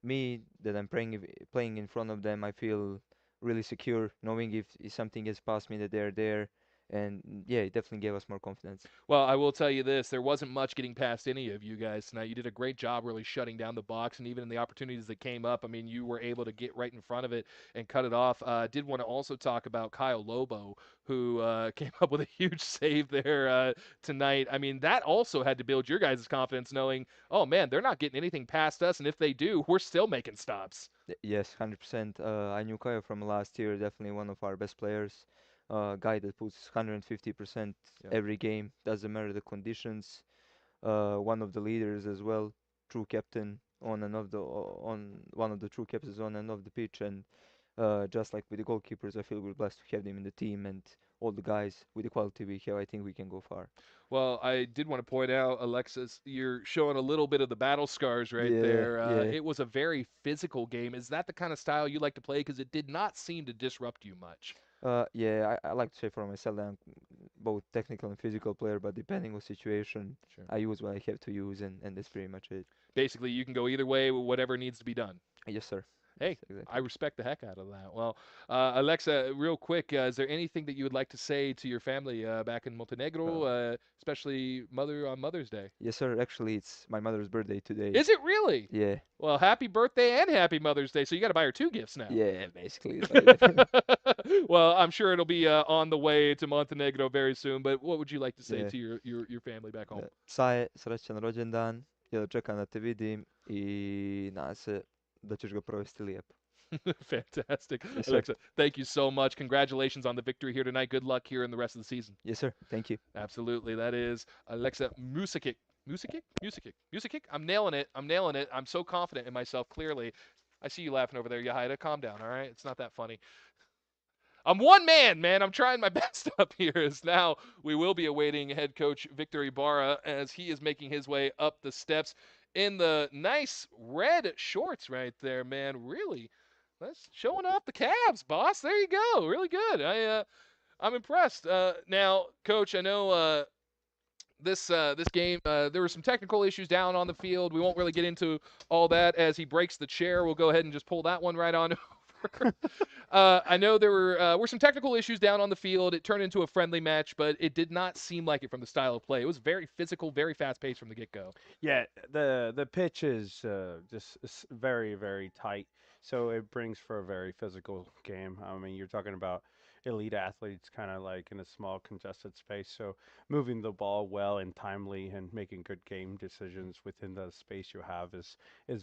me, that I'm playing in front of them, I feel really secure, knowing if something gets past me that they're there. And yeah, it definitely gave us more confidence. Well, I will tell you this: there wasn't much getting past any of you guys tonight. You did a great job really shutting down the box, and even in the opportunities that came up, I mean, you were able to get right in front of it and cut it off. Did want to also talk about Kyle Lobo, who came up with a huge save there tonight. I mean, that also had to build your guys' confidence, knowing, oh man, they're not getting anything past us, and if they do, we're still making stops. Yes, 100%. I knew Kyle from last year, definitely one of our best players. Guy that puts 150% Yeah. every game, doesn't matter the conditions. One of the leaders as well, true captain on and off the on one of the true captains on and off the pitch. And just like with the goalkeepers, I feel we're blessed to have them in the team and all the guys with the quality we have. I think we can go far. Well, I did want to point out, Alexis, you're showing a little bit of the battle scars right Yeah, there. yeah. It was a very physical game. Is that the kind of style you like to play? Because it did not seem to disrupt you much. Yeah, I like to say for myself that I'm both technical and physical player, but depending on situation, Sure. I use what I have to use, and that's pretty much it. Basically, you can go either way, whatever needs to be done. Yes, sir. Hey, I exactly. respect the heck out of that. Well, Alexa, real quick, is there anything that you would like to say to your family back in Montenegro, Uh, especially mother on Mother's Day? yes, sir. Actually, it's my mother's birthday today. Is it really? Yeah, Well, happy birthday and happy Mother's Day. So you got to buy her two gifts now. yeah. Basically, it's like that. Well, I'm sure it'll be on the way to Montenegro very soon. But what would you like to say Yeah. to your family back home? Saje, srećan rođendan. Ja čekam da te vidim i nadam se da ćeš ga provesti lijepo. Fantastic. Yes, sir. Alexa, thank you so much. Congratulations on the victory here tonight. Good luck here in the rest of the season. Yes, sir. Thank you. Absolutely. That is Alexa Musikic. Musikic? Musikic. Musikic? I'm nailing it. I'm nailing it. I'm so confident in myself, clearly. I see you laughing over there, Yahida. Calm down, all right? It's not that funny. I'm one man. I'm trying my best up here. As now we will be awaiting head coach Victor Ibarra as he is making his way up the steps in the nice red shorts right there, man. Really, that's showing off the calves, boss. There you go. Really good. I'm impressed. Now, coach, I know this game there were some technical issues down on the field. We won't really get into all that as he breaks the chair. We'll go ahead and just pull that one right on over. I know there were some technical issues down on the field. It turned into a friendly match, but it did not seem like it from the style of play. It was very physical, very fast paced from the get go. Yeah, the pitch is just very very tight, so it brings for a very physical game. I mean, you're talking about elite athletes, kind of like in a small congested space. So moving the ball well and timely and making good game decisions within the space you have is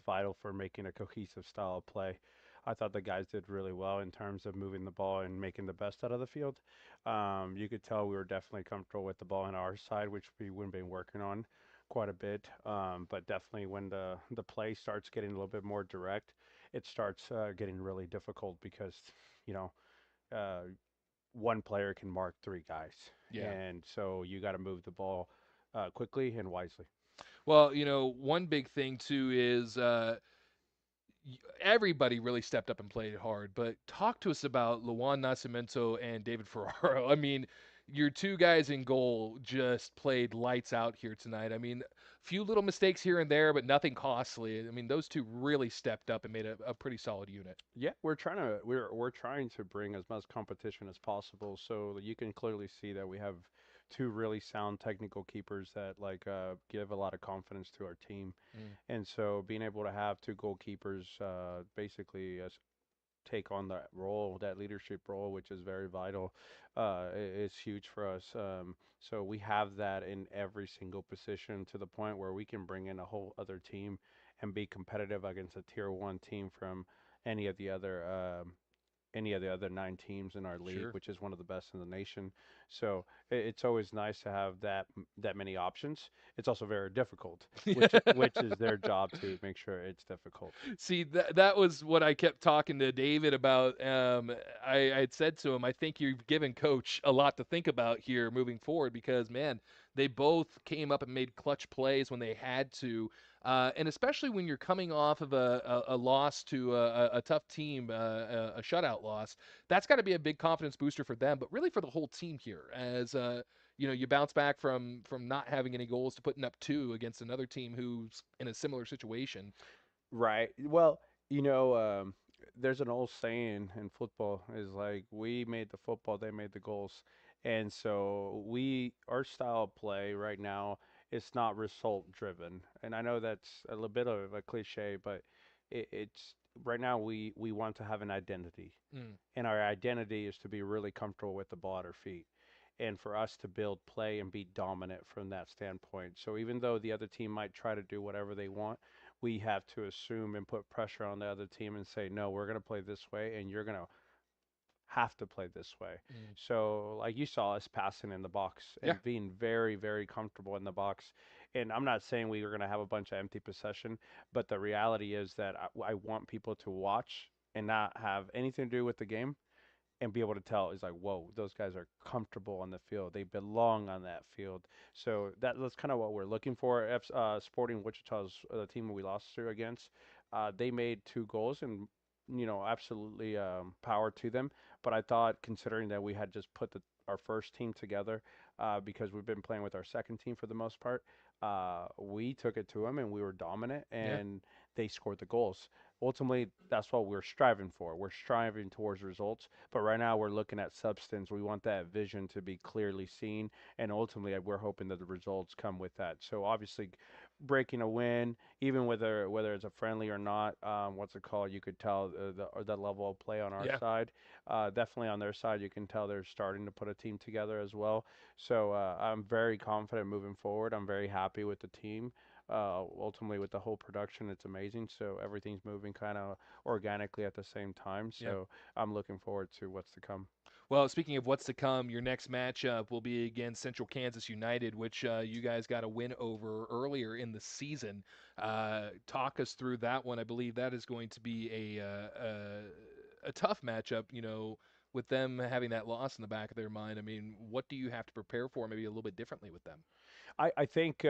vital for making a cohesive style of play. I thought the guys did really well in terms of moving the ball and making the best out of the field. You could tell we were definitely comfortable with the ball on our side, which we would have been working on quite a bit. But definitely when the play starts getting a little bit more direct, it starts getting really difficult because you know uh, one player can mark three guys, Yeah. and so you got to move the ball quickly and wisely. Well, one big thing too is everybody really stepped up and played hard. But talk to us about Luan Nascimento and David Ferraro. I mean, your two guys in goal just played lights out here tonight. I mean, few little mistakes here and there, but nothing costly. I mean, those two really stepped up and made a pretty solid unit. Yeah, we're trying to bring as much competition as possible. So you can clearly see that we have two really sound technical keepers that give a lot of confidence to our team. Mm. And so being able to have two goalkeepers basically take on that role, that leadership role, which is very vital, is huge for us. So we have that in every single position to the point where we can bring in a whole other team and be competitive against a tier one team from any of the other any of the other nine teams in our league, Sure. which is one of the best in the nation. So it's always nice to have that many options. It's also very difficult, which is their job to make sure it's difficult. See, that was what I kept talking to David about. I had said to him, I think you've given Coach a lot to think about here moving forward because, man, they both came up and made clutch plays when they had to. And especially when you're coming off of a loss to a tough team, a shutout loss, that's got to be a big confidence booster for them, but really for the whole team here. As you bounce back from not having any goals to putting up two against another team who's in a similar situation. Right. Well, you know, there's an old saying in football is like we made the football, they made the goals. And so our style of play right now is not result driven. And I know that's a little bit of a cliche, but it's right now we want to have an identity. Mm. And our identity is to be really comfortable with the ball at our feet. And for us to build play and be dominant from that standpoint. So even though the other team might try to do whatever they want, we have to assume and put pressure on the other team and say, no, we're going to play this way and you're going to have to play this way. Mm. So, like you saw us passing in the box Yeah. and being very, very comfortable in the box. And I'm not saying we are going to have a bunch of empty possession, but the reality is that I want people to watch and not have anything to do with the game and be able to tell is like, whoa, those guys are comfortable on the field. They belong on that field. So that's kind of what we're looking for. Sporting Wichita's the team we lost to against. They made two goals and absolutely power to them. But I thought considering that we had just our first team together because we've been playing with our second team for the most part. We took it to them and we were dominant, Yeah. and they scored the goals. Ultimately, that's what we're striving for. We're striving towards results, but right now we're looking at substance. We want that vision to be clearly seen, and ultimately we're hoping that the results come with that. So obviously, breaking a win, even whether it's a friendly or not, what's it called? You could tell the level of play on our Yeah. side. Definitely on their side, you can tell they're starting to put a team together as well. So I'm very confident moving forward. I'm very happy with the team. Ultimately, with the whole production, it's amazing. So everything's moving kind of organically at the same time. Yeah. So I'm looking forward to what's to come. Well, speaking of what's to come, your next matchup will be against Central Kansas United, which you guys got a win over earlier in the season. Talk us through that one. I believe that is going to be a tough matchup, with them having that loss in the back of their mind. I mean, what do you have to prepare for maybe a little bit differently with them? I think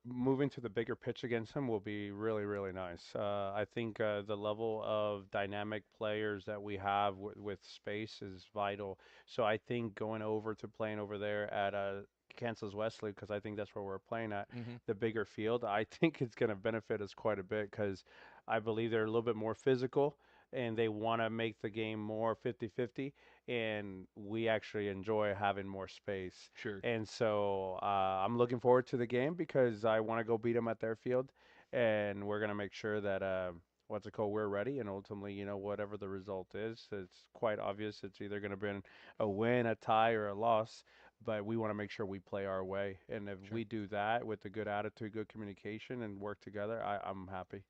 moving to the bigger pitch against him will be really, really nice. I think the level of dynamic players that we have with space is vital. So I think going over to playing over there at Kansas Wesley, because I think that's where we're playing at, Hmm. the bigger field, I think it's going to benefit us quite a bit because I believe they're a little bit more physical and they want to make the game more 50-50, and we actually enjoy having more space. Sure. And so I'm looking forward to the game because I want to go beat them at their field, and we're gonna make sure that what's it called? We're ready, and ultimately, whatever the result is, it's quite obvious. It's either gonna be a win, a tie, or a loss. But we want to make sure we play our way, and if Sure. we do that with a good attitude, good communication, and work together, I'm happy.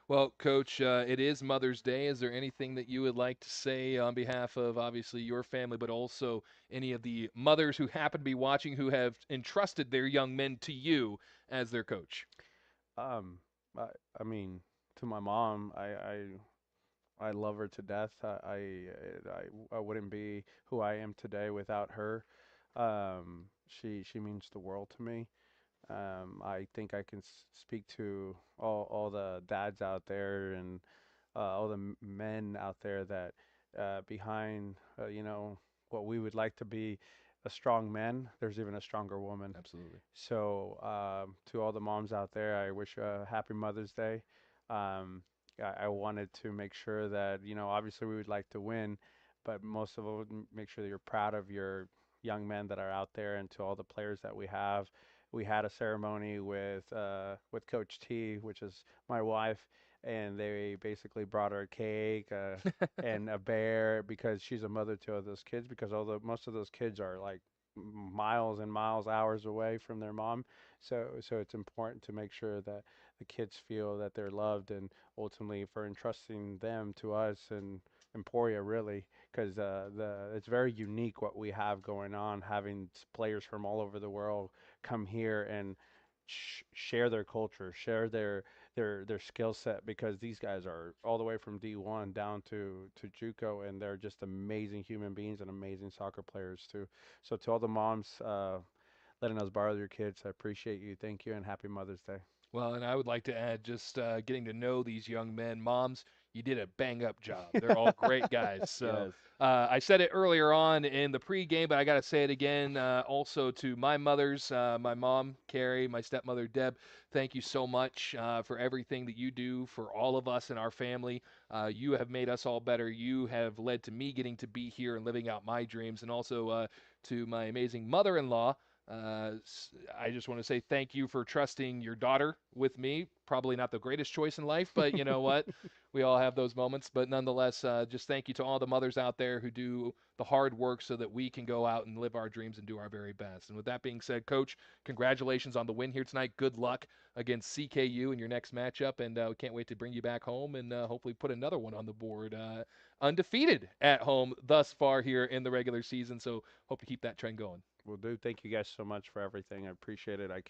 Well, Coach, it is Mother's Day. Is there anything that you would like to say on behalf of obviously your family, but also any of the mothers who happen to be watching who have entrusted their young men to you as their coach? Um, I, I mean, to my mom, I love her to death. I wouldn't be who I am today without her. She means the world to me. I think I can speak to all the dads out there and all the men out there that behind what we would like to be a strong man, there's even a stronger woman. Absolutely. So to all the moms out there, I wish a happy Mother's Day. I wanted to make sure that obviously we would like to win, but most of all, make sure that you're proud of your young men that are out there, and to all the players that we have. We had a ceremony with Coach T, which is my wife, and they basically brought her a cake and a bear because she's a mother to all those kids. Because although most of those kids are like miles and miles, hours away from their mom, so it's important to make sure that the kids feel that they're loved, and ultimately for entrusting them to us and Emporia really, because it's very unique what we have going on, having players from all over the world come here and share their culture, share their skill set, because these guys are all the way from D1 down to JUCO, and they're just amazing human beings and amazing soccer players too. So to all the moms letting us borrow your kids, I appreciate you. Thank you, and happy Mother's Day. Well, and I would like to add just getting to know these young men. Moms, you did a bang up job. They're all great guys. So Yes. I said it earlier on in the pregame, but I got to say it again also to my mothers, my mom, Carrie, my stepmother, Deb. Thank you so much for everything that you do for all of us and our family. You have made us all better. You have led to me getting to be here and living out my dreams, and also to my amazing mother in law. I just want to say thank you for trusting your daughter with me. Probably not the greatest choice in life, but you know what? We all have those moments. But nonetheless, just thank you to all the mothers out there who do the hard work so that we can go out and live our dreams and do our very best. And with that being said, Coach, congratulations on the win here tonight. Good luck against CKU in your next matchup. And we can't wait to bring you back home and hopefully put another one on the board. Undefeated at home thus far here in the regular season. So hope to keep that trend going. Will do. Thank you guys so much for everything. I appreciate it. I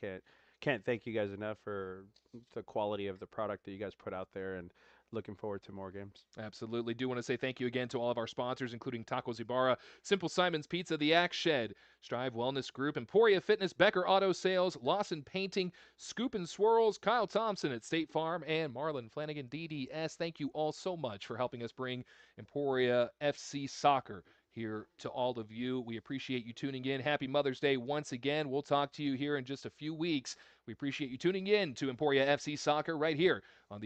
can't thank you guys enough for the quality of the product that you guys put out there, and looking forward to more games. Absolutely. Do want to say thank you again to all of our sponsors, including Tacos Ibarra, Simple Simon's Pizza, The Axe Shed, Strive Wellness Group, Emporia Fitness, Becker Auto Sales, Lawson Painting, Scoop and Swirls, Kyle Thompson at State Farm, and Marlon Flanagan DDS. Thank you all so much for helping us bring Emporia FC soccer here to all of you. We appreciate you tuning in. Happy Mother's Day once again. We'll talk to you here in just a few weeks. We appreciate you tuning in to Emporia FC Soccer right here on the